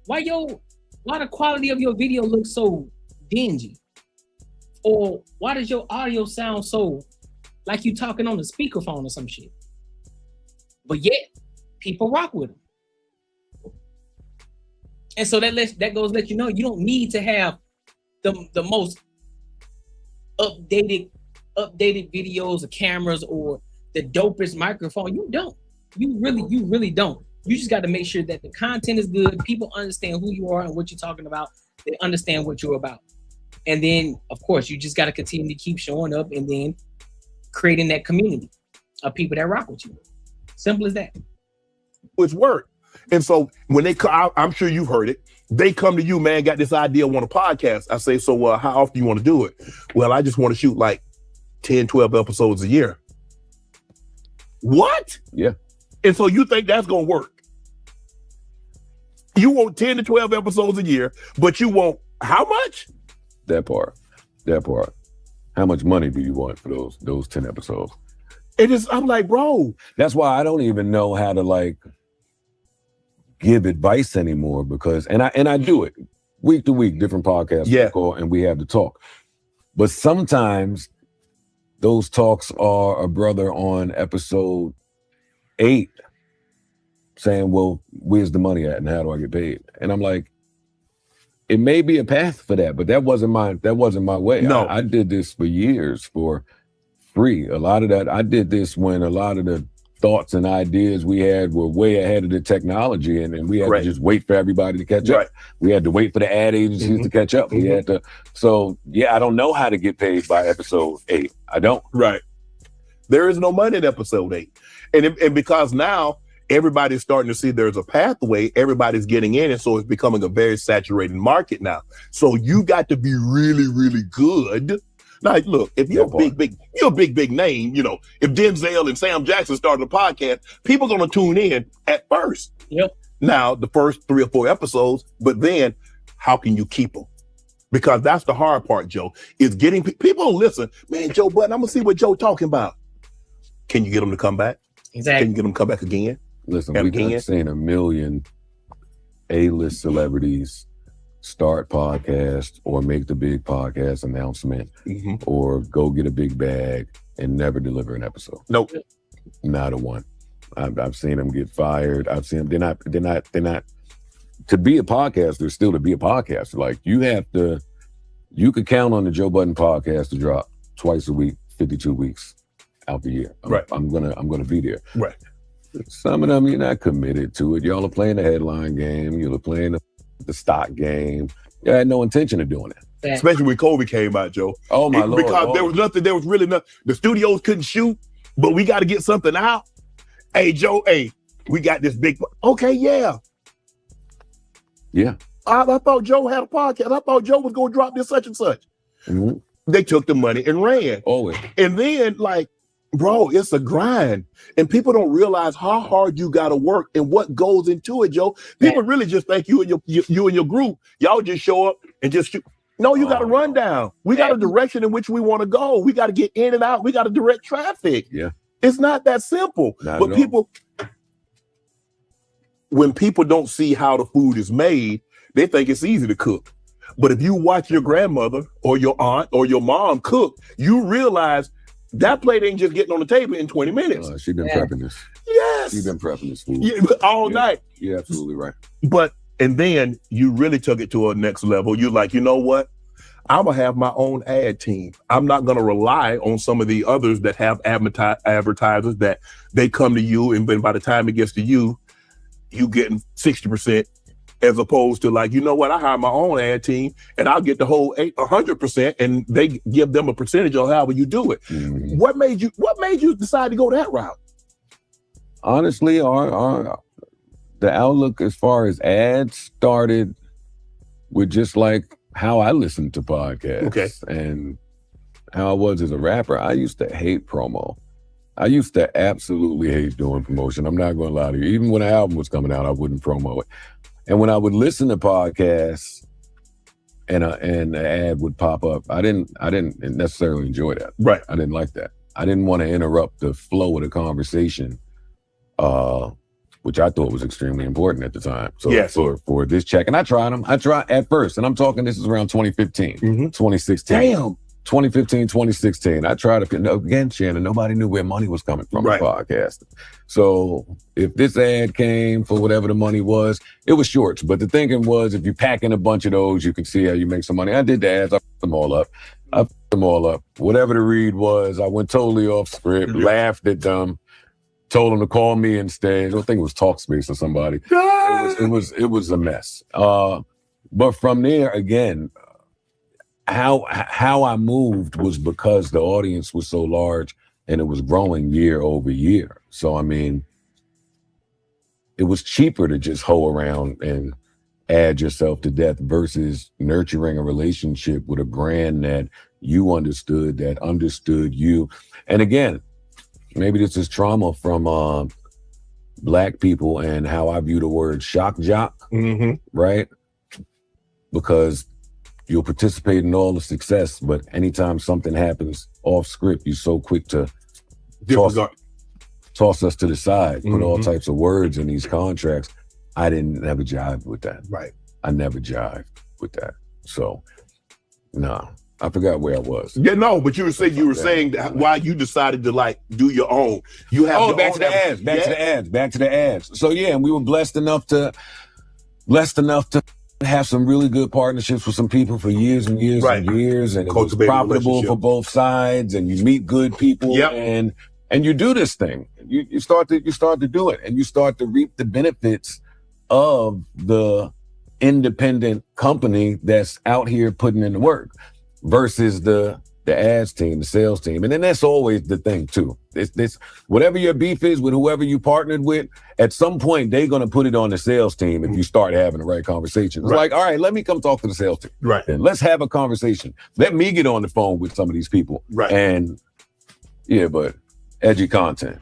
Why the quality of your video looks so dingy? Or why does your audio sound so like you talking on the speakerphone or some shit? But yet, people rock with them. And so that goes to let you know you don't need to have the most updated videos or cameras or the dopest microphone. You don't. You really don't. You just got to make sure that the content is good. People understand who you are and what you're talking about. They understand what you're about. And then, of course, you just got to continue to keep showing up and then creating that community of people that rock with you. Simple as that. It's work. And so when they come, I'm sure you've heard it. They come to you, man, got this idea, want a podcast. I say, so how often do you want to do it? Well, I just want to shoot like 10, 12 episodes a year. What? Yeah. And so you think that's going to work? You want 10 to 12 episodes a year, but you want how much? That part. How much money do you want for those 10 episodes? I'm like, bro. That's why I don't even know how to like give advice anymore, because and I do it week to week, different podcasts. Yeah. And we have the talk. But sometimes those talks are a brother on episode 8 saying, well, where's the money at and how do I get paid? And I'm like, it may be a path for that, but that wasn't my way. No. I did this for years for free. A lot of that, I did this when a lot of the thoughts and ideas we had were way ahead of the technology, and we had to just wait for everybody to catch up. We had to wait for the ad agencies to catch up. We had to, so yeah, I don't know how to get paid by episode 8. I don't. Right. There is no money in episode 8. And because now everybody's starting to see there's a pathway, everybody's getting in, and so it's becoming a very saturated market now. So you got to be really, really good. Now, look, if you're a big name, you know, if Denzel and Sam Jackson started a podcast, people are going to tune in at first. Yep. Now, the first 3 or 4 episodes, but then how can you keep them? Because that's the hard part, Joe, is getting people to listen. Man, Joe Budden, I'm going to see what Joe talking about. Can you get them to come back? Exactly. Can you get them to come back again? Listen, we've seen a million A-list celebrities start podcasts or make the big podcast announcement or go get a big bag and never deliver an episode. Nope. Not a one. I've seen them get fired. I've seen them, they're not, to be a podcaster, still to be a podcaster, like you could count on the Joe Budden podcast to drop twice a week, 52 weeks out the year. I'm gonna be there. Right. Some of them, you're not committed to it. Y'all are playing the headline game. You're playing the stock game. You had no intention of doing it. Especially when COVID came out, Joe. Oh, my Lord. Because there was really nothing. The studios couldn't shoot, but we got to get something out. Hey, Joe, we got this big, okay, yeah. Yeah. I thought Joe had a podcast. I thought Joe was going to drop this such and such. Mm-hmm. they took the money and ran. Always. And then, like, bro, it's a grind. And people don't realize how hard you got to work and what goes into it, Joe. People really just think you and your group, y'all just show up and just shoot. No, you got a rundown. We got a direction in which we want to go. We got to get in and out. We got to direct traffic. Yeah. It's not that simple. Not but at people, when people don't see how the food is made, they think it's easy to cook. But if you watch your grandmother or your aunt or your mom cook, you realize that plate ain't just getting on the table in 20 minutes. She's been prepping this. Yes. She's been prepping this food. Yeah, all night. You're absolutely right. And then you really took it to a next level. You're like, you know what? I'm going to have my own ad team. I'm not going to rely on some of the others that have advertisers that they come to you, and then by the time it gets to you, you getting 60%, as opposed to like, you know what? I hire my own ad team and I'll get the whole 100%, and they give them a percentage of however you do it. Mm-hmm. What made you decide to go that route? Honestly, the outlook as far as ads started with just like how I listened to podcasts and how I was as a rapper. I used to hate promo. I used to absolutely hate doing promotion. I'm not going to lie to you. Even when an album was coming out, I wouldn't promo it. And when I would listen to podcasts and an ad would pop up, I didn't necessarily enjoy that. Right. I didn't like that. I didn't want to interrupt the flow of the conversation, which I thought was extremely important at the time. So for this check, and I tried at first, and I'm talking, this is around 2015, 2016. Damn. 2015, 2016. I tried to, again, Shannon, nobody knew where money was coming from the podcast. So if this ad came for whatever the money was, it was shorts. But the thinking was, if you pack in a bunch of those, you can see how you make some money. I did the ads, I f***ed them all up. Whatever the read was, I went totally off script, laughed at them, told them to call me instead. I think it was Talkspace or somebody. It was a mess. But from there, again, how I moved was because the audience was so large and it was growing year over year. So, I mean, it was cheaper to just hoe around and add yourself to death versus nurturing a relationship with a brand that you understood, that understood you. And again, maybe this is trauma from Black people and how I view the word shock jock, right? Because you'll participate in all the success, but anytime something happens off script, you're so quick to toss us to the side, put all types of words in these contracts. I didn't never jive with that. Right. I never jived with that. So, no, I forgot where I was. Yeah, no, but you were saying that why you decided to like do your own. You have back to the ads. So yeah, and we were blessed enough to have some really good partnerships with some people for years and years and years, and it was profitable for both sides, and you meet good people, and you do this thing. You start to do it, and you start to reap the benefits of the independent company that's out here putting in the work versus the ads team, the sales team. And then that's always the thing too. This whatever your beef is with whoever you partnered with, at some point they're gonna put it on the sales team if you start having the right conversations. It's like, all right, let me come talk to the sales team. Right. And let's have a conversation. Let me get on the phone with some of these people. Right. And but edgy content.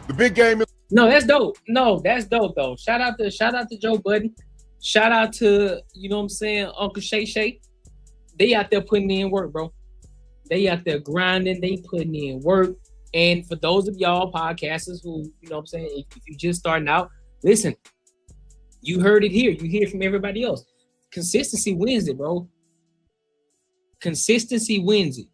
The big game is that's dope. No, that's dope though. Shout out to Joe Budden. Shout out to, you know what I'm saying, Uncle Shay Shay. They out there putting in work, bro. They out there grinding, they putting in work. And for those of y'all podcasters who, you know what I'm saying, if you're just starting out, listen, you heard it here. You hear it from everybody else. Consistency wins it, bro. Consistency wins it.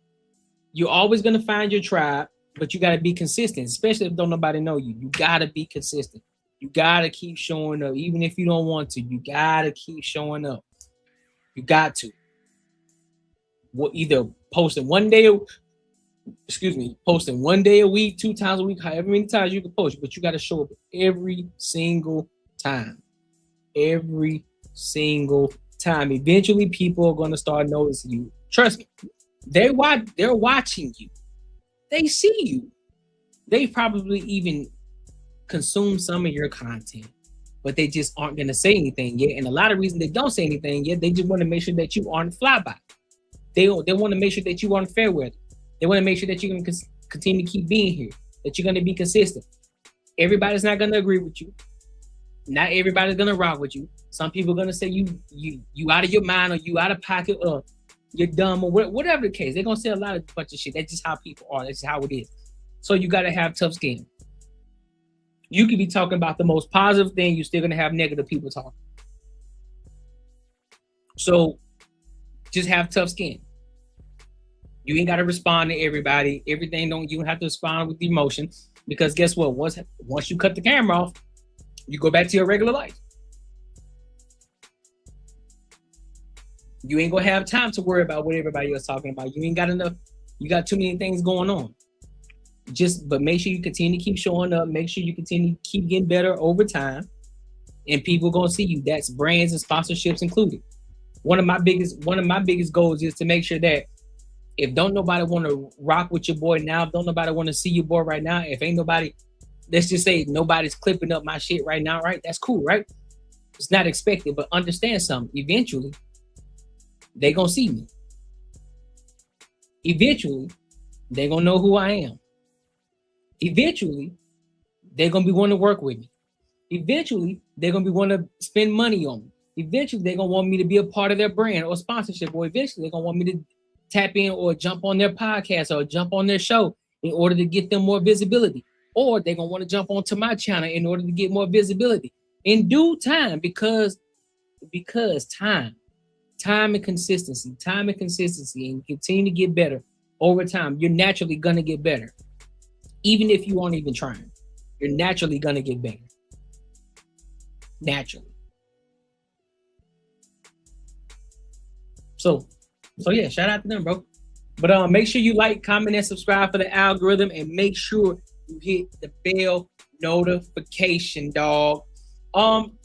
You're always going to find your tribe, but you got to be consistent, especially if don't nobody know you. You got to be consistent. You got to keep showing up. Even if you don't want to, you got to keep showing up. You got to. Either posting one day a week, 2 times a week, however many times you can post, but you got to show up every single time. Every single time. Eventually, people are going to start noticing you. Trust me. They're watching you. They see you. They probably even consume some of your content, but they just aren't going to say anything yet. And a lot of reasons they don't say anything yet, they just want to make sure that you aren't flyby. They want to make sure that you aren't fair with it. They want to make sure that you're going to continue to keep being here, that you're going to be consistent. Everybody's not going to agree with you. Not everybody's going to rock with you. Some people are going to say you out of your mind, or you out of pocket, or you're dumb, or whatever the case. They're going to say a bunch of shit. That's just how people are. That's just how it is. So you got to have tough skin. You can be talking about the most positive thing. You're still going to have negative people talking. So just have tough skin. You ain't got to respond to everybody. Everything you don't have to respond with emotion, because guess what? Once you cut the camera off, you go back to your regular life. You ain't gonna have time to worry about what everybody else talking about. You ain't got enough. You got too many things going on. But make sure you continue to keep showing up. Make sure you continue to keep getting better over time, and people gonna see you. That's brands and sponsorships included. One of my biggest goals is to make sure that if don't nobody want to rock with your boy now, if don't nobody want to see your boy right now, if ain't nobody, let's just say nobody's clipping up my shit right now, right? That's cool, right? It's not expected, but understand something. Eventually, they gonna see me. Eventually, they gonna know who I am. Eventually, they're gonna be wanting to work with me. Eventually, they're gonna be wanting to spend money on me. Eventually, they're gonna want me to be a part of their brand or sponsorship, or eventually they're gonna want me to tap in or jump on their podcast or jump on their show in order to get them more visibility. Or they're gonna want to jump onto my channel in order to get more visibility. In due time, because time and consistency, and continue to get better over time, you're naturally gonna get better. Even if you aren't even trying, you're naturally gonna get better. Naturally. So yeah, shout out to them, bro. But make sure you like, comment, and subscribe for the algorithm, and make sure you hit the bell notification, dog.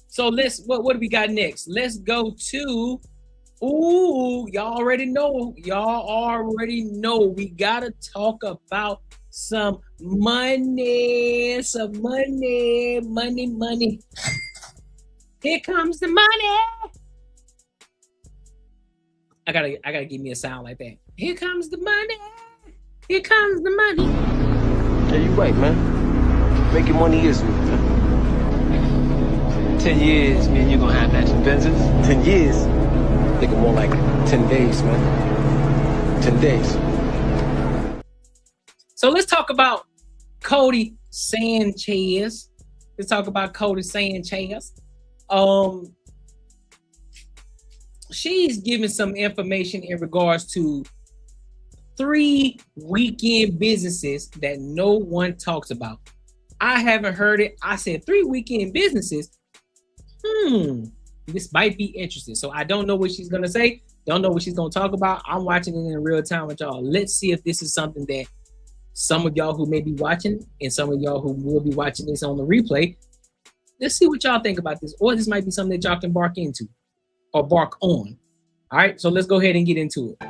So what do we got next? Let's go to y'all already know. We gotta talk about some money. Money. Here comes the money. I gotta give me a sound like that. Here comes the money. Here comes the money. Yeah, you right, man. Making money is me, man. 10 years, me and you gonna have matching Benzes. 10 years. Thinking more like 10 days, man. 10 days. So let's talk about Cody Sanchez. She's giving some information in regards to 3 weekend businesses that no one talks about. I haven't heard it. I said 3 weekend businesses. This might be interesting. So I don't know what she's gonna say. Don't know what she's gonna talk about. I'm watching it in real time with y'all. Let's see if this is something that some of y'all who may be watching and some of y'all who will be watching this on the replay, let's see what y'all think about this. Or this might be something that y'all can bark into or bark on. All right, so let's go ahead and get into it.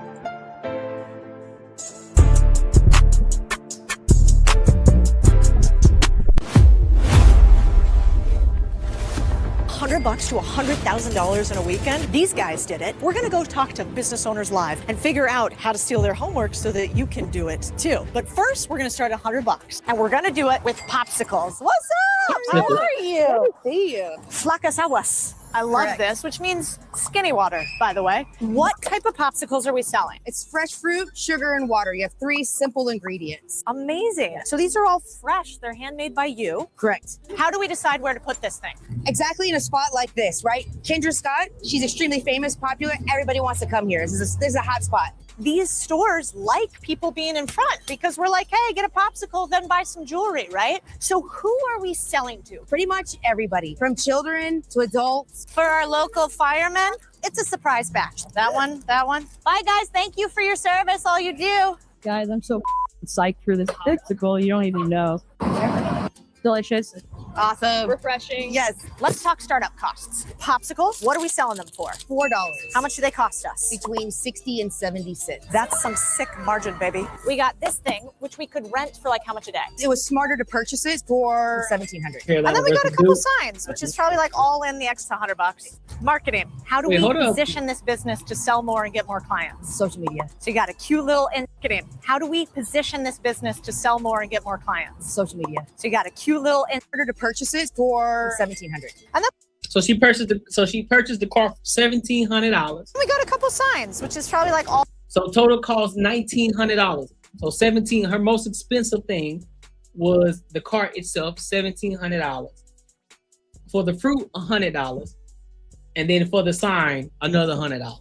$100 to $100,000 in a weekend. These guys did it. We're gonna go talk to business owners live and figure out how to steal their homework so that you can do it too. But first, we're gonna start $100, and we're gonna do it with popsicles. What's up? How are you? Good to see you. Flacas aguas. I love this, which means skinny water, by the way. What type of popsicles are we selling? It's fresh fruit, sugar, and water. You have 3 simple ingredients. Amazing. So these are all fresh. They're handmade by you. Correct. How do we decide where to put this thing? Exactly in a spot like this, right? Kendra Scott, she's extremely famous, popular. Everybody wants to come here. This is a hot spot. These stores like people being in front because we're like, hey, get a popsicle, then buy some jewelry, right? So who are we selling to? Pretty much everybody, from children to adults. For our local firemen, it's a surprise batch. That one. Bye, guys. Thank you for your service, all you do. Guys, I'm so psyched for this popsicle. You don't even know. Delicious. Awesome. Refreshing. Yes. Let's talk startup costs. Popsicles, what are we selling them for? $4. How much do they cost us? Between 60 and 70 cents. That's some sick margin, baby. We got this thing, which we could rent for like how much a day? It was smarter to purchase it for $1,700. And then we got a couple signs, which is probably like all in the extra $100. Marketing. How do we position this business to sell more and get more clients? Social media. So you got a cute little marketing. How do we position this business to sell more and get more clients? Social media. So you got a cute little order to purchase it for $1,700. And then So she purchased the car for $1,700. we got a couple signs, which is probably like all. So total cost $1,900. So her most expensive thing was the car itself, $1,700. For the fruit, $100. And then for the sign, another $100.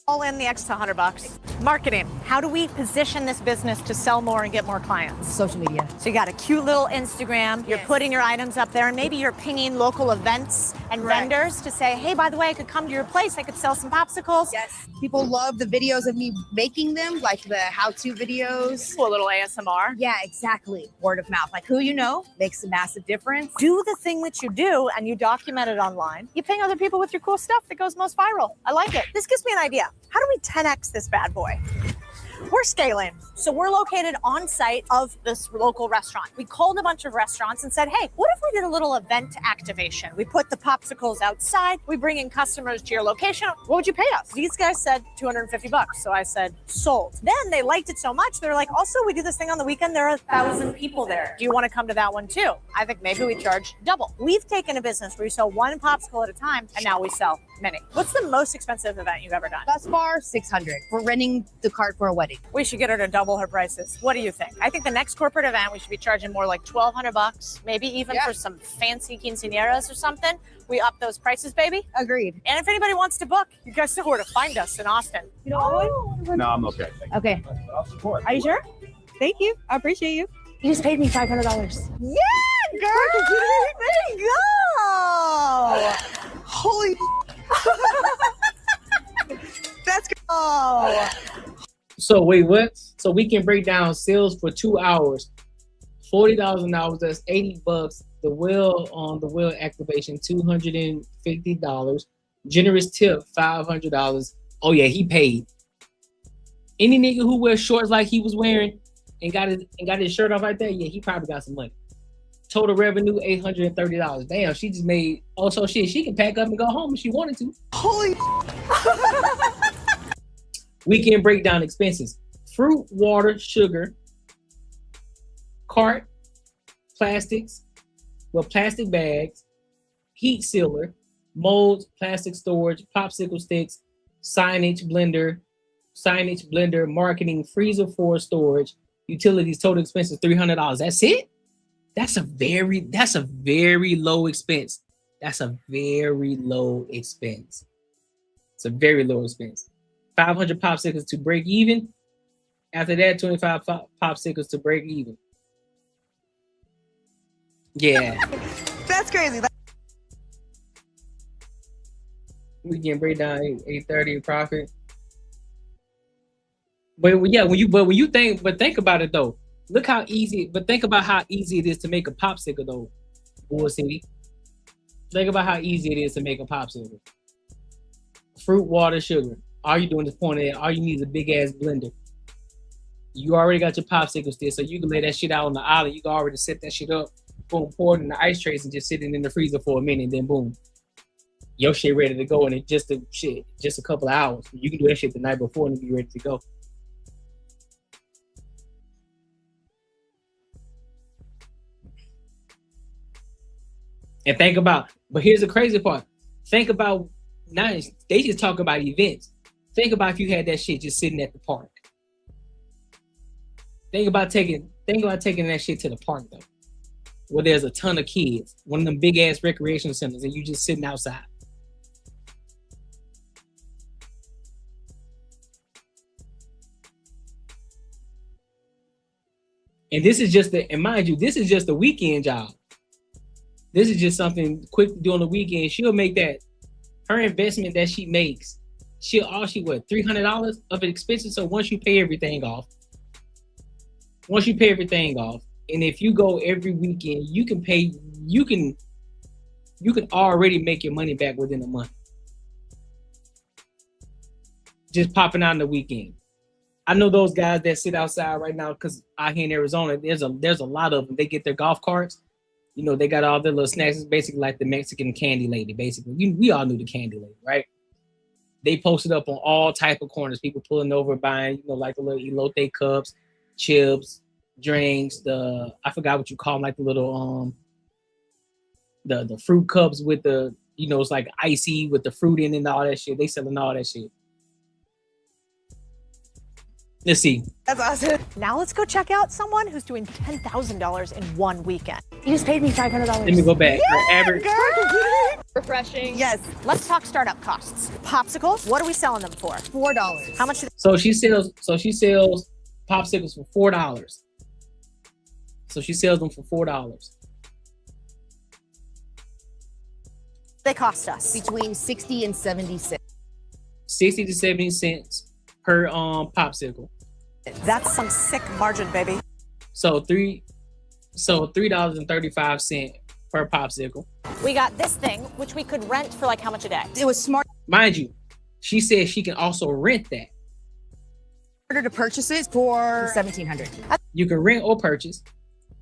All in the extra $100. Marketing. How do we position this business to sell more and get more clients? Social media. So you got a cute little Instagram. You're putting your items up there, and maybe you're pinging local events and vendors to say, hey, by the way, I could come to your place. I could sell some popsicles. Yes. People love the videos of me making them, like the how-to videos. A little ASMR. Yeah, exactly. Word of mouth. Like who you know makes a massive difference. Do the thing that you do and you document it online. You ping other people with your cool stuff that goes most viral. I like it. This gives me an idea. How do we 10x this bad boy? We're scaling. So we're located on site of this local restaurant. We called a bunch of restaurants and said, hey, what if we did a little event activation? We put the popsicles outside. We bring in customers to your location. What would you pay us? These guys said $250. So I said, sold. Then they liked it so much. They're like, also, we do this thing on the weekend. There are 1,000 people there. Do you want to come to that one too? I think maybe we charge double. We've taken a business where we sell one popsicle at a time, and now we sell many. What's the most expensive event you've ever done? Thus far, $600. We're renting the cart for a wedding. We should get her to double her prices. What do you think? I think the next corporate event, we should be charging more like $1,200, maybe even for some fancy quinceañeras or something. We up those prices, baby. Agreed. And if anybody wants to book, you guys know where to find us in Austin. You know what? No, I'm okay. Okay. I'll support. Are you sure? Thank you. I appreciate you. You just paid me $500. Yeah, girl. There you go. Holy. Let's go. So wait, what? So we can break down sales for 2 hours, $40 an hour. That's $80. The wheel activation, $250. Generous tip, $500. Oh yeah, he paid. Any nigga who wears shorts like he was wearing and got his shirt off like that, yeah, he probably got some money. Total revenue, $830. Damn, she just made. Oh, so shit, she can pack up and go home if she wanted to. Holy. Weekend breakdown expenses: fruit, water, sugar, cart, plastics, plastic bags, heat sealer, molds, plastic storage, popsicle sticks, signage blender, marketing, freezer for storage, utilities. Total expenses $300. That's it. That's a very low expense. It's a very low expense. 500 popsicles to break even. After that, 25 popsicles to break even. Yeah. That's crazy. We can break down 830 profit. But yeah, think about it though. Look how easy, but think about how easy it is to make a popsicle though, Bull City. Think about how easy it is to make a popsicle. Fruit, water, sugar. All you doing is pouring it. All you need is a big ass blender. You already got your popsicle stick, so you can lay that shit out on the island. You can already set that shit up, boom, pour it in the ice trays and just sit it in the freezer for a minute, then boom. Your shit ready to go in just a couple of hours. You can do that shit the night before and be ready to go. And think about, but here's the crazy part. Think about, now they just talk about events. Think about if you had that shit just sitting at the park. Think about taking that shit to the park though, where there's a ton of kids, one of them big ass recreation centers, and you just sitting outside. And this is just and mind you, this is just a weekend job. This is just something quick during the weekend. She'll make that, her investment that she makes, $300 of expenses. So once you pay everything off, And if you go every weekend, you can already make your money back within a month. Just popping out on the weekend. I know those guys that sit outside right now, because out here in Arizona, there's a lot of them. They get their golf carts. You know, they got all their little snacks. It's basically like the Mexican candy lady, basically. We all knew the candy lady, right? They posted up on all type of corners. People pulling over, buying, you know, like the little elote cups, chips, drinks, I forgot what you call them, like the little the fruit cups with the, you know, it's like icy with the fruit in it and all that shit. They selling all that shit. Let's see. That's awesome. Now let's go check out someone who's doing $10,000 in one weekend. You just paid me $500. Let me go back. Yeah, Average. refreshing. Yes. Let's talk startup costs. Popsicles. What are we selling them for? $4. How much? So she sells popsicles for $4. So she sells them for $4. They cost us between 60 and 70 cents. 60 to 70 cents per popsicle. That's some sick margin, baby. So $3.35 per popsicle. We got this thing, which we could rent for like how much a day? It was smart. Mind you, she said she can also rent that. Order to purchase it for $1,700. You can rent or purchase.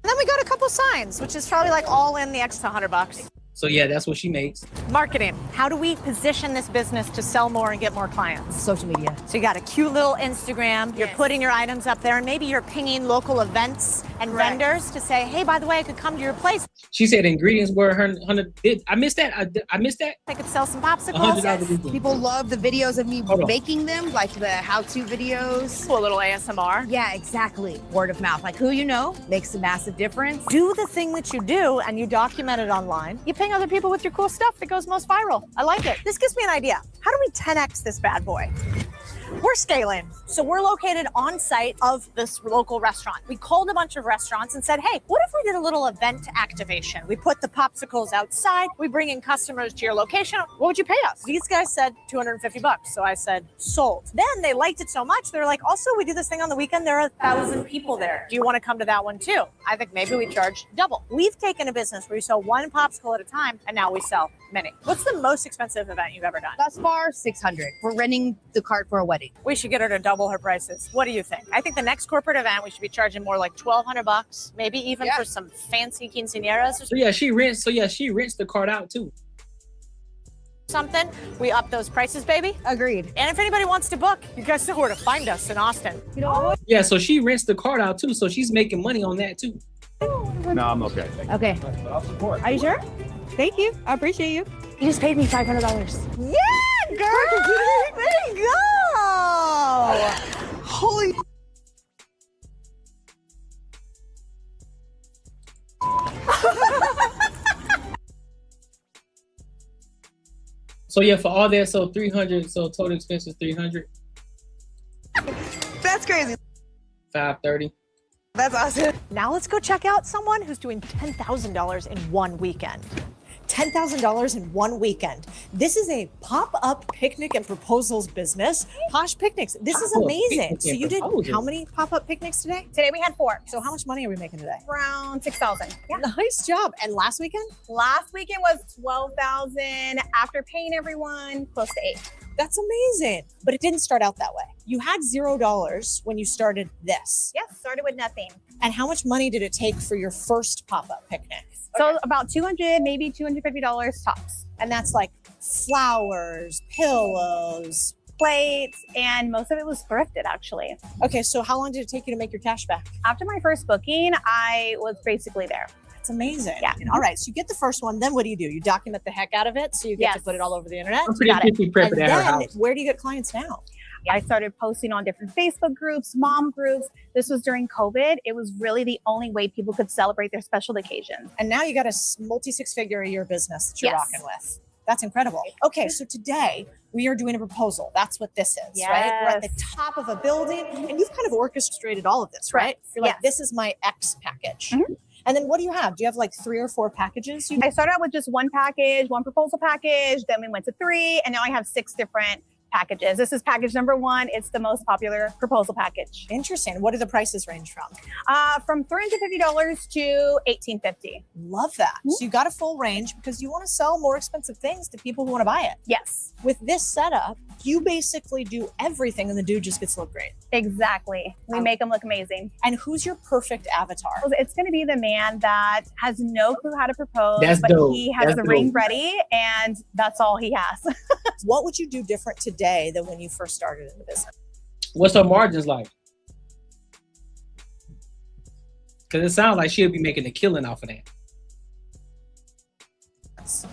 And then we got a couple signs, which is probably like all in the extra $100. So yeah, that's what she makes. Marketing. How do we position this business to sell more and get more clients? Social media. So you got a cute little Instagram. You're putting your items up there, and maybe you're pinging local events and vendors to say, hey, by the way, I could come to your place. She said ingredients were her. I missed that. I missed that. I could sell some popsicles. $100. People love the videos of me making them, like the how-to videos. A little ASMR. Yeah, exactly. Word of mouth. Like who you know makes a massive difference. Do the thing that you do, and you document it online. You ping other people with your cool stuff that goes most viral. I like it. This gives me an idea. How do we 10x this bad boy? We're scaling. So we're located on site of this local restaurant. We called a bunch of restaurants and said, hey, what if we did a little event activation? We put the popsicles outside. We bring in customers to your location. What would you pay us? These guys said $250. So I said, sold. Then they liked it so much. They're like, also, we do this thing on the weekend. There are 1,000 people there. Do you want to come to that one too? I think maybe we charge double. We've taken a business where you sell one popsicle at a time, and now we sell many. What's the most expensive event you've ever done? Thus far, $600. We're renting the cart for a wedding. We should get her to double her prices. What do you think? I think the next corporate event, we should be charging more like $1,200, maybe even for some fancy quinceañeras. So yeah, she rents the cart out too. Something. We up those prices, baby. Agreed. And if anybody wants to book, you guys know where to find us in Austin. You know. Yeah, so she rents the cart out too, so she's making money on that too. No, I'm okay. Okay. Are you sure? Thank you. I appreciate you. You just paid me $500. Yeah, girl. There you go. Holy. So yeah, for all that, so 300. So total expense is 300. That's crazy. 530. That's awesome. Now let's go check out someone who's doing $10,000 in one weekend. $10,000 in one weekend. This is a pop-up picnic and proposals business. Posh Picnics. This is amazing. So you did how many pop-up picnics today? Today we had 4. So how much money are we making today? Around 6,000. Yeah. Nice job. And last weekend? Last weekend was 12,000. After paying everyone, close to 8. That's amazing. But it didn't start out that way. You had $0 when you started this. Yes, started with nothing. And how much money did it take for your first pop-up picnic? So about $200, maybe $250 tops. And that's like flowers, pillows, plates, and most of it was thrifted actually. Okay, so how long did it take you to make your cash back? After my first booking, I was basically there. That's amazing. Yeah. All right, so you get the first one, then what do? You document the heck out of it, so you get to put it all over the internet. I'm pretty prepped at her house. Where do you get clients now? I started posting on different Facebook groups, mom groups. This was during COVID. It was really the only way people could celebrate their special occasions. And now you got a multi-six-figure a year business that you're rocking with. That's incredible. Okay, so today we are doing a proposal. That's what this is, right? We're at the top of a building, and you've kind of orchestrated all of this, right? You're like, this is my X package. And then what do you have? Do you have like 3 or 4 packages? I started out with just one package, one proposal package. Then we went to 3, and now I have 6 different packages. This is package number 1. It's the most popular proposal package. Interesting. What do the prices range from? From $350 to $1,850. Love that. So you got a full range because you want to sell more expensive things to people who want to buy it. Yes. With this setup, you basically do everything and the dude just gets to look great. Exactly. We make them look amazing. And who's your perfect avatar? It's going to be the man that has no clue how to propose, That's but dope. he has the ring ready, and that's all he has. What would you do different today than when you first started in the business? What's her margins like? Because it sounds like she'll be making a killing off of that.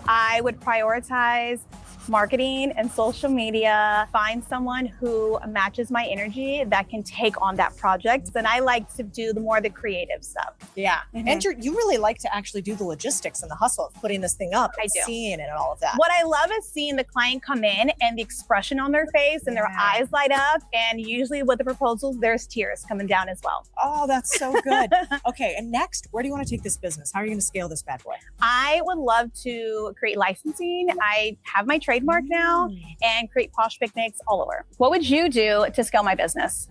I would prioritize marketing and social media, find someone who matches my energy that can take on that project. Then I like to do the creative stuff. Yeah. And you really like to actually do the logistics and the hustle of putting this thing up, and seeing it and all of that. What I love is seeing the client come in and the expression on their face and their eyes light up. And usually with the proposals, there's tears coming down as well. Oh, that's so good. Okay. And next, where do you want to take this business? How are you going to scale this bad boy? I would love to create licensing. I have my trademark now and create posh picnics all over. What would you do to scale my business?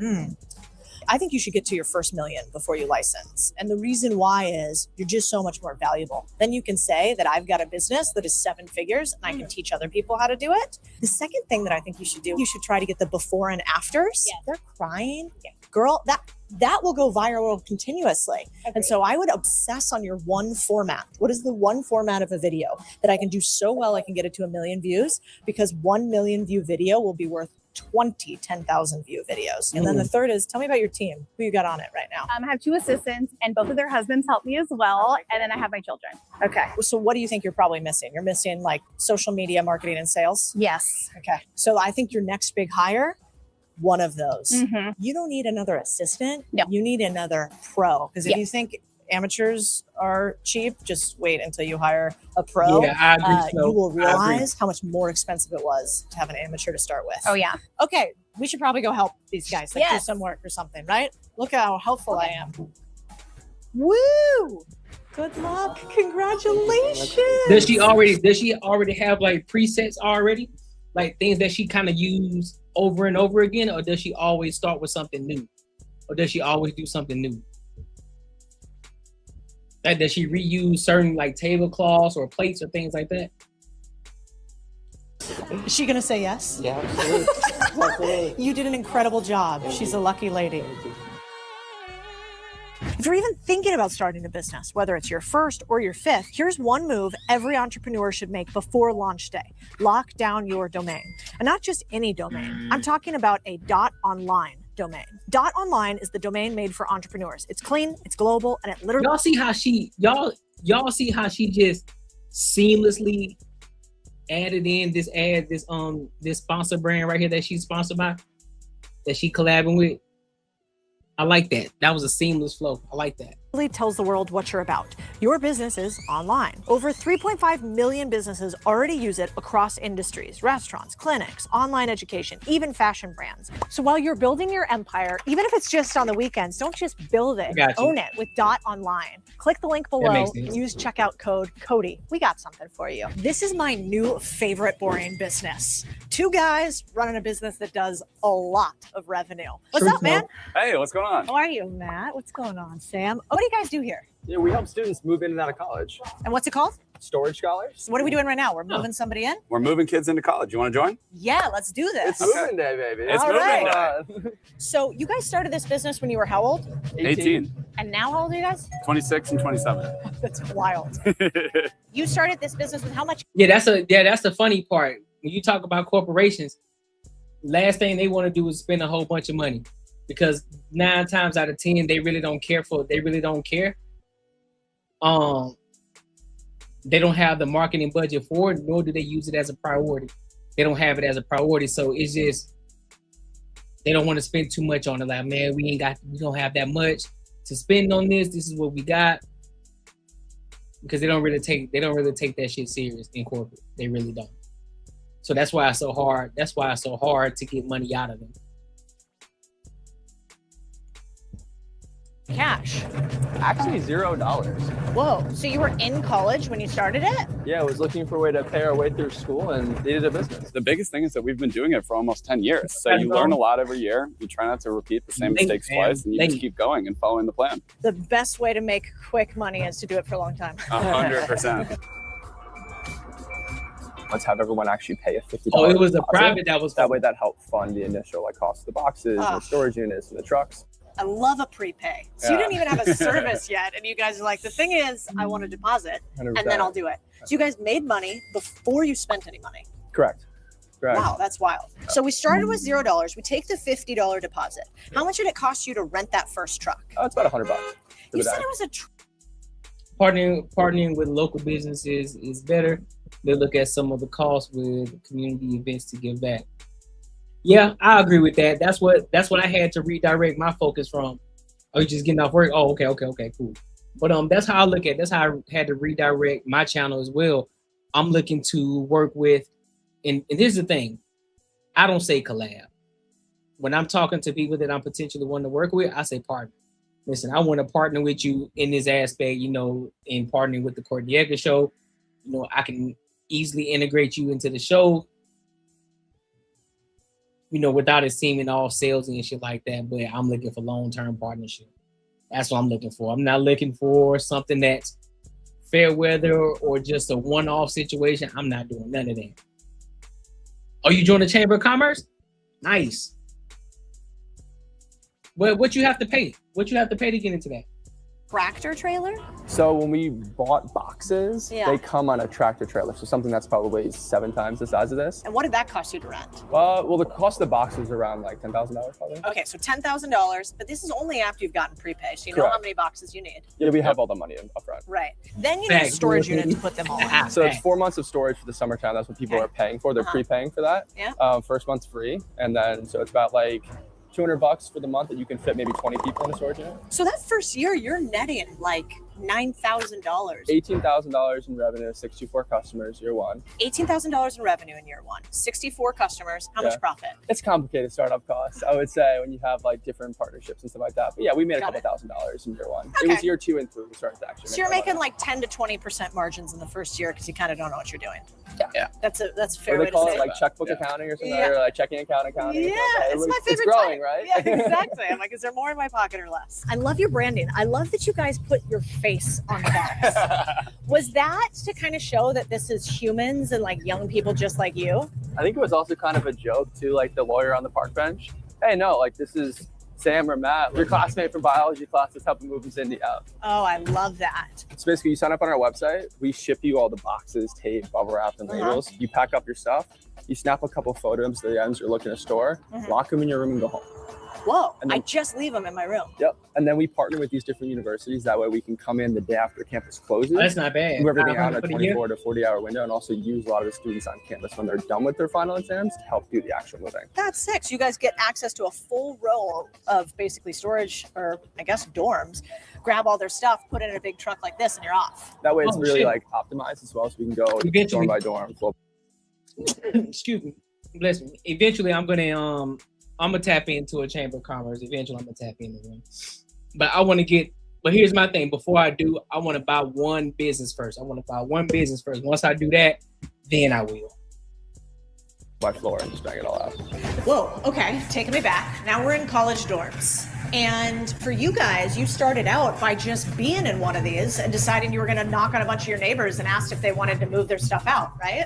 I think you should get to your first million before you license. And the reason why is you're just so much more valuable. Then you can say that I've got a business that is 7 figures and I can teach other people how to do it. The second thing that I think you should do, you should try to get the before and afters. Yeah. They're crying. Yeah. Girl, that will go viral continuously. And so I would obsess on your one format. What is the one format of a video that I can do so well I can get it to 1 million views? Because 1 million view video will be worth 20 10,000 view videos. And then the third is, tell me about your team. Who you got on it right now? I have 2 assistants and both of their husbands help me as well. And then I have my children. Okay. So what do you think you're probably missing? You're missing like social media marketing and sales? Yes. Okay. So I think your next big hire, one of those. You don't need another assistant. No. You need another pro. Because if you think amateurs are cheap, just wait until you hire a pro. Yeah, I agree. You will realize how much more expensive it was to have an amateur to start with. Oh, yeah. Okay. We should probably go help these guys do some work or something, right? Look at how helpful I am. Woo! Good luck. Congratulations. Does she already have like presets already? Like things that she kind of use over and over again? Or does she always start with something new? Or does she always do something new? Like, does she reuse certain like tablecloths or plates or things like that? Is she gonna say yes? Yeah, absolutely. You did an incredible job. She's a lucky lady. If you're even thinking about starting a business, whether it's your first or your 5th, here's one move every entrepreneur should make before launch day. Lock down your domain. And not just any domain. I'm talking about a .online domain. .online is the domain made for entrepreneurs. It's clean, it's global, and it literally... Y'all see how see how she just seamlessly added in this sponsor brand right here that she's sponsored by, that she collabing with? I like that. That was a seamless flow. I like that. Really tells the world what you're about. Your business is online. Over 3.5 million businesses already use it across industries, restaurants, clinics, online education, even fashion brands. So while you're building your empire, even if it's just on the weekends, don't just build it. Own it with .online. Click the link below. Use checkout code CODY. We got something for you. This is my new favorite boring business. 2 guys running a business that does a lot of revenue. What's up, man? Hey, what's going on? How are you, Matt? What's going on, Sam? What do you guys do here? Yeah, we help students move in and out of college. And what's it called? Storage Scholars. So what are we doing right now? We're moving somebody in? We're moving kids into college. You want to join? Yeah, let's do this. It's moving day, baby. It's All moving right. day. So you guys started this business when you were how old? 18. And now how old are you guys? 26 and 27. That's wild. You started this business with how much? Yeah, that's the funny part. When you talk about corporations, last thing they want to do is spend a whole bunch of money, because 9 times out of 10 they really don't care. They don't have the marketing budget for it, nor do they use it as a priority. They don't have it as a priority, so it's just they don't want to spend too much on it. Like, man, we don't have that much to spend on this. This is what we got, because they don't really take that shit serious in corporate. They really don't. So that's why it's so hard. That's why it's so hard to get money out of them. Cash. Actually, $0. Whoa, so you were in college when you started it? Yeah, I was looking for a way to pay our way through school and needed a business. The biggest thing is that we've been doing it for almost 10 years. So you learn a lot every year. You try not to repeat the same mistakes twice, and you just keep going and following the plan. The best way to make quick money is to do it for a long time. 100%. Let's have everyone actually pay a $50. Oh, it was a deposit. private that was That way that helped fund the initial cost of the boxes, the storage units, and the trucks. I love a prepay. So you Yeah. didn't even have a service yet. And you guys are like, the thing is, I want a deposit 100%. and then I'll do it. So you guys made money before you spent any money. Correct. Wow, that's wild. So we started with $0. We take the $50 deposit. How much did it cost you to rent that first truck? Oh, it's about $100. You said it was a Partnering with local businesses is better. They look at some of the costs with community events to give back. Yeah, I agree with that. That's what I had to redirect my focus from. Oh, you just getting off work? Oh, okay, cool. But that's how I look at it. That's how I had to redirect my channel as well. I'm looking to work with, and here's the thing, I don't say collab. When I'm talking to people that I'm potentially wanting to work with, I say partner. Listen, I want to partner with you in this aspect, in partnering with the Cordiega show. I can easily integrate you into the show, without it seeming all salesy and shit like that. But I'm looking for long-term partnership. That's what I'm looking for. I'm not looking for something that's fair weather or just a one-off situation. I'm not doing none of that. Oh, you joined the Chamber of Commerce? Nice. But what you have to pay? What you have to pay to get into that? tractor trailer? So when we bought boxes, Yeah. they come on a tractor trailer. So something that's probably 7 times the size of this. And what did that cost you to rent? Well, the cost of the box is around like $10,000 probably. Okay, so $10,000, but this is only after you've gotten prepay, so you know Correct. how many boxes you need. Yeah, we have all the money up front. Right. Then you need a storage unit to put them all in. So it's 4 months of storage for the summertime. That's what people are paying for. They're prepaying for that. Yeah. First month's free, and then so it's about like $200 for the month that you can fit maybe 20 people in a storage unit. So that first year, you're netting like $9,000. $18,000 in revenue, 64 customers, year one. $18,000 in revenue in year one. 64 customers. How Yeah. much profit? It's complicated startup costs, I would say, when you have like different partnerships and stuff like that. But yeah, we made a couple $1,000s in year one. It was year 2 and 3 we started to actually. So you're making like 10 to 20% margins in the first year because you kind of don't know what you're doing. Yeah. That's a fair What do way they to call say it? Like checkbook accounting or something, Yeah. or like checking account accounting. Yeah, it's my favorite It's growing, type. right? Yeah, exactly. I'm like, is there more in my pocket or less? I love your branding. I love that you guys put your face on the box. Was that to kind of show that this is humans and like young people just like you? I think it was also kind of a joke to like the lawyer on the park bench. Hey, no, like this is Sam or Matt, your classmate from biology class that's helping move us into out. Oh, I love that. So basically, you sign up on our website, we ship you all the boxes, tape, bubble wrap, and labels. You pack up your stuff, you snap a couple photos of the items you're looking to store, lock them in your room and go home. Whoa, And then- I just leave them in my room. Yep. And then we partner with these different universities. That way we can come in the day after campus closes. That's not bad. Do everything out in a 500 for the year? 24 to 40-hour window, and also use a lot of the students on campus when they're done with their final exams to help do the actual moving. That's sick. So you guys get access to a full row of basically storage, or I guess dorms. Grab all their stuff, put it in a big truck like this, and you're off. That way it's Oh, really shit. like optimized as well, so we can go Eventually. dorm by dorm. Well, Excuse me. Bless me. Eventually, I'm gonna tap into a Chamber of Commerce. Eventually, I'm gonna tap into one. But I want to get. But here's my thing. Before I do, I want to buy one business first. Once I do that, then I will. by floor and just bang it all out. Whoa, okay, taking me back. Now we're in college dorms. And for you guys, you started out by just being in one of these and deciding you were gonna knock on a bunch of your neighbors and asked if they wanted to move their stuff out, right?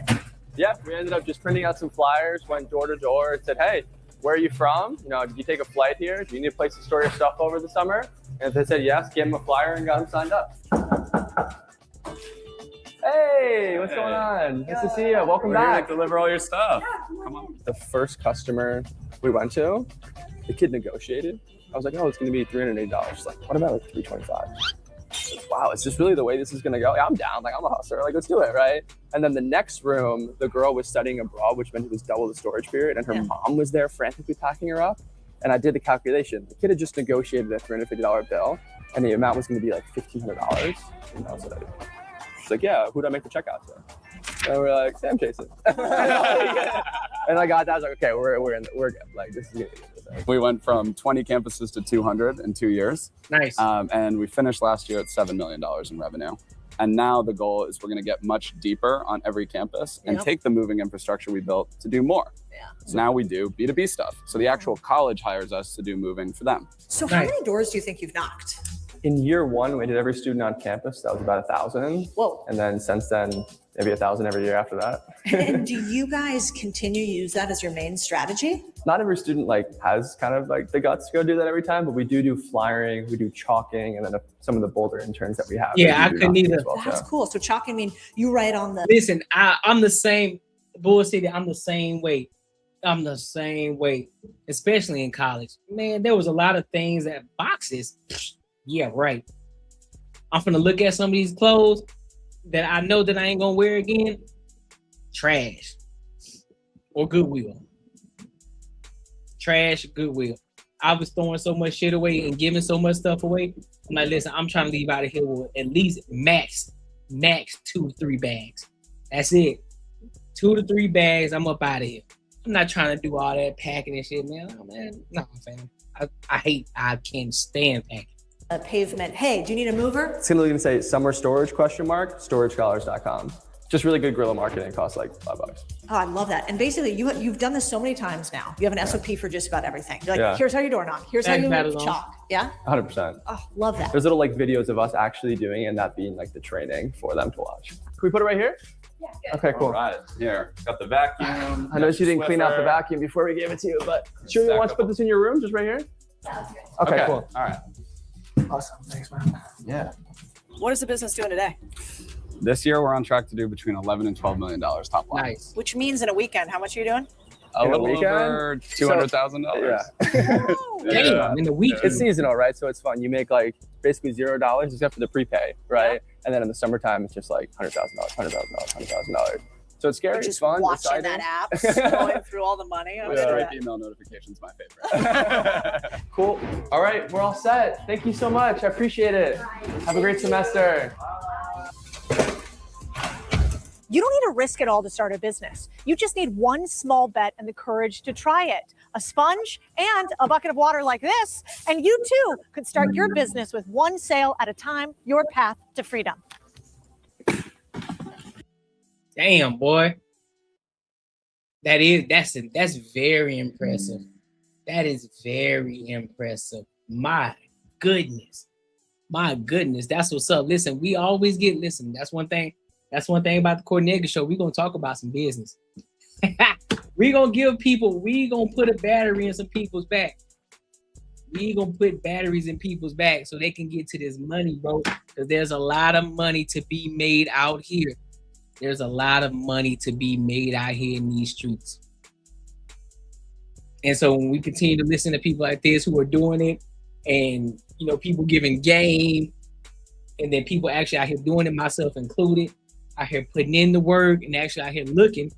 Yeah, we ended up just printing out some flyers, went door to door, and said, hey, where are you from? You know, did you take a flight here? Do you need a place to store your stuff over the summer? And if they said yes, gave them a flyer and got them signed up. Hey, what's going on? Nice to see you. Welcome back. Deliver all your stuff. Come on. The first customer we went to, the kid negotiated. I was like, oh, it's going to be $380. She's like, what about like $325? Wow, is this really the way this is going to go? Yeah, I'm down. Like, I'm a hustler. Like, let's do it, right? And then the next room, the girl was studying abroad, which meant it was double the storage period. And her mom was there frantically packing her up. And I did the calculation. The kid had just negotiated a $350 bill. And the amount was going to be like $1,500. And I was like, she's like, yeah, who do I make the check out to? And we're like, Sam Jason. And I got that. I was like, okay, we're good. Like, this is good. We went from 20 campuses to 200 in 2 years. Nice. And we finished last year at $7 million in revenue. And now the goal is we're going to get much deeper on every campus and take the moving infrastructure we built to do more. So now we do B2B stuff. So the actual college hires us to do moving for them. So how many doors do you think you've knocked? In year one, we did every student on campus. That was about 1,000. Whoa. And then since then, maybe 1,000 every year after that. And do you guys continue to use that as your main strategy? Not every student has kind of the guts to go do that every time, but we do flyering, we do chalking, and then some of the Boulder interns that we have. Yeah, I couldn't either. Well, That's cool. So chalking, I mean, you write on the... Listen, I'm the same, Bull City, I'm the same way. I'm the same way, especially in college. Man, there was a lot of things that boxes... Yeah, right. I'm finna look at some of these clothes that I know that I ain't gonna wear again. Trash. Or Goodwill. Trash, Goodwill. I was throwing so much shit away and giving so much stuff away. I'm like, listen, I'm trying to leave out of here with at least max 2 to 3 bags. That's it. 2 to 3 bags, I'm up out of here. I'm not trying to do all that packing and shit, man. Oh, man. No, fam. I can't stand packing. A pavement. Hey, do you need a mover? It's going to say summer storage ? storagescholars.com. Just really good guerrilla marketing. It costs like $5. Oh, I love that. And basically, you've done this so many times now. You have an SOP for just about everything. You're like, here's how you door knock. Here's how you chalk. Yeah? 100%. Oh, love that. There's little videos of us actually doing it and that being the training for them to watch. Can we put it right here? Yeah. Okay, cool. All right, here, got the vacuum. I noticed you didn't clean out the vacuum before we gave it to you, but sure you want to put this in your room, just right here? Okay, cool. All right. Awesome, thanks, man. Yeah. What is the business doing today? This year, we're on track to do between $11 and $12 million top line. Nice. Which means in a weekend, how much are you doing? A little over $200,000. Yeah. Damn, in the week. It's seasonal, right? So it's fun. You make basically $0 except for the prepay, right? Yeah. And then in the summertime, it's just like $100,000, $100,000. So it's scary. It's fun. Watching that app, scrolling through all the money. Stripe email notifications, my favorite. Cool. All right, we're all set. Thank you so much. I appreciate it. Have a great semester. You don't need to risk it all to start a business. You just need one small bet and the courage to try it. A sponge and a bucket of water like this, and you too could start your business with one sale at a time, your path to freedom. Damn, boy. That's very impressive. That is very impressive. My goodness. That's what's up. Listen, we always that's one thing about the Cornega Show. We're gonna talk about some business. we gonna put a battery in some people's back. We gonna put batteries in people's back so they can get to this money, bro. Because there's a lot of money to be made out here. There's a lot of money to be made out here in these streets. And so when we continue to listen to people like this who are doing it, and people giving game, and then people actually out here doing it, myself included, out here putting in the work and actually out here looking.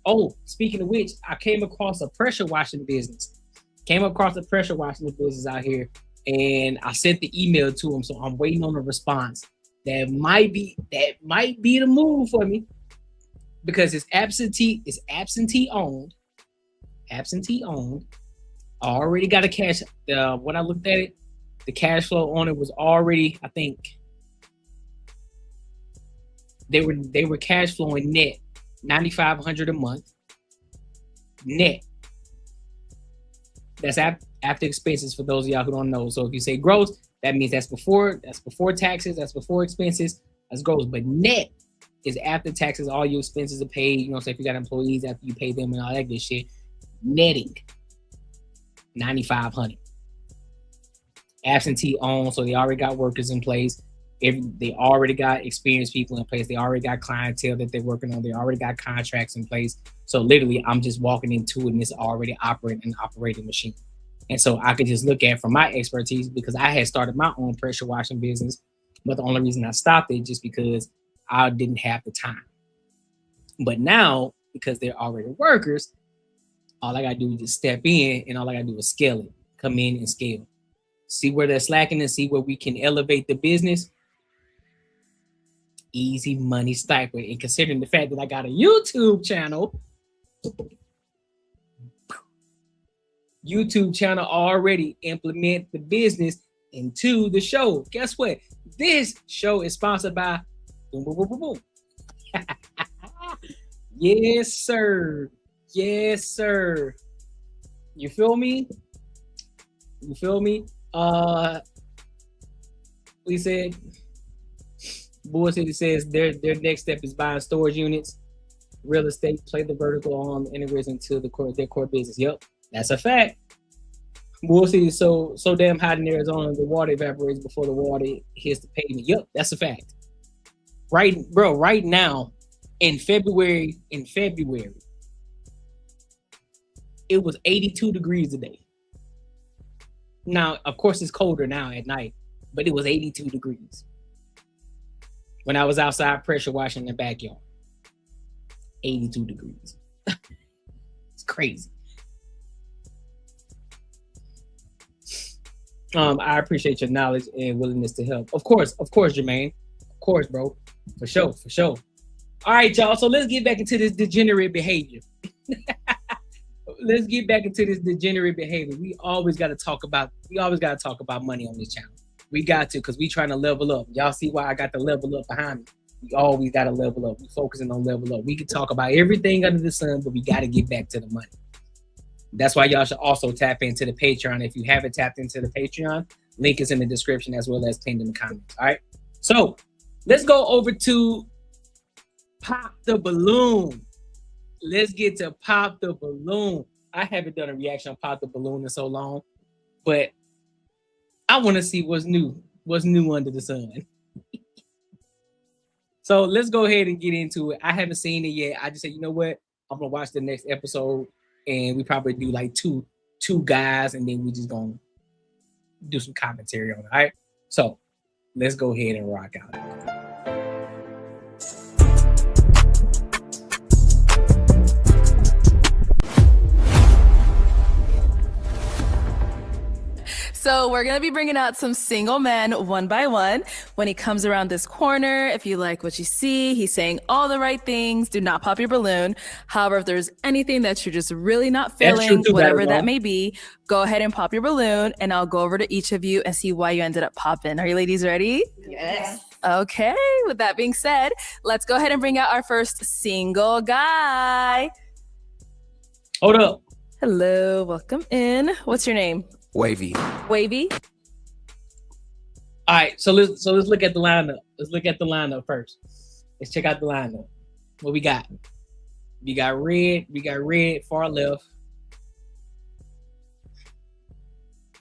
Oh, speaking of which, I came across a pressure washing business. Out here, and I sent the email to them, so I'm waiting on a response. That might be the move for me, because it's absentee owned. I already got a cash. When I looked at it, the cash flow on it was already, I think, they were cash flowing net $9,500 a month net. That's after expenses for those of y'all who don't know. So if you say gross, that means that's before taxes, that's before expenses, that's gross. But net is after taxes, all your expenses are paid. So if you got employees, after you pay them and all that good shit, netting $9,500. Absentee owned, so they already got workers in place. They already got experienced people in place. They already got clientele that they're working on. They already got contracts in place. So literally, I'm just walking into it and it's already operating machine. And so I could just look at from my expertise, because I had started my own pressure washing business, but the only reason I stopped it just because I didn't have the time. But now, because they're already workers, all I gotta do is just step in, and all I gotta do is scale it, come in and scale. See where they're slacking and see where we can elevate the business. Easy money sniper. And considering the fact that I got a YouTube channel, YouTube channel already. Implement the business into the show. Guess what? This show is sponsored by boom, boom, boom, boom, boom. Yes, sir. Yes, sir. You feel me? You feel me? We said Bull City says their next step is buying storage units, real estate, play the vertical on integrates into their core business. Yep, that's a fact. Bull City is so damn hot in Arizona, the water evaporates before the water hits the pavement. Yep, that's a fact. Right, bro, right now, in February, it was 82 degrees today. Now, of course, it's colder now at night, but it was 82 degrees. When I was outside pressure washing in the backyard, 82 degrees. It's crazy. I appreciate your knowledge and willingness to help. Of course, Jermaine. Of course, bro. For sure. All right, y'all. So let's get back into this degenerate behavior. Let's get back into this degenerate behavior. We always got to talk about money on this channel. We got to, because we trying to level up. Y'all see why I got the level up behind me. We always got to level up. We focusing on level up. We can talk about everything under the sun, but we got to get back to the money. That's why y'all should also tap into the Patreon. If you haven't tapped into the Patreon, link is in the description as well as pinned in the comments. All right. So let's go over to Pop the Balloon. Let's get to Pop the Balloon. I haven't done a reaction on Pop the Balloon in so long, but I want to see what's new under the sun. So let's go ahead and get into it. I haven't seen it yet. I just said, you know what? I'm gonna watch the next episode, and we probably do like two guys, and then we just gonna do some commentary on it. All right. So let's go ahead and rock out. So we're going to be bringing out some single men one by one. When he comes around this corner, if you like what you see, he's saying all the right things. Do not pop your balloon. However, if there's anything that you're just really not feeling, whatever that may be, go ahead and pop your balloon, and I'll go over to each of you and see why you ended up popping. Are you ladies ready? Yes. Okay. With that being said, let's go ahead and bring out our first single guy. Hold up. Hello. Welcome in. What's your name? Wavy. Wavy. All right, so let's look at the lineup. Let's look at the lineup first. Let's check out the lineup. What we got? We got red far left.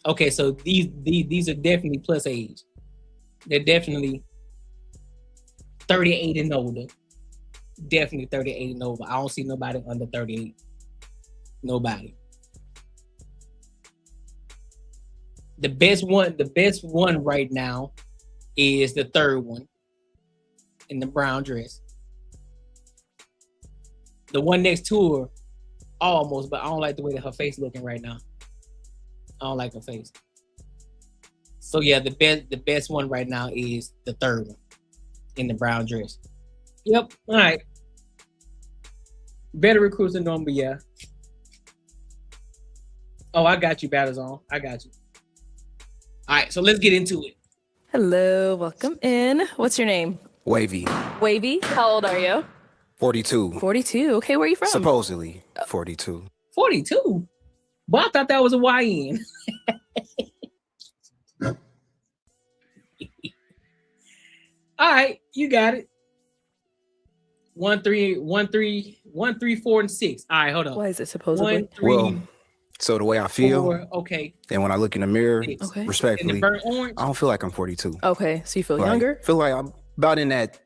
Okay, so these are definitely plus age. They're definitely 38 and older. Definitely 38 and over. I don't see nobody under 38. Nobody. The best one right now is the third one in the brown dress. The one next to her, almost, but I don't like the way that her face looking right now. I don't like her face. So yeah, the best one right now is the third one in the brown dress. Yep. All right. Better recruits than normal, yeah. Oh, I got you, Battles on. I got you. All right, so let's get into it. Hello, welcome in. What's your name? Wavy. Wavy. How old are you? 42. 42. Okay, where are you from? Supposedly 42. 42? Well, I thought that was a YN. All right, you got it. 1, 3, 4, and 6. All right, hold on. Why is it supposedly? 1, 3. Well, so the way I feel, 4, okay. And when I look in the mirror, Okay. respectfully, And the burnt orange? I don't feel like I'm 42. Okay, so you feel Like, younger? feel like I'm about in that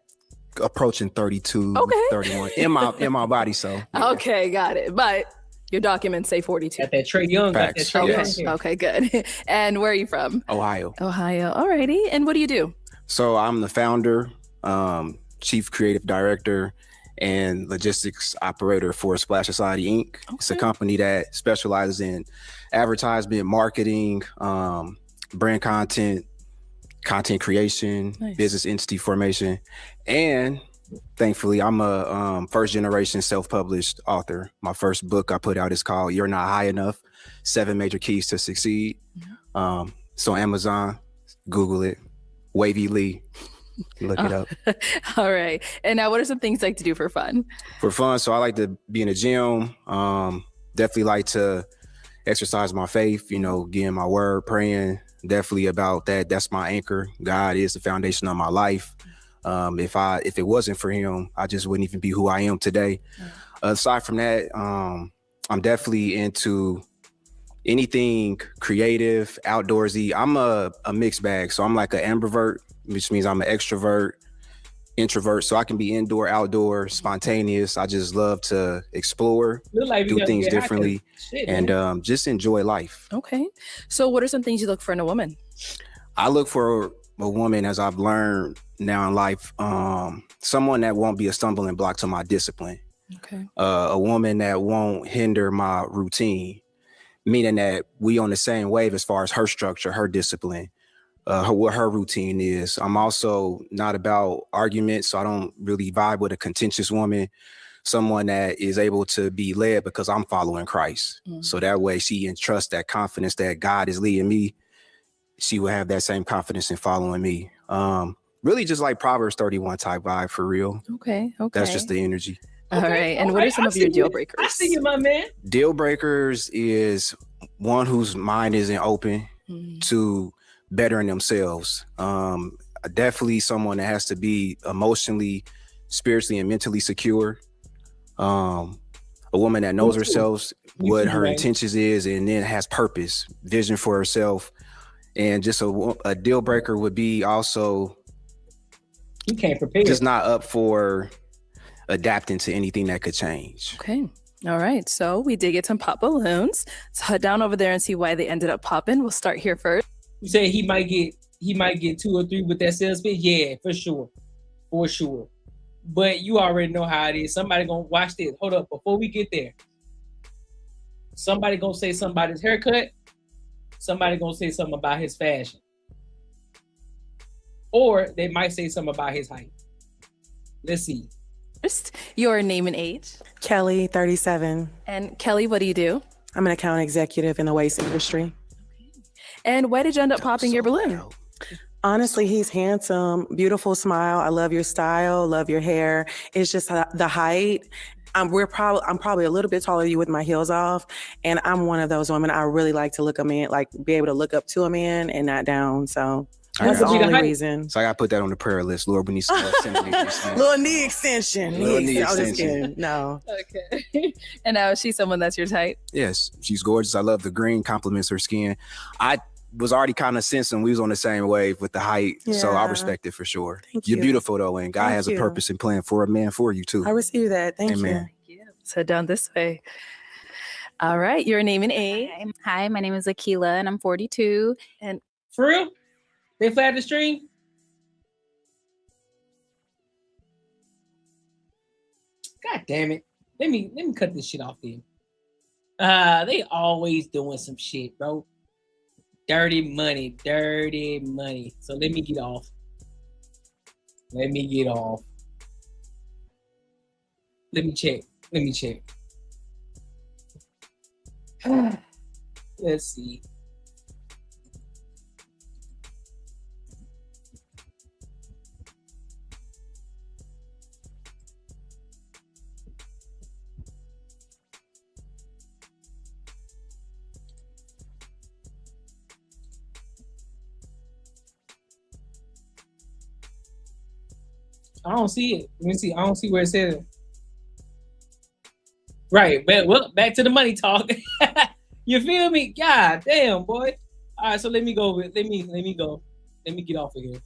approaching 32, Okay. 31 in my body. So yeah. Okay, got it. But your documents say 42. Got that Trey Young. Got that Facts. Trey Yes. Young. Okay, good. And where are you from? Ohio. Ohio. Alrighty. And what do you do? So I'm the founder, chief creative director, and logistics operator for Splash Society Inc. It's a company that specializes in advertisement, marketing, brand content creation, Nice. business entity formation, and Thankfully, I'm a first generation self-published author. My first book I put out is called You're Not High Enough, 7 Major Keys to Succeed. It's on Amazon, Google it, Wavy Lee, look it up. All right. And now what are some things you like to do for fun? For fun, so I like to be in the gym, definitely like to exercise my faith, you know, getting my word, praying, definitely about that. That's my anchor. God is the foundation of my life. If it wasn't for him, I just wouldn't even be who I am today. Aside from that, I'm definitely into anything creative, outdoorsy. I'm a mixed bag. So I'm like an ambivert, which means I'm an extrovert, introvert. So I can be indoor, outdoor, spontaneous. I just love to explore, do things differently, and just enjoy life. Okay. So what are some things you look for in a woman? I look for a woman, as I've learned now in life, someone that won't be a stumbling block to my discipline. Okay. A woman that won't hinder my routine, meaning that we on the same wave as far as her structure, her discipline, what her routine is. I'm also not about arguments, so I don't really vibe with a contentious woman, someone that is able to be led because I'm following Christ. So that way she entrusts that confidence that God is leading me. She will have that same confidence in following me. Really just like Proverbs 31 type vibe for real. Okay. That's just the energy. All right. And what are some of your deal breakers? I see you, my man. Deal breakers is one whose mind isn't open to bettering themselves. Definitely someone that has to be emotionally, spiritually, and mentally secure. A woman that knows herself, what her intentions is, and then has purpose, vision for herself. And just a deal breaker would be also you can't prepare. Just not up for adapting to anything that could change. Okay. All right. So we did get some pop balloons. Let's head down over there and see why they ended up popping. We'll start here first. You say he might get 2 or 3 with that sales pitch. Yeah, for sure. For sure. But you already know how it is. Somebody gonna watch this. Hold up, before we get there. Somebody gonna say something about his haircut. Somebody gonna say something about his fashion. Or they might say something about his height. Let's see. First, your name and age. Kelly, 37. And Kelly, what do you do? I'm an account executive in the waste industry. And why did you end up popping your balloon? Honestly, he's handsome, beautiful smile. I love your style, love your hair. It's just the height. I'm probably a little bit taller than you with my heels off. And I'm one of those women, I really like to look a man, like be able to look up to a man and not down. So that's the only reason. So I got to put that on the prayer list. Lord, we need some little knee extension. Little knee I was just extension. kidding. No. Okay. And now is she someone that's your type? Yes, she's gorgeous. I love the green, complements her skin. I was already kind of sensing we was on the same wave with the height. So I respect it for sure. You're beautiful though, and God has a purpose and plan for a man for you too. I receive that. Thank Amen. you. Let's head down this way. All right. Your name and age. Hi, my name is Akila and I'm 42. And for real? They flagged the stream? God damn it. Let me cut this shit off then. They always doing some shit, bro. Dirty money. So let me get off. Let me check. Let's see. I don't see it. Let me see. I don't see where it says it. Right. But well, back to the money talk. You feel me? God damn, boy. All right, so let me go. Let me go. Let me get off of here.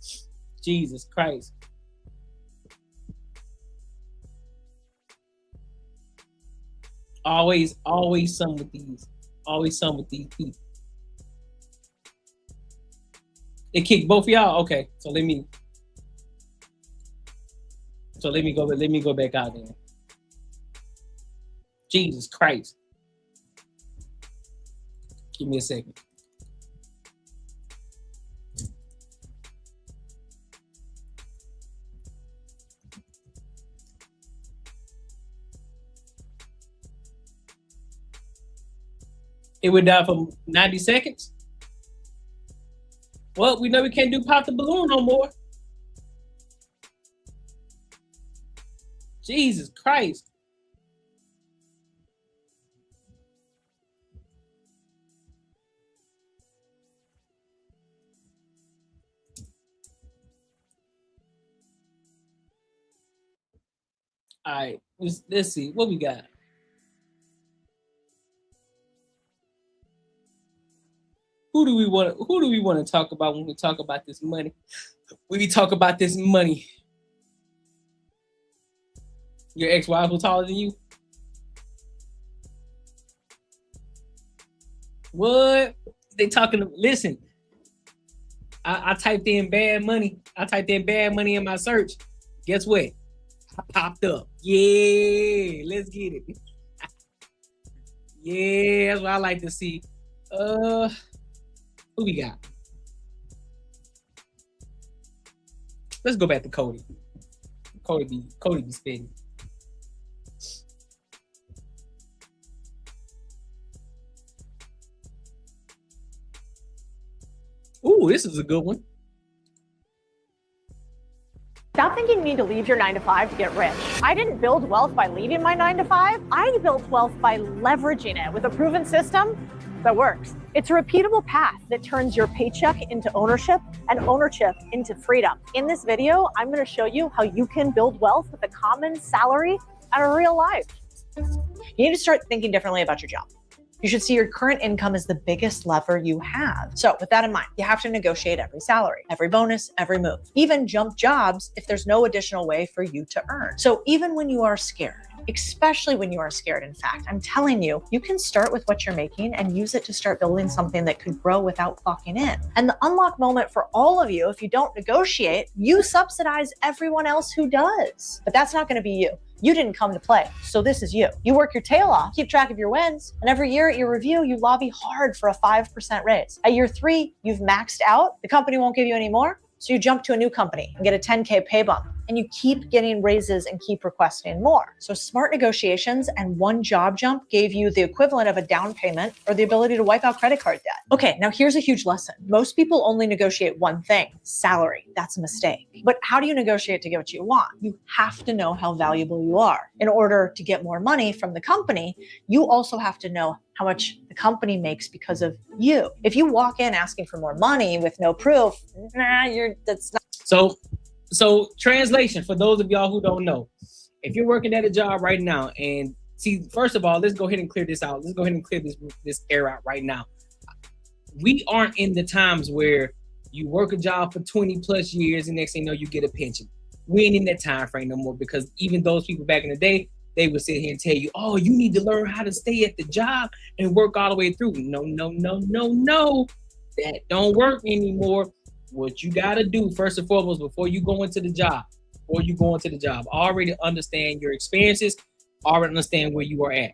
Jesus Christ. Always some with these. Always some with these people. It kicked both of y'all? Okay. So let me go back out there. Jesus Christ. Give me a second. It went down for 90 seconds. Well, we know we can't do pop the balloon no more. Jesus Christ. All right, let's see what we got. Who do we want to talk about when we talk about this money? When we talk about this money. Your ex-wife was taller than you? What? They talking to, listen. I typed in bad money. I typed in bad money in my search. Guess what? I popped up. Yeah, let's get it. Yeah, that's what I like to see. Who we got? Let's go back to Cody. Cody be spitting. Ooh, this is a good one. Stop thinking you need to leave your 9-to-5 to get rich. I didn't build wealth by leaving my 9-to-5. I built wealth by leveraging it with a proven system that works. It's a repeatable path that turns your paycheck into ownership and ownership into freedom. In this video, I'm going to show you how you can build wealth with a common salary and a real life. You need to start thinking differently about your job. You should see your current income as the biggest lever you have. So with that in mind, you have to negotiate every salary, every bonus, every move, even jump jobs if there's no additional way for you to earn. So even when you are scared, especially when you are scared, in fact, I'm telling you, you can start with what you're making and use it to start building something that could grow without clocking in. And the unlock moment for all of you, if you don't negotiate, you subsidize everyone else who does. But that's not going to be you. You didn't come to play, so this is you. You work your tail off, keep track of your wins, and every year at your review, you lobby hard for a 5% raise. At year 3, you've maxed out, the company won't give you any more, so you jump to a new company and get a 10K pay bump. And you keep getting raises and keep requesting more. So smart negotiations and one job jump gave you the equivalent of a down payment or the ability to wipe out credit card debt. Okay, now here's a huge lesson. Most people only negotiate one thing, salary. That's a mistake. But how do you negotiate to get what you want? You have to know how valuable you are. In order to get more money from the company, you also have to know how much the company makes because of you. If you walk in asking for more money with no proof, that's not. So translation, for those of y'all who don't know, if you're working at a job right now and see, first of all, let's go ahead and clear this out. Let's go ahead and clear this air out right now. We aren't in the times where you work a job for 20 plus years and next thing you know, you get a pension. We ain't in that time frame no more, because even those people back in the day, they would sit here and tell you, oh, you need to learn how to stay at the job and work all the way through. No. That don't work anymore. What you got to do first and foremost before you go into the job, already understand your experiences, already understand where you are at.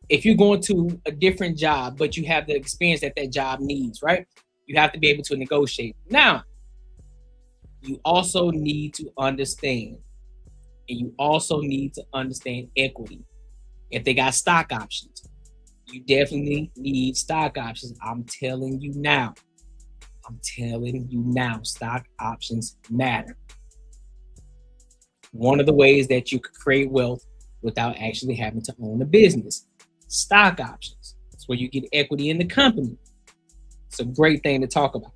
If you're going to a different job, but you have the experience that job needs, right? You have to be able to negotiate. Now, you also need to understand, and you also need to understand equity. If they got stock options, you definitely need stock options. I'm telling you now, stock options matter. One of the ways that you could create wealth without actually having to own a business. Stock options. It's where you get equity in the company. It's a great thing to talk about,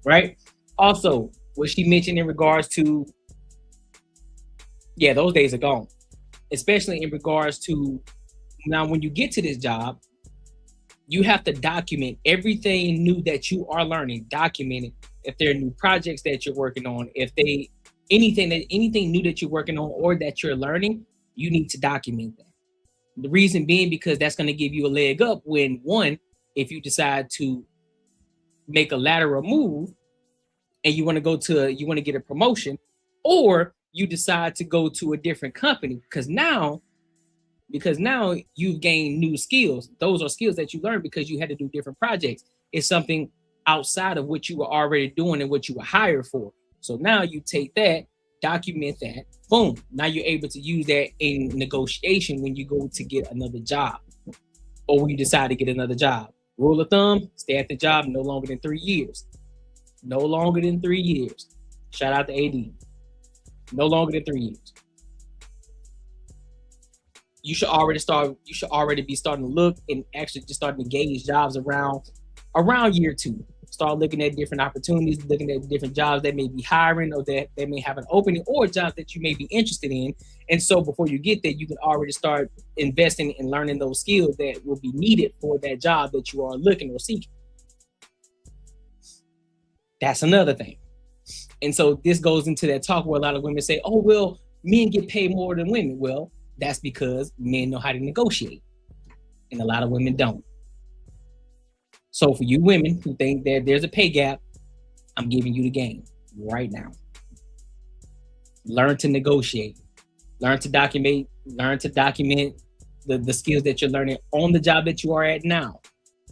right? Also, what she mentioned in regards to, those days are gone. Especially in regards to, now when you get to this job, you have to document everything new that you are learning. Document it. If there are new projects that you're working on, if anything new that you're working on or that you're learning, you need to document that. The reason being because that's going to give you a leg up when, one, if you decide to make a lateral move and you want to get a promotion, or you decide to go to a different company, because now you've gained new skills. Those are skills that you learned because you had to do different projects. It's something outside of what you were already doing and what you were hired for. So now you take that, document that, boom. Now you're able to use that in negotiation when you go to get another job. or when you decide to get another job. Rule of thumb, stay at the job no longer than 3 years. No longer than 3 years. Shout out to AD. No longer than 3 years. You should already be starting to look and actually just starting to gauge jobs around year 2. Start looking at different opportunities, looking at different jobs that may be hiring or that they may have an opening, or jobs that you may be interested in. And so before you get there, you can already start investing and learning those skills that will be needed for that job that you are looking or seeking. That's another thing. And so this goes into that talk where a lot of women say, oh, well, men get paid more than women. Well, that's because men know how to negotiate, and a lot of women don't. So for you women who think that there's a pay gap, I'm giving you the game right now. Learn to negotiate. Learn to document the skills that you're learning on the job that you are at now.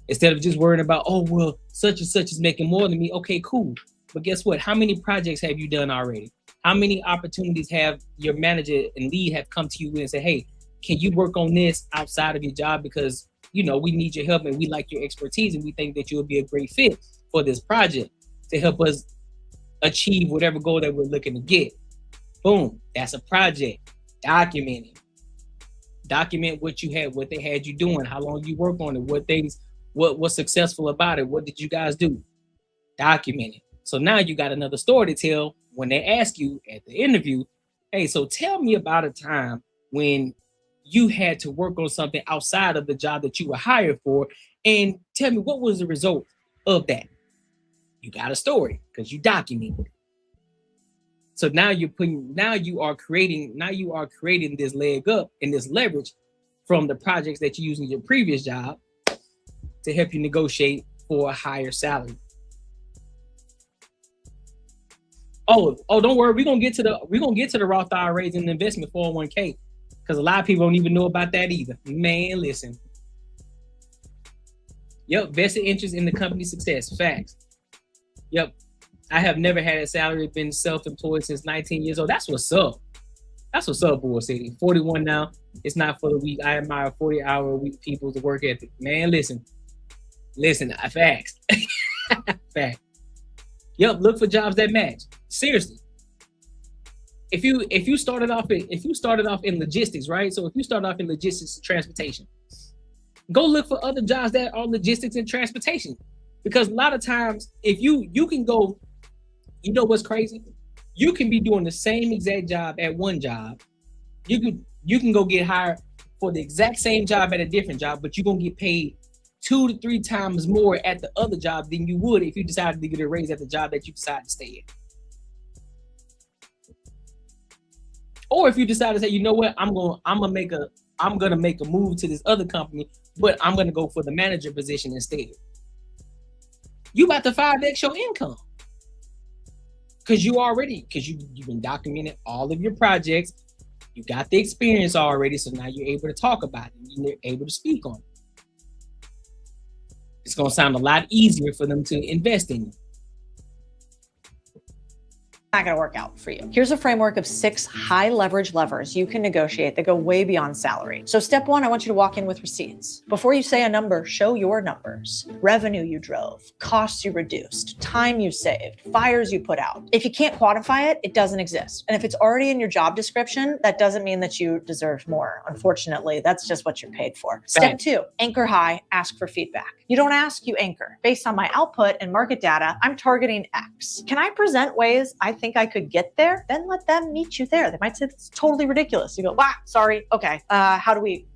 Instead of just worrying about, oh, well, such and such is making more than me. Okay, cool. But guess what? How many projects have you done already? How many opportunities have your manager and lead have come to you and say, hey, can you work on this outside of your job? Because, you know, we need your help and we like your expertise and we think that you'll be a great fit for this project to help us achieve whatever goal that we're looking to get. Boom, that's a project. Document it. Document what you had, what they had you doing, how long you worked on it, what was successful about it, what did you guys do? Document it. So now you got another story to tell when they ask you at the interview, hey, so tell me about a time when you had to work on something outside of the job that you were hired for, and tell me what was the result of that. You got a story because you documented it. So now you are creating this leg up and this leverage from the projects that you used in your previous job to help you negotiate for a higher salary. Oh, don't worry, we're gonna get to the Roth IRAs and the investment 401k, because a lot of people don't even know about that either. Man, listen. Yep, vested interest in the company's success. Facts. Yep. I have never had a salary, been self-employed since 19 years old. That's what's up. That's what's up, Bull City. 41 now. It's not for the weak. I admire 40-hour-a-week people to work ethic. Man, listen. Facts. Facts. Yep, look for jobs that match. Seriously. If you started off in logistics, right? So if you start off in logistics and transportation, go look for other jobs that are logistics and transportation. Because a lot of times, if you can go, you know what's crazy? You can be doing the same exact job at one job. You can go get hired for the exact same job at a different job, but you're gonna get paid 2 to 3 times more at the other job than you would if you decided to get a raise at the job that you decided to stay in. Or if you decide to say, you know what, I'm gonna make a move to this other company, but I'm gonna go for the manager position instead. You about to 5x your income. Because you've been documenting all of your projects. You got the experience already, so now you're able to talk about it. You're able to speak on it. It's going to sound a lot easier for them to invest in you. Not going to work out for you. Here's a framework of 6 high leverage levers you can negotiate that go way beyond salary. So step 1, I want you to walk in with receipts. Before you say a number, show your numbers. Revenue you drove, costs you reduced, time you saved, fires you put out. If you can't quantify it, it doesn't exist. And if it's already in your job description, that doesn't mean that you deserve more. Unfortunately, that's just what you're paid for. Step 2, anchor high, ask for feedback. You don't ask, you anchor. Based on my output and market data, I'm targeting X. Can I present ways I think I could get there? Then let them meet you there. They might say it's totally ridiculous. You go, wow, sorry. Okay. How do we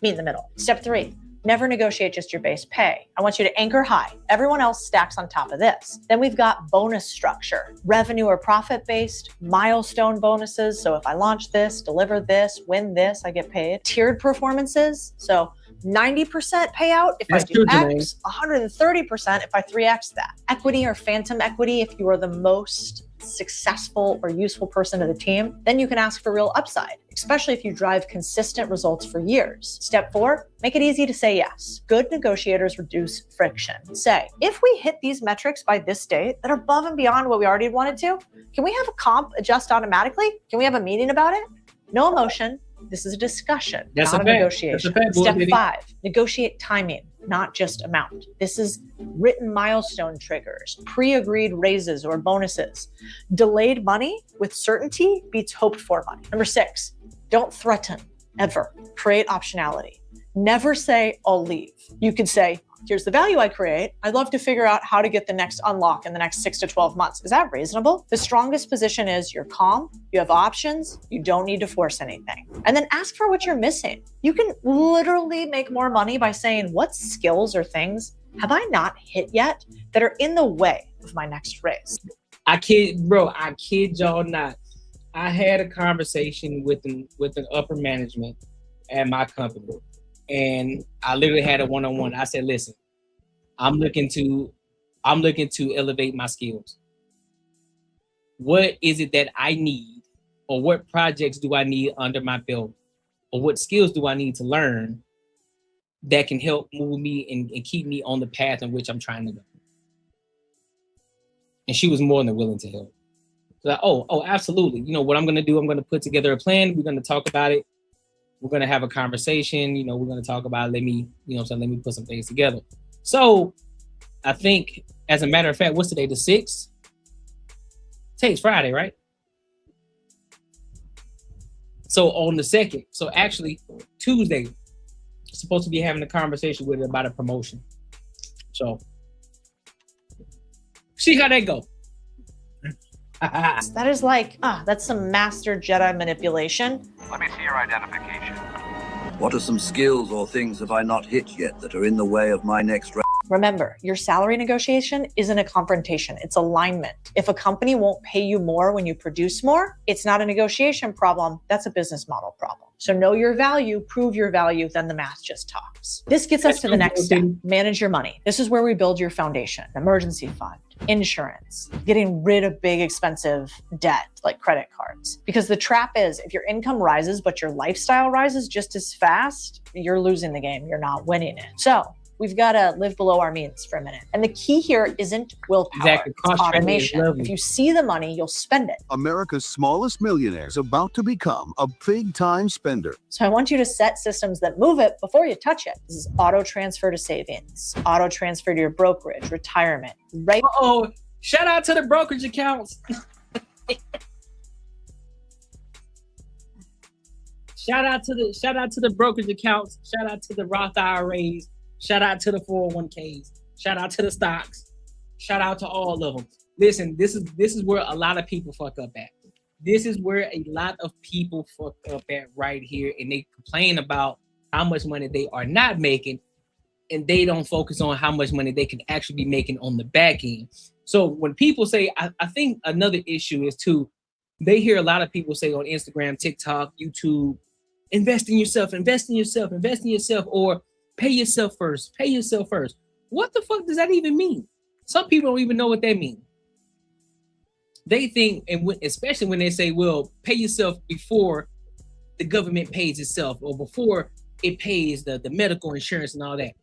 meet in the middle? Step 3, never negotiate just your base pay. I want you to anchor high. Everyone else stacks on top of this. Then we've got bonus structure, revenue or profit based, milestone bonuses. So if I launch this, deliver this, win this, I get paid. Tiered performances. So 90% payout if I do X, 130% if I 3X that. Equity or phantom equity if you are the most successful or useful person to the team, then you can ask for real upside, especially if you drive consistent results for years. Step 4, make it easy to say yes. Good negotiators reduce friction. Say, if we hit these metrics by this date that are above and beyond what we already wanted to, can we have a comp adjust automatically? Can we have a meeting about it? No emotion, This is a discussion, That's not a a fact. negotiation. That's a fact, boy, Step baby. 5, negotiate timing, not just amount. This is written milestone triggers, pre-agreed raises or bonuses. Delayed money with certainty beats hoped for money. Number 6, don't threaten, ever. Create optionality. Never say, I'll leave. You could say, here's the value I create. I'd love to figure out how to get the next unlock in the next 6 to 12 months. Is that reasonable? The strongest position is you're calm, you have options, you don't need to force anything. And then ask for what you're missing. You can literally make more money by saying, what skills or things have I not hit yet that are in the way of my next raise? I kid y'all not. I had a conversation with an upper management at my company. And I literally had a one-on-one. I said, listen, I'm looking to elevate my skills. What is it that I need, or what projects do I need under my belt, or what skills do I need to learn that can help move me and keep me on the path in which I'm trying to go? And she was more than willing to help. Like, oh, absolutely. You know what I'm going to do? I'm going to put together a plan. We're going to talk about it. We're going to have a conversation. You know, we're going to talk about, let me put some things together. So I think, as a matter of fact, what's today, the 6th? Today's Friday, right? So on the 2nd, so actually Tuesday, supposed to be having a conversation with her about a promotion. So see how that go. That is like, that's some master Jedi manipulation. Let me see your identification. What are some skills or things have I not hit yet that are in the way of my next round? Remember, your salary negotiation isn't a confrontation, it's alignment. If a company won't pay you more when you produce more, it's not a negotiation problem, that's a business model problem. So know your value, prove your value, then the math just talks. This gets us to the next step, manage your money. This is where we build your foundation, emergency fund, insurance, getting rid of big expensive debt like credit cards. Because the trap is, if your income rises, but your lifestyle rises just as fast, you're losing the game, you're not winning it. So we've got to live below our means for a minute. And the key here isn't willpower, Exactly. it's automation. If you see the money, you'll spend it. America's smallest millionaire is about to become a big-time spender. So I want you to set systems that move it before you touch it. This is auto transfer to savings, auto transfer to your brokerage, retirement, right? Uh-oh, shout out to the brokerage accounts. Shout out to the brokerage accounts. Shout out to the Roth IRAs. Shout out to the 401ks. Shout out to the stocks. Shout out to all of them. Listen, this is where a lot of people fuck up at. This is where a lot of people fuck up at right here, and they complain about how much money they are not making, and they don't focus on how much money they can actually be making on the back end. So when people say, I think another issue is too, they hear a lot of people say on Instagram, TikTok, YouTube, invest in yourself, invest in yourself, invest in yourself, or pay yourself first, pay yourself first. What the fuck does that even mean? Some people don't even know what that means. They think, and especially when they say, well, pay yourself before the government pays itself, or before it pays the medical insurance and all that.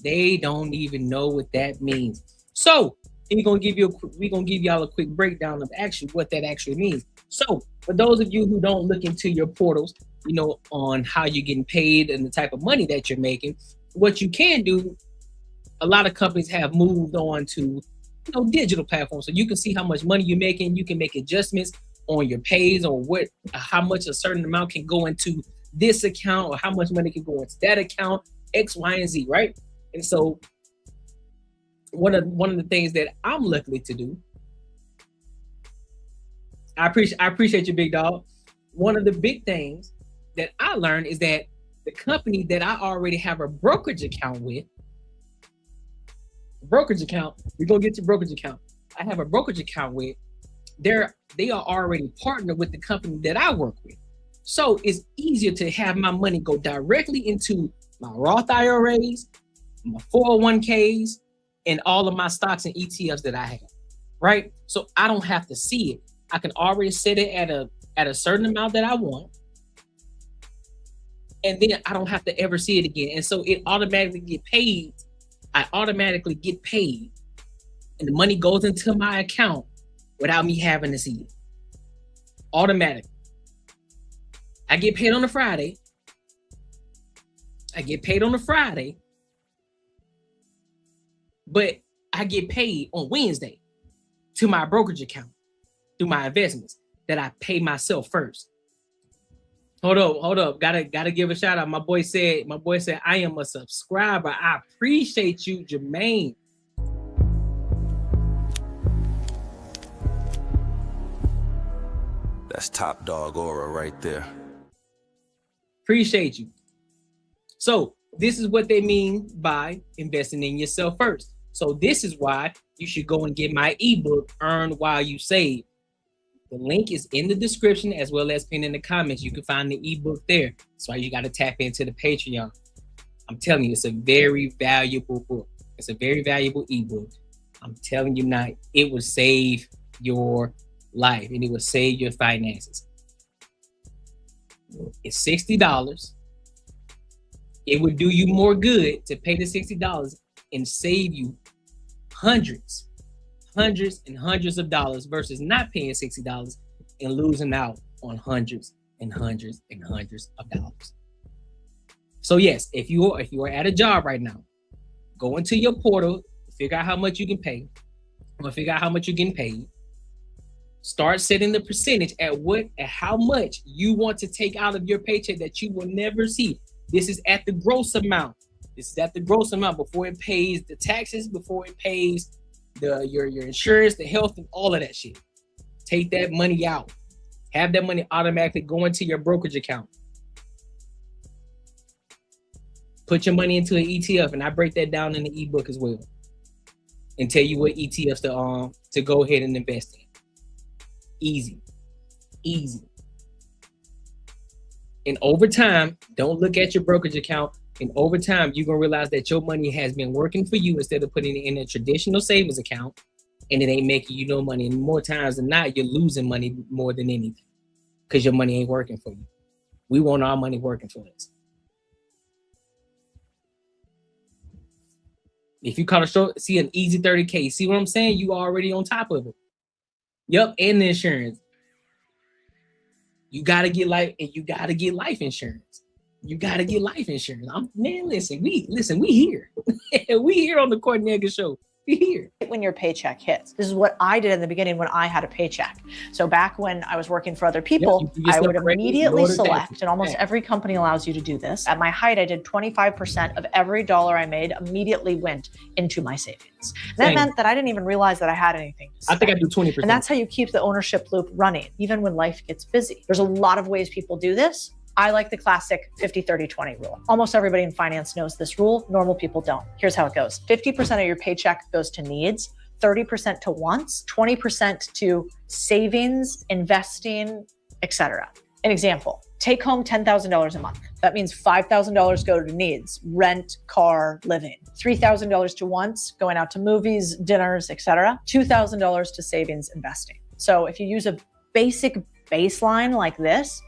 They don't even know what that means. So we're gonna give y'all a quick breakdown of actually what that actually means. So for those of you who don't look into your portals, you know, on how you're getting paid and the type of money that you're making, what you can do, a lot of companies have moved on to, you know, digital platforms. So you can see how much money you're making. You can make adjustments on your pays, or how much a certain amount can go into this account, or how much money can go into that account, X, Y, and Z, right? And so one of the things that I'm lucky to do, I appreciate you, big dog. One of the big things that I learned is that the company that I already have a brokerage account with, we're gonna get your brokerage account. I have a brokerage account with, they are already partnered with the company that I work with. So it's easier to have my money go directly into my Roth IRAs, my 401ks, and all of my stocks and ETFs that I have, right? So I don't have to see it. I can already set it at a certain amount that I want, and then I don't have to ever see it again. And so it automatically get paid. I automatically get paid, and the money goes into my account without me having to see it. Automatically. I get paid on a Friday. But I get paid on Wednesday to my brokerage account through my investments that I pay myself first. Hold up. Gotta give a shout out. My boy said, I am a subscriber. I appreciate you, Jermaine. That's top dog aura right there. Appreciate you. So this is what they mean by investing in yourself first. So this is why you should go and get my ebook, Earn While You Save. The link is in the description as well as pinned in the comments. You can find the ebook there. That's why you got to tap into the Patreon. I'm telling you, it's a very valuable book. It's a very valuable ebook. I'm telling you now, it will save your life and it will save your finances. It's $60. It would do you more good to pay the $60 and save you hundreds and hundreds of dollars versus not paying $60 and losing out on hundreds and hundreds and hundreds of dollars. So yes, if you are at a job right now, go into your portal, figure out how much you can pay, or figure out how much you're getting paid. Start setting the percentage at how much you want to take out of your paycheck that you will never see. This is at the gross amount. This is at the gross amount before it pays the taxes, before it pays your insurance, the health, and all of that shit. Take that money out. Have that money automatically go into your brokerage account. Put your money into an ETF, and I break that down in the ebook as well, and tell you what ETFs to go ahead and invest in. Easy. And over time, don't look at your brokerage account. And over time, you're going to realize that your money has been working for you instead of putting it in a traditional savings account, and it ain't making you no money. And more times than not, you're losing money more than anything because your money ain't working for you. We want our money working for us. If you see an easy 30K, see what I'm saying? You already on top of it. Yep, and the insurance. You gotta get life insurance. You gotta get life insurance. Listen, we here. We here on the Cornega Show. We here. When your paycheck hits. This is what I did in the beginning when I had a paycheck. So back when I was working for other people, I would immediately select, and almost every company allows you to do this. At my height, I did 25% of every dollar I made immediately went into my savings. And that meant that I didn't even realize that I had anything to spend. I think I do 20%. And that's how you keep the ownership loop running, even when life gets busy. There's a lot of ways people do this. I like the classic 50-30-20 rule. Almost everybody in finance knows this rule. Normal people don't. Here's how it goes. 50% of your paycheck goes to needs, 30% to wants, 20% to savings, investing, etc. An example, take home $10,000 a month. That means $5,000 go to needs, rent, car, living. $3,000 to wants, going out to movies, dinners, etc. $2,000 to savings, investing. So if you use a basic baseline like this,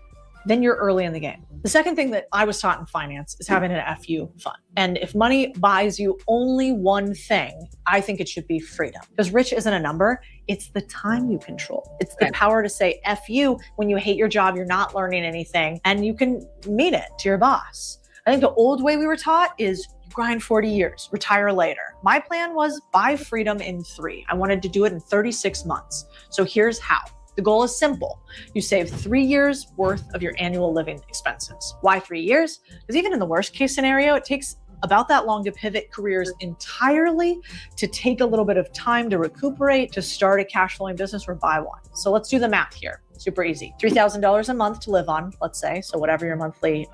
then you're early in the game. The second thing that I was taught in finance is having an FU fund. And if money buys you only one thing, I think it should be freedom. Because rich isn't a number, it's the time you control. It's the power to say F you when you hate your job, you're not learning anything, and you can mean it to your boss. I think the old way we were taught is you grind 40 years, retire later. My plan was buy freedom in 3. I wanted to do it in 36 months. So here's how. The goal is simple. You save 3 years worth of your annual living expenses. Why 3 years? Because even in the worst case scenario, it takes about that long to pivot careers entirely, to take a little bit of time to recuperate, to start a cash flowing business or buy one. So let's do the math here. Super easy. $3,000 a month to live on, let's say. So whatever your monthly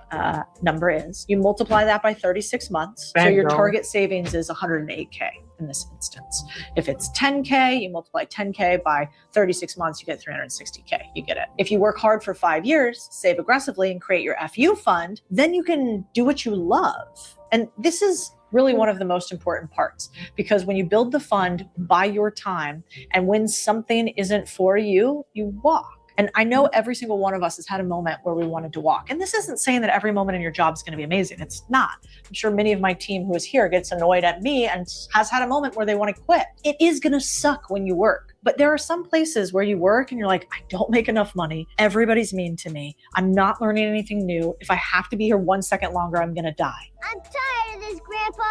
number is, you multiply that by 36 months. So your target savings is 108K in this instance. If it's 10K, you multiply 10K by 36 months, you get 360K. You get it. If you work hard for 5 years, save aggressively, and create your FU fund, then you can do what you love. And this is really one of the most important parts, because when you build the fund by your time, and when something isn't for you, you walk. And I know every single one of us has had a moment where we wanted to walk. And this isn't saying that every moment in your job is going to be amazing. It's not. I'm sure many of my team who is here gets annoyed at me and has had a moment where they want to quit. It is going to suck when you work. But there are some places where you work and you're like, I don't make enough money. Everybody's mean to me. I'm not learning anything new. If I have to be here 1 second longer, I'm going to die. I'm tired of this, Grandpa.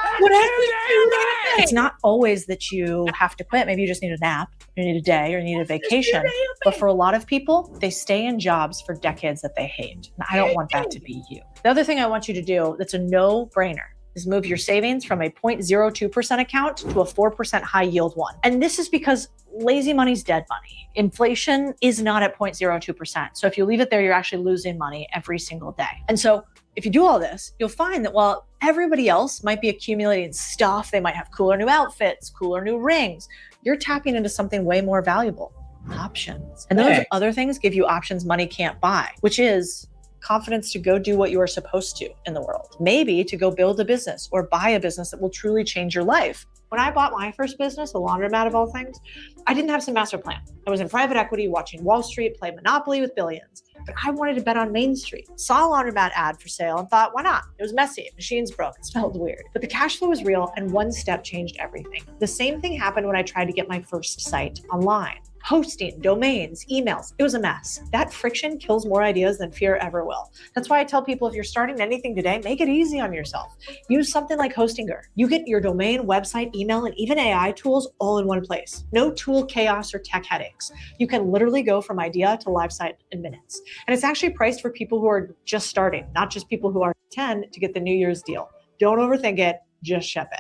It's not always that you have to quit. Maybe you just need a nap, you need a day, or you need a vacation. But for a lot of people, they stay in jobs for decades that they hate. And I don't want that to be you. The other thing I want you to do that's a no-brainer is move your savings from a 0.02% account to a 4% high yield one. And this is because lazy money's dead money. Inflation is not at 0.02%. So if you leave it there, you're actually losing money every single day. And so if you do all this, you'll find that while everybody else might be accumulating stuff, they might have cooler new outfits, cooler new rings, you're tapping into something way more valuable, options. And those other things give you options money can't buy, which is confidence to go do what you are supposed to in the world. Maybe to go build a business or buy a business that will truly change your life. When I bought my first business, the laundromat of all things, I didn't have some master plan. I was in private equity watching Wall Street play Monopoly with billions. But I wanted to bet on Main Street. Saw a laundromat ad for sale and thought, why not? It was messy, machines broke, it smelled weird. But the cash flow was real and one step changed everything. The same thing happened when I tried to get my first site online. Hosting, domains, emails, it was a mess. That friction kills more ideas than fear ever will. That's why I tell people if you're starting anything today, make it easy on yourself. Use something like Hostinger. You get your domain, website, email, and even AI tools all in one place. No tool chaos or tech headaches. You can literally go from idea to live site in minutes. And it's actually priced for people who are just starting, not just people who are 10 to get the New Year's deal. Don't overthink it, just ship it.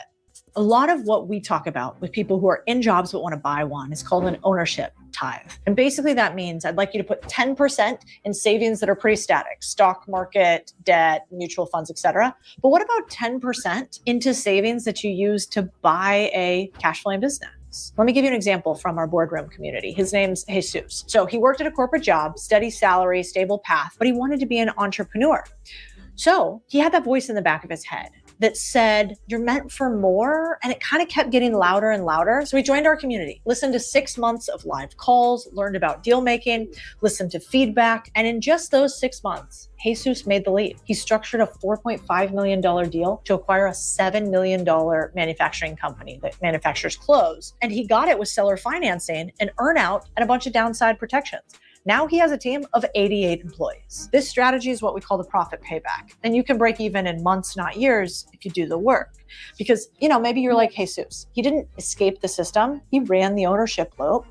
A lot of what we talk about with people who are in jobs but want to buy one is called an ownership tithe. And basically that means I'd like you to put 10% in savings that are pretty static, stock market, debt, mutual funds, etc. But what about 10% into savings that you use to buy a cash flowing business? Let me give you an example from our boardroom community. His name's Jesus. So he worked at a corporate job, steady salary, stable path, but he wanted to be an entrepreneur. So he had that voice in the back of his head that said, you're meant for more. And it kind of kept getting louder and louder. So he joined our community, listened to 6 months of live calls, learned about deal making, listened to feedback. And in just those 6 months, Jesus made the leap. He structured a $4.5 million deal to acquire a $7 million manufacturing company that manufactures clothes. And he got it with seller financing, an earnout, and a bunch of downside protections. Now he has a team of 88 employees. This strategy is what we call the profit payback. And you can break even in months, not years, if you do the work. Because, maybe you're like Jesus. He didn't escape the system. He ran the ownership loop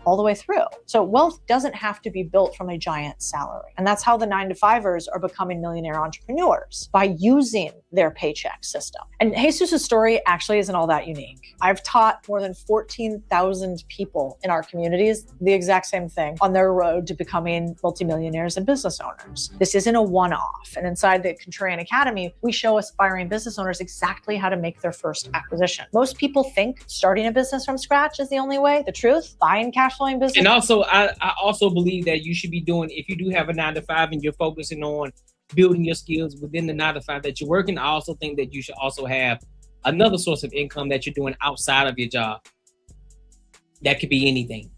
all the way through. So wealth doesn't have to be built from a giant salary. And that's how the 9-to-5ers are becoming millionaire entrepreneurs, by using their paycheck system. And Jesus' story actually isn't all that unique. I've taught more than 14,000 people in our communities the exact same thing on their road to becoming multimillionaires and business owners. This isn't a one-off. And inside the Contrarian Academy, we show aspiring business owners exactly how to make their first acquisition. Most people think starting a business from scratch is the only way. The truth, buying cash flowing business. And also, I also believe that you should be doing, if you do have a 9-to-5 and you're focusing on building your skills within the 9-to-5 that you're working, I also think that you should also have another source of income that you're doing outside of your job. That could be anything.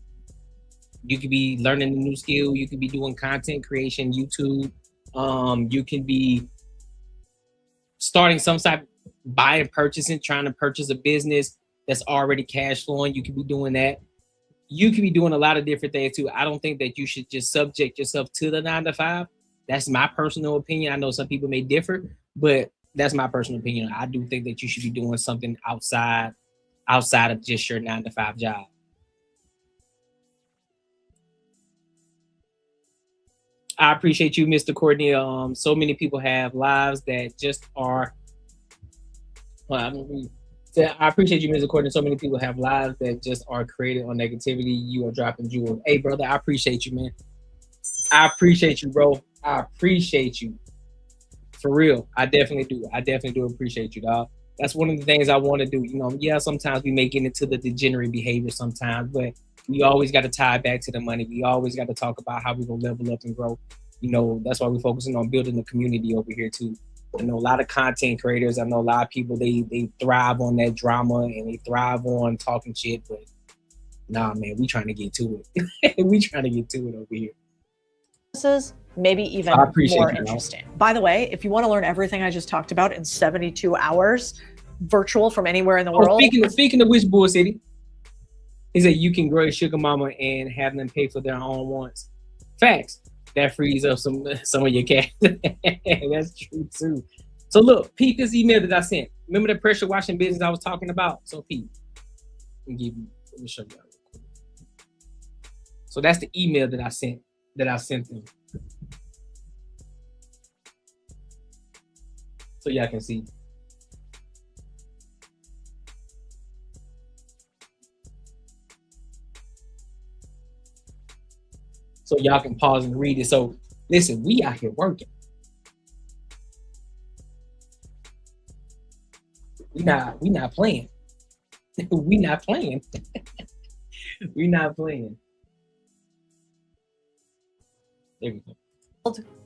You could be learning a new skill. You could be doing content creation, YouTube. You can be starting some type, buying, purchasing, trying to purchase a business that's already cash flowing. You could be doing that. You could be doing a lot of different things too. I don't think that you should just subject yourself to the 9-to-5. That's my personal opinion. I know some people may differ, but that's my personal opinion. I do think that you should be doing something outside of just your 9-to-5 job. I appreciate you, Mr. Courtney. So many people have lives that just are. I appreciate you, Mr. Courtney. So many people have lives that just are created on negativity. You are dropping jewels. Hey, brother, I appreciate you, man. I appreciate you, bro. I appreciate you. For real. I definitely do. I definitely do appreciate you, dog. That's one of the things I want to do. Yeah, sometimes we may get into the degenerate behavior sometimes, but we always got to tie it back to the money. We always got to talk about how we're going to level up and grow. That's why we're focusing on building the community over here, too. I know a lot of content creators. I know a lot of people, they thrive on that drama and they thrive on talking shit, but nah, man, we trying to get to it. We trying to get to it over here. maybe even I appreciate more you, man. interesting. By the way, if you want to learn everything I just talked about in 72 hours, virtual from anywhere in the world. Speaking of which, Bull City, he said you can grow your sugar mama and have them pay for their own wants. Facts. That frees up some of your cash. That's true too. So look, peep this email that I sent. Remember the pressure washing business I was talking about? So peep. Let me show you. So that's the email that I sent them. So y'all can see. So y'all can pause and read it. So listen, we out here working. We not playing. We not playing. We not playing. There we go.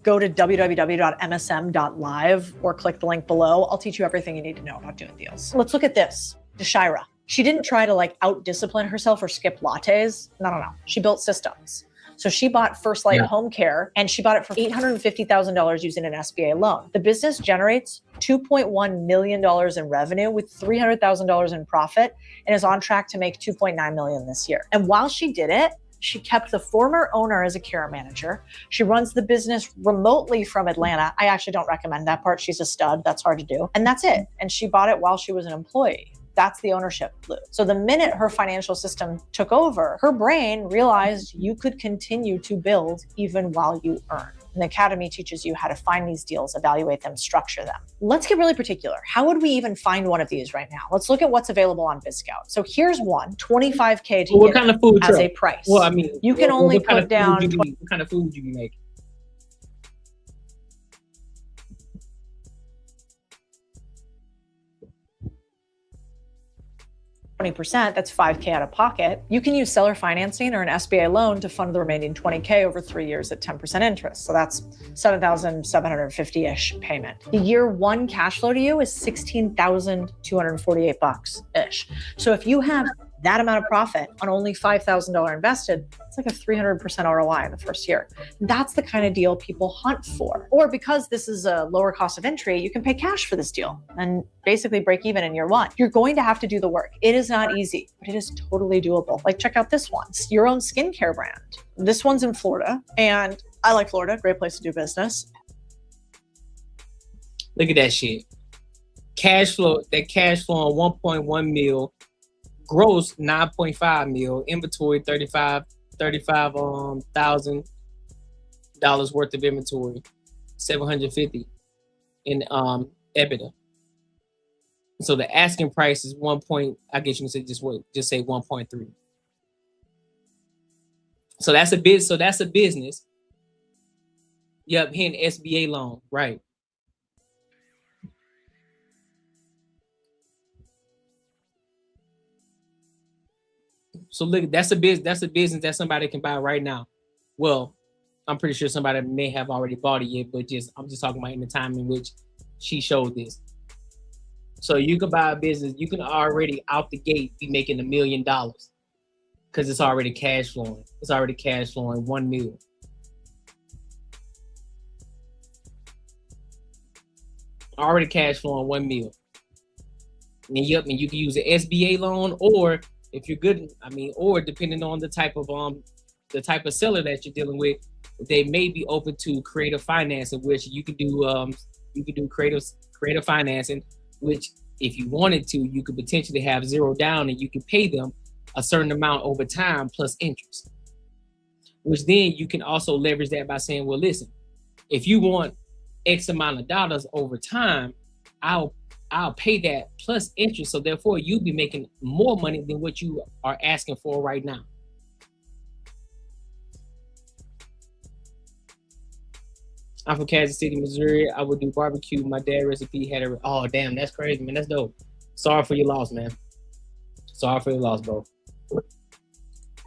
Go to www.msm.live or click the link below. I'll teach you everything you need to know about doing deals. Let's look at this. Deshira. She didn't try to like out-discipline herself or skip lattes. No. She built systems. So she bought First Light Home Care, and she bought it for $850,000 using an SBA loan. The business generates $2.1 million in revenue with $300,000 in profit and is on track to make $2.9 million this year. And while she did it, she kept the former owner as a care manager. She runs the business remotely from Atlanta. I actually don't recommend that part. She's a stud. That's hard to do. And that's it. And she bought it while she was an employee. That's the ownership loop. So the minute her financial system took over, her brain realized you could continue to build even while you earn. And the Academy teaches you how to find these deals, evaluate them, structure them. Let's get really particular. How would we even find one of these right now? Let's look at what's available on BizScout. So here's one, $25K to what kind of food as truck? a price. Well, I mean, you can only put down. What kind of food would you be making? %, that's $5K out of pocket. You can use seller financing or an SBA loan to fund the remaining $20K over 3 years at 10% interest. So that's $7,750-ish payment. The year one cash flow to you is $16,248-ish. So if you have that amount of profit on only $5,000 invested, it's like a 300% ROI in the first year. That's the kind of deal people hunt for. Or because this is a lower cost of entry, you can pay cash for this deal and basically break even in year one. You're going to have to do the work. It is not easy, but it is totally doable. Like check out this one. It's your own skincare brand. This one's in Florida, and I like Florida. Great place to do business. Look at that shit. Cash flow on 1.1 mil. Gross 9.5 mil, inventory $35,000 worth of inventory, 750 in EBITDA. So the asking price is I guess you can say just say 1.3. So that's a business. Yep, hitting SBA loan, right? So look, that's a business that somebody can buy right now. Well, I'm pretty sure somebody may have already bought it yet, but I'm just talking about in the time in which she showed this. So you can buy a business, you can already out the gate be making $1 million because it's already cash flowing. It's already cash flowing 1 mil. Already cash flowing 1 mil. And you can use an SBA loan, or if you're good, or depending on the type of seller that you're dealing with, they may be open to creative financing, which you could do creative financing, which if you wanted to, you could potentially have zero down and you can pay them a certain amount over time plus interest. Which then you can also leverage that by saying, well, listen, if you want X amount of dollars over time, I'll pay that plus interest. So therefore you'll be making more money than what you are asking for right now. I'm from Kansas City, Missouri. I would do barbecue. My dad recipe had a, oh damn, that's crazy, man. That's dope. Sorry for your loss, man. Sorry for your loss, bro.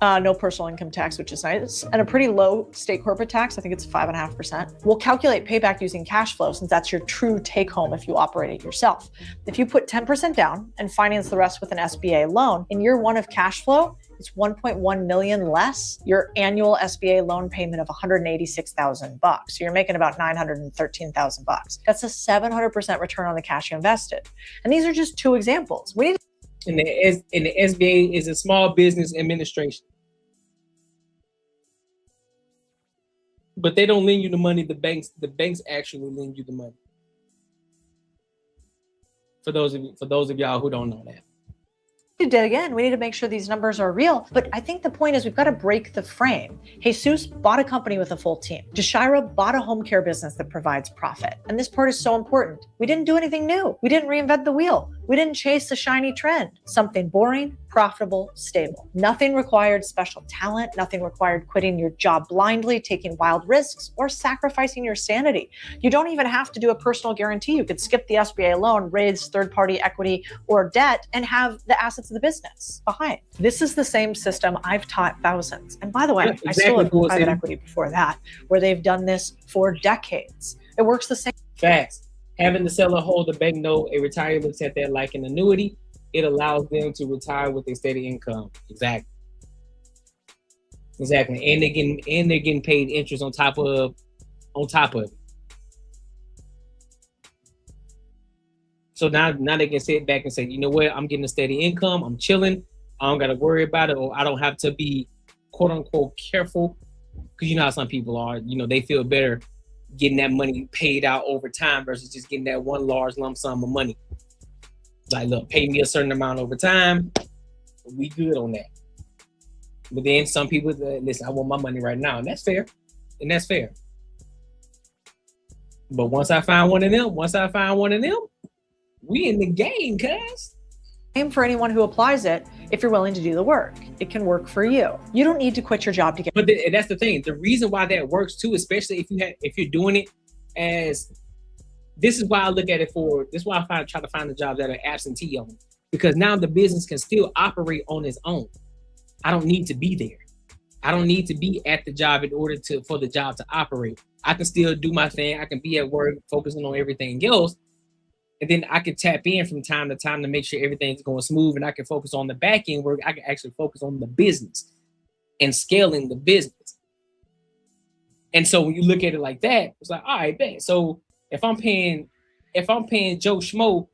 No personal income tax, which is nice, and a pretty low state corporate tax. I think it's 5.5%. We'll calculate payback using cash flow since that's your true take home if you operate it yourself. If you put 10% down and finance the rest with an SBA loan, in year one of cash flow, It's 1.1 million less your annual SBA loan payment of $186,000. So you're making about $913,000. That's a 700% return on the cash you invested. And these are just two examples. We need and the SBA is a small business administration. But they don't lend you the money. The banks actually lend you the money. For those of y'all who don't know that. Again, we need to make sure these numbers are real. But I think the point is we've got to break the frame. Jesus bought a company with a full team. Jashira bought a home care business that provides profit. And this part is so important. We didn't do anything new. We didn't reinvent the wheel. We didn't chase the shiny trend. Something boring, profitable, stable. Nothing required special talent. Nothing required quitting your job blindly, taking wild risks, or sacrificing your sanity. You don't even have to do a personal guarantee. You could skip the SBA loan, raise third-party equity or debt, and have the assets of the business behind. This is the same system I've taught thousands. And by the way, I still have private equity before that, where they've done this for decades. It works the same. Facts. Having the seller hold a bank note, a retiree looks at that like an annuity. It allows them to retire with a steady income. Exactly. And they're getting paid interest on top of it. So now they can sit back and say, you know what, I'm getting a steady income, I'm chilling, I don't gotta worry about it, or I don't have to be quote unquote careful. Because you know how some people are, they feel better getting that money paid out over time versus just getting that one large lump sum of money. Like, look, pay me a certain amount over time, we good on that. But then some people, listen, I want my money right now, and that's fair. But once I find one of them, we in the game, cuz. Same for anyone who applies it if you're willing to do the work. It can work for you. You don't need to quit your job to get. But that's the thing. The reason why that works too, especially if you're doing it as, this is why I look at it for. This is why I try to find the jobs that are absentee only, because now the business can still operate on its own. I don't need to be there. I don't need to be at the job in order for the job to operate. I can still do my thing. I can be at work, focusing on everything else. And then I can tap in from time to time to make sure everything's going smooth, and I can focus on the back end work. I can actually focus on the business and scaling the business. And so when you look at it like that, it's like, all right, bet. So if I'm paying Joe Schmo,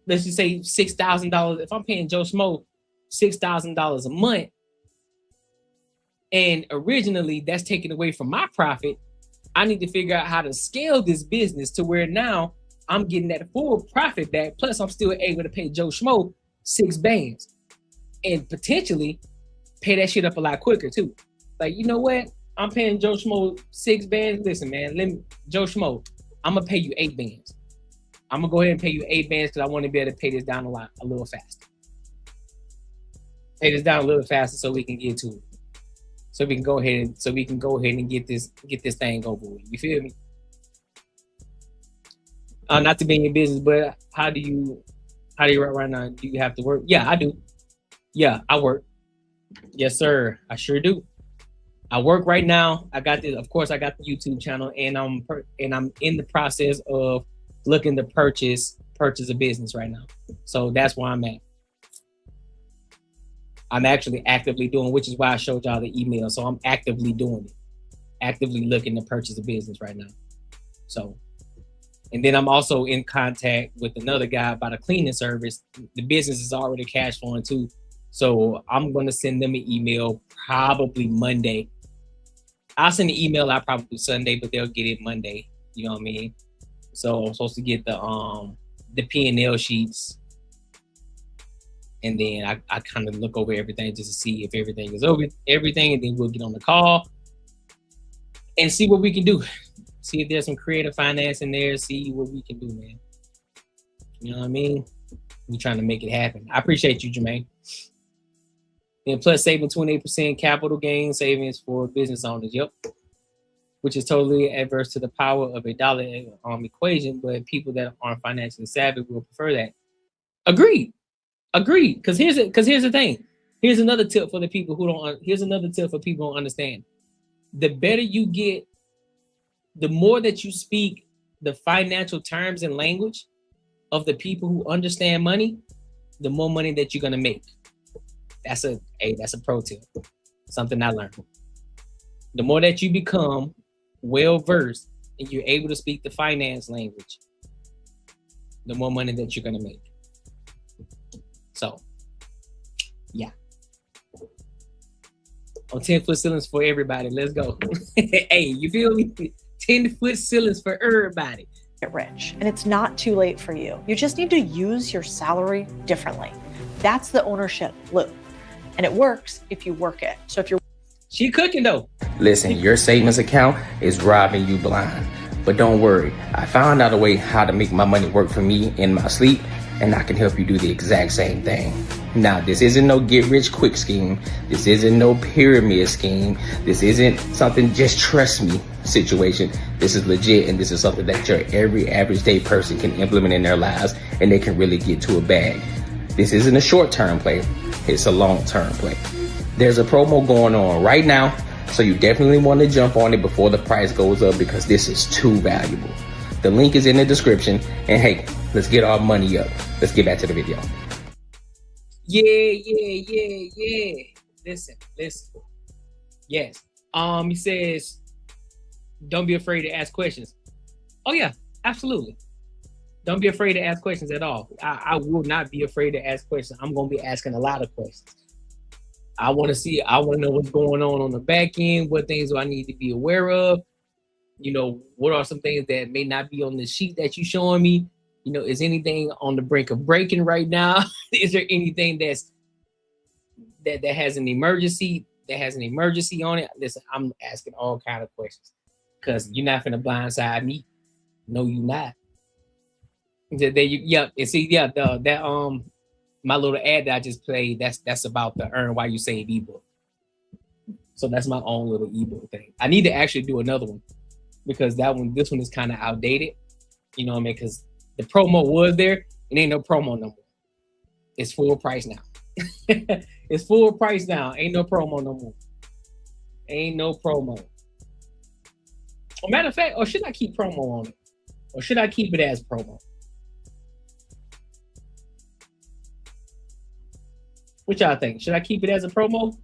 let's just say $6,000. If I'm paying Joe Schmo $6,000 a month, and originally that's taken away from my profit, I need to figure out how to scale this business to where now I'm getting that full profit back. Plus, I'm still able to pay Joe Schmo 6 bands and potentially pay that shit up a lot quicker too. Like, you know what? I'm paying Joe Schmo 6 bands. Listen, man, Joe Schmo, I'm gonna pay you 8 bands. I'm gonna go ahead and pay you 8 bands because I want to be able to pay this down a little faster. Pay this down a little faster so we can get to it. So we can go ahead and get this thing over with. You feel me? Not to be in your business, but how do you work right now? Do you have to work? Yeah, I do. Yeah, I work. Yes, sir. I sure do. I work right now. I got this. Of course, I got the YouTube channel, and I'm in the process of looking to purchase a business right now. So that's where I'm at. I'm actually actively doing, which is why I showed y'all the email. So I'm actively doing it, actively looking to purchase a business right now. So, and then I'm also in contact with another guy about a cleaning service. The business is already cash flowing too. So I'm going to send them an email probably Monday. I'll send an email out probably Sunday, but they'll get it Monday. You know what I mean? So I'm supposed to get the P&L sheets. And then I kind of look over everything just to see if everything is over, everything, and then we'll get on the call and see what we can do. See if there's some creative finance in there, see what we can do, man. You know what I mean? We're trying to make it happen. I appreciate you, Jermaine. And plus saving 28% capital gain savings for business owners, yep. Which is totally adverse to the power of a dollar equation, but people that aren't financially savvy will prefer that. Agreed. Because here's the thing. Here's another tip for the people who don't. Here's another tip for people who don't understand. The better you get, the more that you speak the financial terms and language of the people who understand money, the more money that you're gonna make. That's a pro tip. Something I learned. The more that you become well versed and you're able to speak the finance language, the more money that you're gonna make. So, yeah. On 10-foot ceilings for everybody. Let's go. Hey, you feel me? 10-foot ceilings for everybody. Get rich, and it's not too late for you. You just need to use your salary differently. That's the ownership loop, and it works if you work it. So if you're She cooking though. Listen, your savings account is robbing you blind. But don't worry, I found out a way how to make my money work for me in my sleep, and I can help you do the exact same thing. Now, this isn't no get-rich-quick scheme. This isn't no pyramid scheme. This isn't something just trust me situation. This is legit, and this is something that your every average day person can implement in their lives, and they can really get to a bag. This isn't a short-term play. It's a long-term play. There's a promo going on right now, so you definitely want to jump on it before the price goes up because this is too valuable. The link is in the description, and hey, let's get our money up. Let's get back to the video. Yeah. Listen. Yes. He says, don't be afraid to ask questions. Oh yeah, absolutely. Don't be afraid to ask questions at all. I will not be afraid to ask questions. I'm going to be asking a lot of questions. I want to know what's going on the back end. What things do I need to be aware of? You know, what are some things that may not be on the sheet that you're showing me? You know, is anything on the brink of breaking right now? Is there anything that has an emergency on it? Listen, I'm asking all kind of questions because you're not finna blindside me. No, you're not. My little ad that I just played, that's about the earn while you save ebook. So that's my own little ebook thing. I need to actually do another one because this one is kind of outdated. You know what I mean? Because the promo was there, it ain't no promo no more. It's full price now. It's full price now. Ain't no promo no more. Ain't no promo. Matter of fact, or should I keep promo on it? Or should I keep it as promo? What y'all think? Should I keep it as a promo?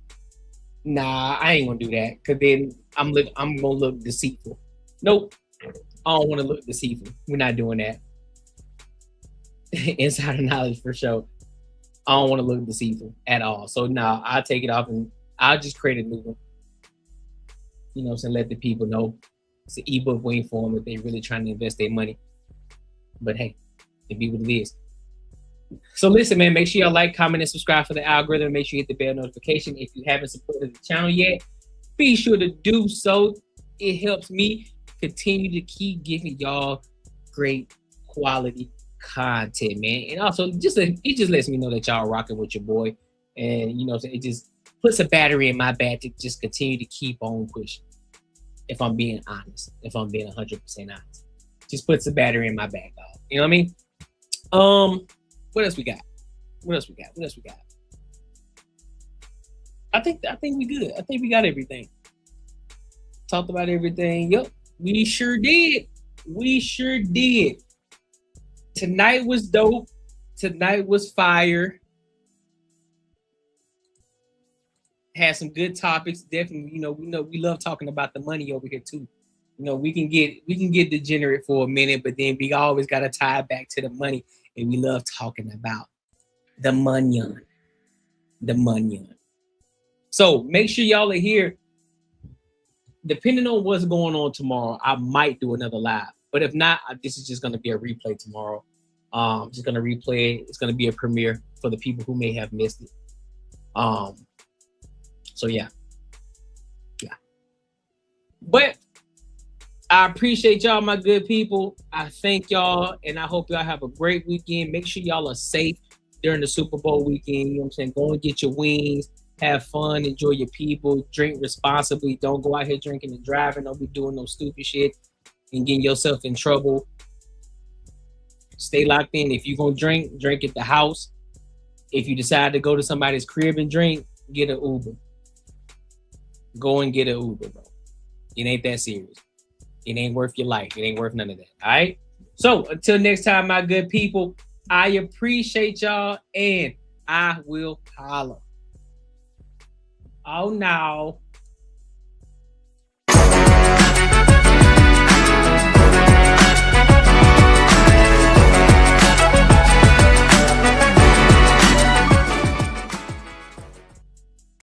Nah, I ain't gonna do that because then I'm gonna look deceitful. Nope, I don't want to look deceitful. We're not doing that. Insider knowledge for sure. I don't want to look deceitful at all. So nah, I'll take it off and I'll just create a new one. You know what I'm saying? Let the people know it's an ebook waiting for them if they're really trying to invest their money. But hey, it be what it is. So listen, man, make sure y'all like, comment, and subscribe for the algorithm. Make sure you hit the bell notification. If you haven't supported the channel yet, be sure to do so. It helps me continue to keep giving y'all great quality content, man. And also, it just lets me know that y'all rocking with your boy. And, you know, it just puts a battery in my back to just continue to keep on pushing. If I'm being honest, if I'm being 100% honest. Just puts a battery in my back, dog. You know what I mean? What else we got? I think we good. I think we got everything. Talked about everything. Yep, we sure did. Tonight was dope. Tonight was fire. Had some good topics. Definitely, you know we love talking about the money over here too. You know, we can get degenerate for a minute, but then we always got to tie it back to the money. And we love talking about the money. So make sure y'all are here. Depending on what's going on tomorrow, I might do another live. But if not, this is just going to be a replay tomorrow. Just going to replay it. It's going to be a premiere for the people who may have missed it. So yeah. But I appreciate y'all, my good people. I thank y'all, and I hope y'all have a great weekend. Make sure y'all are safe during the Super Bowl weekend. You know what I'm saying? Go and get your wings. Have fun. Enjoy your people. Drink responsibly. Don't go out here drinking and driving. Don't be doing no stupid shit and getting yourself in trouble. Stay locked in. If you're going to drink at the house. If you decide to go to somebody's crib and drink, get an Uber. Go and get an Uber, bro. It ain't that serious. It ain't worth your life. It ain't worth none of that. All right? So until next time, my good people, I appreciate y'all and I will holler. Oh no.